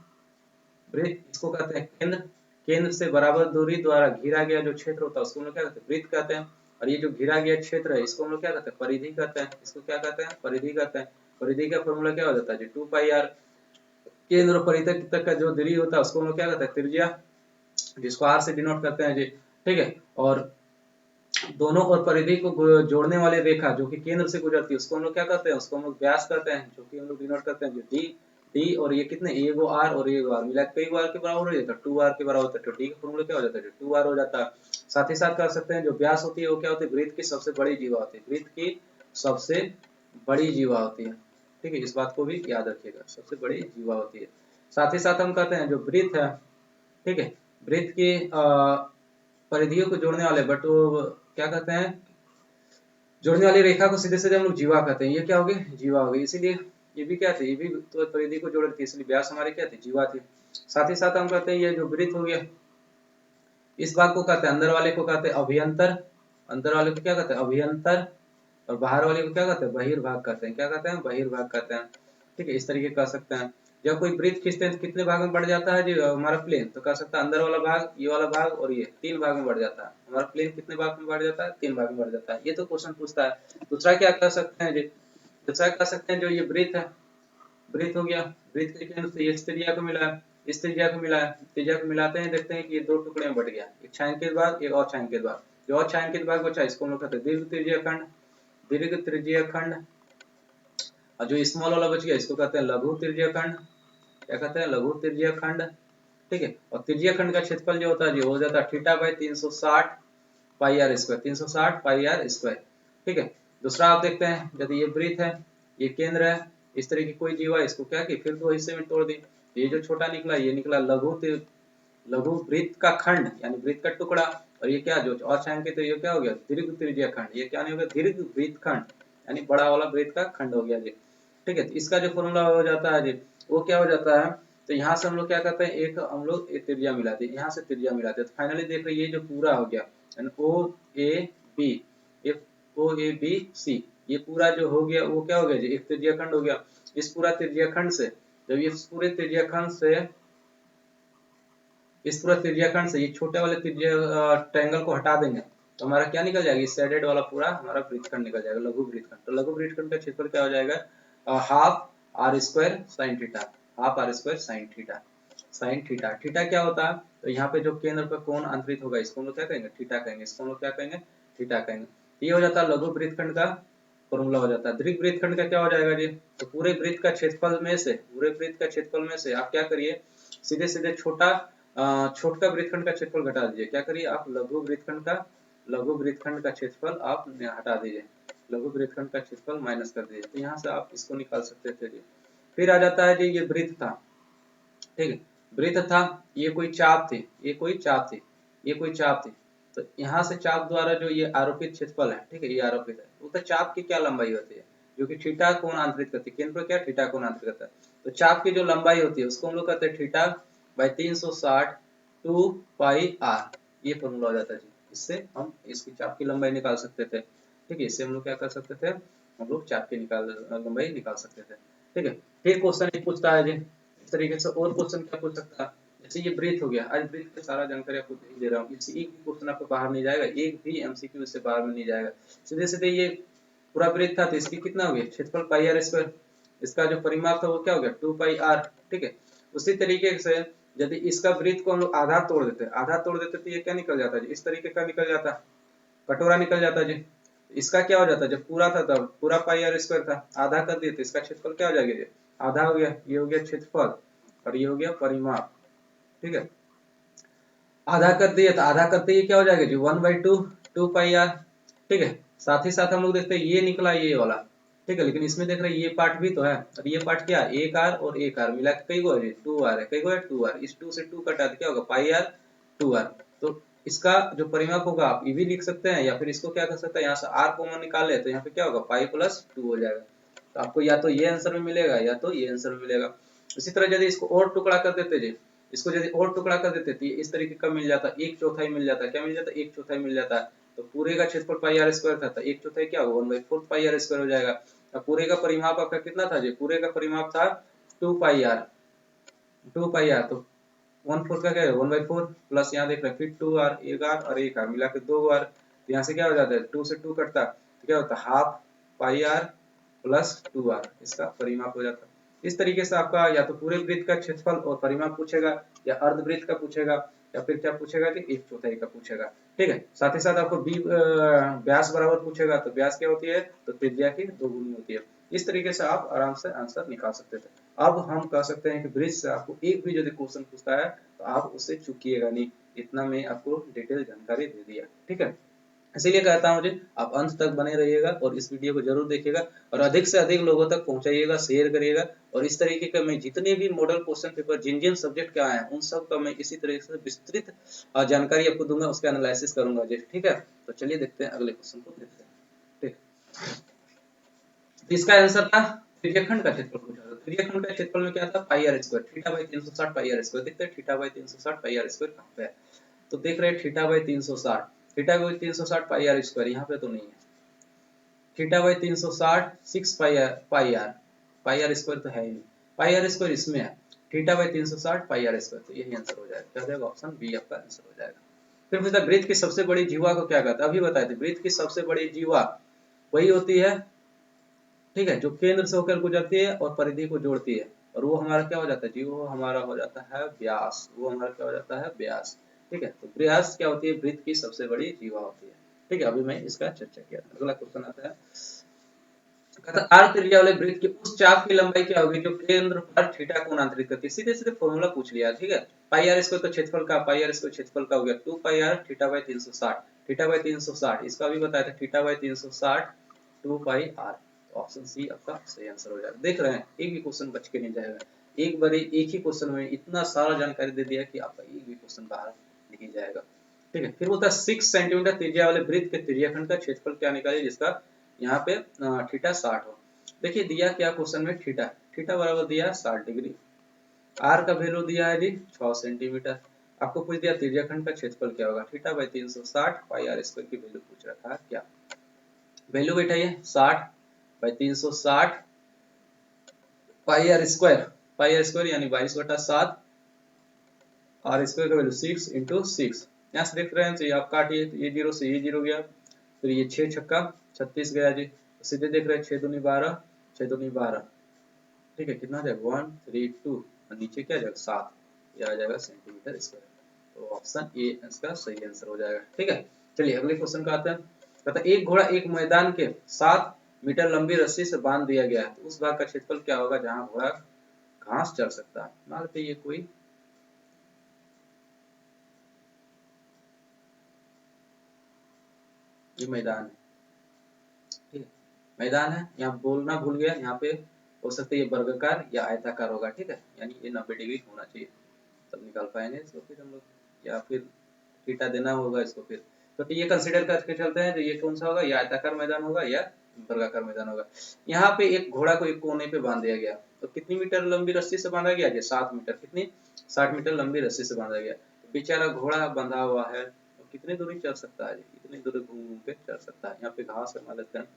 वृत्त इसको कहते हैं केंद्र, केंद्र से बराबर दूरी द्वारा घिरा गया जो क्षेत्र होता है उसको हम लोग क्या कहते हैं वृत्त कहते हैं। और ये जो घिरा गया क्षेत्र है इसको हम लोग क्या कहते हैं परिधि कहते हैं। इसको क्या कहते हैं परिधि कहते हैं। परिधि का फॉर्मूला क्या हो जाता है जी 2 पाई r। केंद्र और परिधि तक का जो दूरी होता है उसको हम लोग क्या कहते हैं त्रिज्या, जिसको r से डिनोट करते हैं जी, ठीक है। और दोनों और परिधि को जोड़ने वाली रेखा जो कि केंद्र से गुजरती है उसको हम लोग क्या कहते हैं, उसको हम लोग व्यास कहते हैं, जो कि हम लोग डिनोट करते हैं जो डी और ये कितने ये वो r और ये r मिला कई बार के बराबर हो जाता है 2r के बराबर होता है। तो डी का फॉर्मूला क्या हो जाता है 2r हो जाता है। साथ ही साथ कर सकते हैं जो व्यास होती है वो क्या होती है वृत्त की सबसे बड़ी जीवा होती है, वृत्त की सबसे बड़ी जीवा होती है, ठीक है। इस बात को भी याद रखिएगा, सबसे बड़ी जीवा होती है। साथ ही साथ हम कहते हैं जो वृत्त है, ठीक है, वृत्त की परिधियों को जोड़ने वाले बट वो क्या कहते हैं जोड़ने वाली रेखा को सीधे सीधे हम लोग जीवा कहते हैं। ये क्या होगी जीवा होगी, इसीलिए ये भी क्या थी, ये भी तो परिधि को जोड़ रही थी, इसलिए व्यास हमारी क्या थी जीवा थी। साथ ही साथ हम कहते हैं ये जो वृत्त हो गया इस भाग को कहते हैं अंदर वाले को कहते हैं अभियंतर, अंदर वाले को क्या कहते हैं अभियंतर, और बाहर वाले को क्या कहते हैं बहिर्भाग कहते हैं। क्या कहते हैं बहिर्भाग कहते हैं, ठीक है। इस तरीके कह सकते हैं। जब कोई वृत्त खींचते हैं तो कितने भाग में बढ़ जाता है जो हमारा प्लेन, तो कह सकता है अंदर वाला भाग, ये वाला भाग और ये 3 भाग में बढ़ जाता है। हमारा प्लेन कितने भाग में बढ़ जाता है 3 भाग में बढ़ जाता है। ये तो क्वेश्चन पूछता है। दूसरा क्या कह सकते हैं जी, दूसरा कह सकते हैं जो ये वृत्त है, वृत्त हो गया, वृत्त के केंद्र से इस त्रिज्या को मिला है, इस त्रिज्या को मिला है, त्रिज्या को मिलाते हैं देखते हैं कि ये 2 टुकड़े में बट गया, एक छायांकित भाग एक और छायांकित भाग। जो और छायांकित भाग बचा इसको हम लोग कहते हैं दीर्घ त्रिज्या खंड, दीर्घ त्रिज्या खंड। और जो स्मॉल वाला बच गया इसको कहते हैं लघु त्रिज्या खंड। क्या कहते हैं लघु त्रिज्या खंड, ठीक है। और त्रिज्या खंड का क्षेत्रफल जो होता है जो हो जाता है theta by 360 pi R square, 360 pi R square, ठीक है। दूसरा आप देखते हैं यदि ये वृत्त है, ये केंद्र है, इस तरह की कोई जीवा इसको क्या की फिर 2 हिस्से में तोड़ दी, ये जो छोटा निकला ये निकला लघु वृत्त का खंड यानी वृत्त का टुकड़ा। और ये क्या जो और छायांकित तो ये क्या हो गया दीर्घ त्रिज्या खंड, ये क्या नहीं हो गया दीर्घ वृत्त खंड यानी बड़ा वाला वृत्त का खंड हो गया जी, ठीक है। तो इसका जो फॉर्मूला हो जाता है जी वो क्या हो जाता है, तो यहाँ से हम लोग क्या करते हैं, एक हम लोग एक त्रिज्या मिलाते हैं, यहाँ से त्रिज्या मिलाते हैं, तो फाइनली देख रहे ये जो पूरा हो गया ओ ए बी, ये ओ ए बी सी, ये पूरा जो हो गया वो क्या हो गया जी, एक त्रिज्याखंड हो गया। इस पूरा त्रिज्याखंड से जब ये पूरे त्रिज्याखंड से इस पूरा त्रिज्याखंड से ये छोटे वाले त्रिज्या ट्रायंगल को हटा देंगे तो हमारा क्या निकल जाएगा, इस शेडेड वाला पूरा हमारा वृत्तखंड निकल जाएगा, लघु वृत्तखंड। तो लघु वृत्तखंड का क्षेत्रफल क्या हो जाएगा, half R square sine theta, half R square sine theta. Sine theta, theta क्या होता है, तो यहाँ पे जो केंद्र पर कोण अंतरित होगा इसको हम लोग क्या कहेंगे, थीटा कहेंगे, इसको हम लोग क्या कहेंगे, थीटा कहेंगे। ये हो जाता है लघु वृत्तखंड का फॉर्मूला हो जाता है। दीर्घ वृत्तखंड का क्या हो जाएगा जी, तो पूरे वृत्त का क्षेत्रफल में से, पूरे वृत्त का क्षेत्रफल में से आप क्या करिए, सीधे सीधे छोटा छोटका वृत्तखंड का क्षेत्रफल घटा दीजिए, क्या करिए आप लघु वृत्तखंड का क्षेत्रफल आप हटा दीजिए, लघु वृत्तखंड का क्षेत्रफल माइनस कर दीजिए, तो यहाँ से आप इसको निकाल सकते थे जी। फिर आ जाता है जी ये वृत्त था, ठीक है, वृत्त था, ये कोई चाप थी, ये कोई चाप थी, ये कोई चाप थी, तो यहाँ से चाप द्वारा जो ये आरोपित क्षेत्रफल है, ठीक है, ये आरोपित है, वो तो चाप की क्या लंबाई होती है, जो कि थीटा कोण आंतरित करती है, केंद्र पर क्या थीटा कोण आंतरित करता है, तो चाप की जो लंबाई होती है उसको हम लोग कहते हैं थीटा बाई 360 2 पाई आर, ये फॉर्मूला हो जाता है जी। इससे हम इसकी चाप की लंबाई निकाल सकते थे, ठीक है, इससे हम लोग क्या कर सकते थे, हम लोग चाप की लंबाई निकाल सकते थे, ठीक है। फिर क्वेश्चन ये पूछता है जी इस तरीके से, और क्वेश्चन क्या पूछ सकता है, जैसे ये ब्रीथ हो गया, आज ब्रीथ का सारा जानकारी आपको दे रहा हूँ, इससे एक भी क्वेश्चन आपको बाहर नहीं जाएगा, एक भी एमसीक्यू इससे बाहर में नहीं जाएगा। सीधे सीधे ये पूरा ब्रीथ था तो इसकी कितना हो गया, क्षेत्रफल पाई आर स्क्वायर, इसका जो परिमाप था वो क्या हो गया 2 पाई आर, ठीक है। उसी तरीके से यदि इसका वृत्त को हम लोग आधा तोड़ देते, आधा तोड़ देते तो ये क्या निकल जाता है, इस तरीके का निकल जाता, कटोरा निकल जाता जी। इसका क्या हो जाता, जब पूरा था तब पूरा पाई आर स्क्वायर था, आधा कर दिए तो इसका क्षेत्रफल क्या हो जाएगा, ये आधा हो गया, ये हो गया क्षेत्रफल और ये हो गया परिमाप, ठीक है। आधा कर दिए तो आधा करते ही क्या हो जाएगा जी 1/2 2 पाई आर, ठीक है। साथ ही साथ हम लोग देखते हैं ये निकला ये वाला, ठीक है, लेकिन इसमें देख रहे हैं ये पार्ट भी तो है, और ये पार्ट क्या है, एक आर और एक आर मिला के कई गो है, 2 आर है, कई गो है 2 आर, इस 2 से 2 कटा तो क्या होगा पाई आर 2 आर। तो इसका जो परिमाप होगा आप ये भी लिख सकते हैं, या फिर इसको क्या कर सकते हैं, यहाँ से आर कॉमन निकाले तो यहाँ पे क्या होगा पाई प्लस 2 हो जाएगा, तो आपको या तो ये आंसर में मिलेगा या तो ये आंसर में मिलेगा। इसी तरह यदि इसको और टुकड़ा कर देते जी, इसको यदि और टुकड़ा कर देते तो इस तरीके का मिल जाता, एक चौथाई मिल जाता, क्या मिल जाता, एक चौथाई मिल जाता, तो पूरे का क्षेत्रफल पाई आर स्क्वायर था, तो एक चौथाई क्या होगा 1/4 पाई आर स्क्वायर हो जाएगा। अब पूरे का परिमाप आपका कितना था जी, पूरे का परिमाप था 2 पाई आर, 2 पाई आर, तो 1/4 का क्या है 1/4 प्लस यहाँ देख रहे हैं फिर 2 आर, एक आर और एक आर मिला के 2 आर, तो यहाँ से क्या हो जाता है 2 से 2 कटता तो क्या होता है half pi R plus 2 R, इसका परिमाप हो जाता है। इस तरीके से आपका या तो पूरे वृत्त का क्षेत्रफल और परिमाप पूछेगा, या अर्धवृत्त का पूछेगा, या फिर क्या पूछेगा कि एक चौथाई का पूछेगा, ठीक है। साथ ही साथ आपको बी व्यास बराबर पूछेगा, तो व्यास क्या होती है, तो त्रिज्या की दोगुनी होती है। इस तरीके से आप आराम से आंसर निकाल सकते थे। अब हम कह सकते हैं कि ब्रिज से आपको एक भी यदि क्वेश्चन पूछता है तो आप उससे चूकिएगा नहीं, इतना मैं आपको डिटेल जानकारी दे दिया, ठीक है। इसीलिए कहता हूँ जी आप अंत तक बने रहिएगा और इस वीडियो को जरूर देखिएगा और अधिक से अधिक लोगों तक पहुंचाइएगा, शेयर करिएगा, और इस तरीके का मैं जितने भी मॉडल क्वेश्चन पेपर जिन जिन सब्जेक्ट के आए हैं उन सब का मैं इसी तरीके से विस्तृत जानकारी आपको दूंगा, उसका एनालिसिस करूंगा जी, ठीक है। तो चलिए देखते हैं अगले क्वेश्चन को देखते हैं, ठीक। इसका आंसर था त्रिज्याखंड का क्षेत्रफल पूछा था, त्रिज्याखंड का क्षेत्रफल में क्या था pi R square, theta by 360 pi R square, देखते हैं theta by 360 pi R square कहां पे है, तो देख रहे हैं theta by 360, theta by 360 pi R square यहाँ पे तो नहीं है, theta by 360 6 pi R, pi R square तो है ही नहीं, पाई आर स्क्वायर इसमें है, theta by 360 pi R square, तो यही आंसर हो जाएगा, क्या हो जाएगा ऑप्शन बी आपका आंसर हो जाएगा। फिर पूछता वृत्त की सबसे बड़ी जीवा को क्या कहते हैं, अभी बताए थे वृत्त की सबसे बड़ी जीवा वही होती है, ठीक है, जो केंद्र से होकर गुजरती है और परिधि को जोड़ती है, और वो हमारा क्या हो जाता है जी, वो हमारा हो जाता है व्यास, वो हमारा क्या हो जाता है व्यास, ठीक है। तो व्यास क्या होती है, वृत्त की सबसे बड़ी जीवा होती है, ठीक है। अभी मैं इसका चर्चा किया था। अगला क्वेश्चन आता है, कहता आर त्रिज्या वाले वृत्त की उस चाप की लंबाई क्या होगी जो केंद्र पर थीटा कोण अंतरित करती है, सीधे सीधे फॉर्मूला पूछ लिया, ठीक है। पाई आर स्क्वायर तो क्षेत्रफल का, पाई आर स्क्वायर क्षेत्रफल का हो गया 2 pi R theta by 360, theta by 360 इसका भी बताया था theta by 360 2 pi R, option C आपका सही आंसर हो जाएगा। देख रहे हैं एक भी क्वेश्चन बच के नहीं जाएगा, एक बार एक ही क्वेश्चन में इतना सारा जानकारी दे दिया कि आपका एक भी क्वेश्चन बाहर नहीं जाएगा, ठीक है। फिर बोलता है 6 सेंटीमीटर त्रिज्या वाले वृत्त के त्रिज्याखंड का क्षेत्रफल क्या निकालिए जिसका यहाँ पे थीटा 60 हो। देखिए दिया क्या क्वेश्चन में, थीटा, थीटा बराबर दिया 60 डिग्री, आर का वैल्यू दिया है जी 6 सेंटीमीटर। आपको पूछ दिया त्रिज्याखंड का क्षेत्रफल क्या होगा, theta by 360 pi R square की वैल्यू पूछ रखा है क्या। वैल्यू बैठाइए 60 बाई 360 पाई आर स्क्वायर यानी 22/7, आर स्क्वायर का वैल्यू 6 इंटू 6। यहाँ से देख रहे हैं तो ये आप काटिए, तो ये जीरो से ये जीरो गया, फिर ये 6 छक्का 36 गया जी, तो सीधे देख रहे हैं 6 दूनी 12, 6 दूनी 12, ठीक है, कितना आ जाएगा 132, और नीचे क्या आ जाएगा 7, ये आ जाएगा सेंटीमीटर स्क्वायर। तो ऑप्शन ए इसका सही आंसर हो जाएगा। ठीक है, चलिए अगले क्वेश्चन का आते हैं। कहता है एक घोड़ा एक मैदान के 7 मीटर लंबी रस्सी से बांध दिया गया है, तो उस भाग का क्षेत्रफल क्या होगा जहां घोड़ा घास चर सकता है। मान लेते ये कोई ये मैदान है, ठीक है, मैदान है, यहाँ बोलना भूल गया, यहाँ पे हो सकता है ये वर्गाकार या आयताकार होगा, ठीक है, यानी ये 90 डिग्री होना चाहिए, तब निकाल पाएंगे इसको फिर हम लोग, या फिर थीटा देना होगा इसको फिर। तो ये कंसीडर करके चलते हैं, तो ये कौन सा होगा, या आयताकार मैदान होगा या वर्गाकार मैदान होगा। यहाँ पे एक घोड़ा को एक कोने पे बांध दिया गया, तो कितनी मीटर लंबी रस्सी से बांधा गया, 7 मीटर, कितनी 60 मीटर लंबी रस्सी से बांधा गया। तो बेचारा घोड़ा बंधा हुआ है, तो कितनी दूरी चल सकता है, इतनी दूरी घूम घूम के चल सकता है। यहाँ पे घास है मान लेते हैं,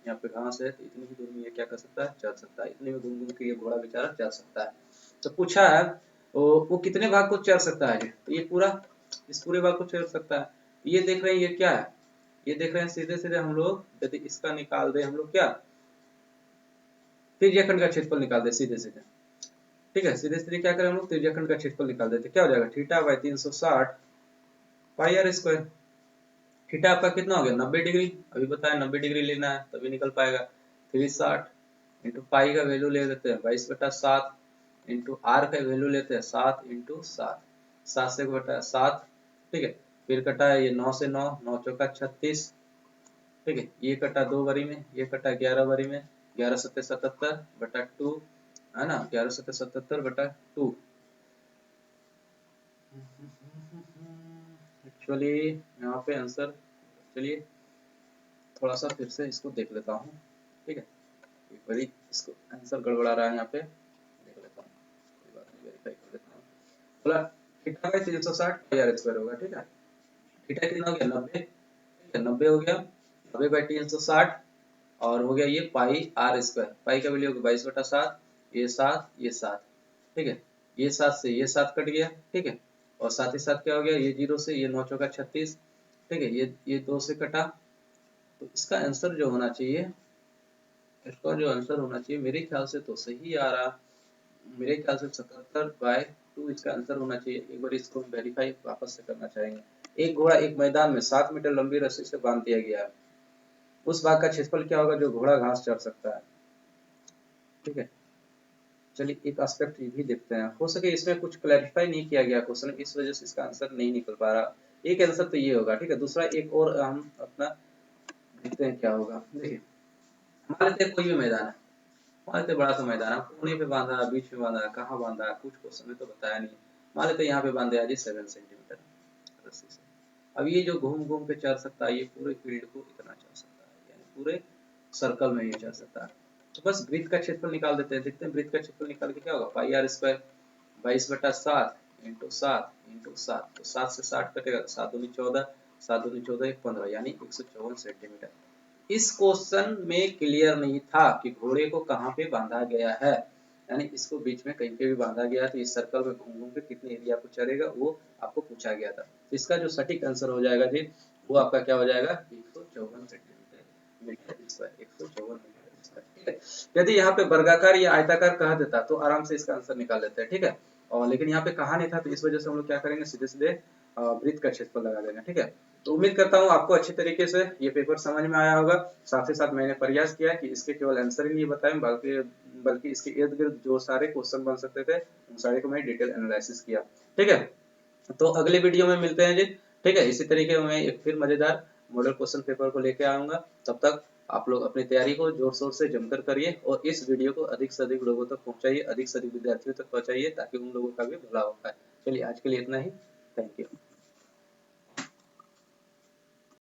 यहाँ पे घास है, तो इतनी ही दूरी में ये क्या कर सकता है, चल सकता है, इतने में घूम घूम के ये घोड़ा बेचारा चल सकता है। तो पूछा है वो कितने भाग को चल सकता है, तो ये पूरा, इस पूरे भाग को चल सकता है। ये देख रहे हैं ये क्या है, ये देख रहे हैं सीधे सीधे हम लोग यदि इसका निकाल दे हम लोग क्या, त्रिज्याखंड का क्षेत्रफल निकाल दे सीधे सीधे, ठीक है, सीधे सीधे क्या करें हम लोग, त्रिज्याखंड का क्षेत्रफल निकाल देते, क्या हो जाएगा theta by 360 pi R square. Theta आपका कितना हो गया 90 डिग्री, अभी बताया 90 डिग्री लेना है तभी निकल पाएगा। 360 इंटू पाई का वैल्यू ले लेते हैं 22/7, इंटू आर का वैल्यू लेते हैं 7 इंटू 7, 7 से बटा 7, ठीक है, फिर कटा है ये 9 से 9, 9 चौका 36, ठीक है, ये कटा 2 बारी में, ये कटा 11 बारी में, 11 सत्ते 77 बटा 2, है ना, 11 सत्ते 77 बटा 2। एक्चुअली यहाँ पे आंसर, चलिए थोड़ा सा फिर से इसको देख लेता हूँ, ठीक है, एक बारी इसको आंसर गड़बड़ा रहा है यहाँ पे, देख लेता हूँ, कोई बात नहीं, वेरीफाई कर लेता हूँ। बोला theta by 360 pi R square होगा, ठीक है, थीटा कितना हो गया 90, ठीक है, 90 हो गया, 90 बाई 360, और हो गया ये पाई आर स्क्वायर, पाई का वैल्यू होगा 22/7, ये 7 ये 7, ठीक है, ये 7 से ये 7 कट गया, ठीक है, और साथ ही साथ क्या हो गया, ये 0 से ये 9 चौका 36, ठीक है, ये 2 से कटा, तो इसका आंसर जो होना चाहिए, इसका जो आंसर होना चाहिए मेरे ख्याल से तो सही आ रहा, मेरे ख्याल से 77/2 इसका आंसर होना चाहिए। एक बार इसको वेरीफाई वापस से करना चाहेंगे। एक घोड़ा एक मैदान में 7 मीटर लंबी रस्सी से बांध दिया गया है, उस भाग का क्षेत्रफल क्या होगा जो घोड़ा घास चर सकता है, ठीक है। चलिए एक एस्पेक्ट ये भी देखते हैं, हो सके इसमें कुछ क्लैरिफाई नहीं किया गया क्वेश्चन, इस वजह से इसका आंसर नहीं निकल पा रहा। एक आंसर तो ये होगा, ठीक है, दूसरा एक और हम अपना देखते हैं क्या होगा। देखिए मान लेते हैं कोई भी मैदान है, मान लेते बड़ा सा मैदान है, कोने पे बांधा है, बीच में बांधा है, कहाँ बांधा है, कुछ क्वेश्चन में तो बताया नहीं। मान लेते यहाँ पे बांधे आज 7 सेंटीमीटर रस्सी से। अब ये जो घूम घूम के चल सकता है, ये पूरे फील्ड को इतना चल सकता है, यानी पूरे सर्कल में ये चल सकता है। तो बस वृत्त का क्षेत्रफल निकाल देते हैं, देखते हैं वृत्त का क्षेत्रफल निकाल के क्या होगा, पाई आर स्क्वायर 22/7 इंटू 7 इंटू 7, तो 7 से 60 कटेगा, 7 दूनी 14, 7 दूनी 14 1 15, यानी 154 सेंटीमीटर। इस क्वेश्चन में क्लियर नहीं था कि घोड़े को कहाँ पे बांधा गया है, यानी इसको बीच में कहीं पे भी बांधा गया, तो इस सर्कल में घूम घूम के कितने एरिया को चलेगा वो आपको पूछा गया था। तो इसका जो सटीक आंसर हो जाएगा जी, वो आपका क्या हो जाएगा 154 centimetre metre square, 154 metre square, ठीक है। यदि यहाँ पे वर्गाकार या आयताकार कहा देता तो आराम से इसका आंसर निकाल लेते हैं, ठीक है, और लेकिन यहाँ पे कहा नहीं था, तो इस वजह से हम लोग क्या करेंगे, सीधे सीधे वृत्त का क्षेत्रफल लगा देंगे, ठीक है। तो उम्मीद करता हूँ आपको अच्छी तरीके से ये पेपर समझ में आया होगा। साथ ही साथ मैंने प्रयास किया कि इसके केवल आंसर ही नहीं बताएं, बल्कि इसके इर्द गिर्द जो सारे क्वेश्चन बन सकते थे उन सारे को मैं डिटेल एनालिसिस किया, ठीक है। तो अगले वीडियो में मिलते हैं जी, ठीक है, इसी तरीके में एक फिर मजेदार मॉडल क्वेश्चन पेपर को लेके आऊंगा। तब तक आप लोग अपनी तैयारी को जोर शोर से जमकर करिए, और इस वीडियो को अधिक से अधिक लोगों तक पहुंचाइए, अधिक से अधिक विद्यार्थियों तक पहुंचाइए, ताकि उन लोगों का भी भला हो पाए। चलिए आज के लिए इतना ही, थैंक यू।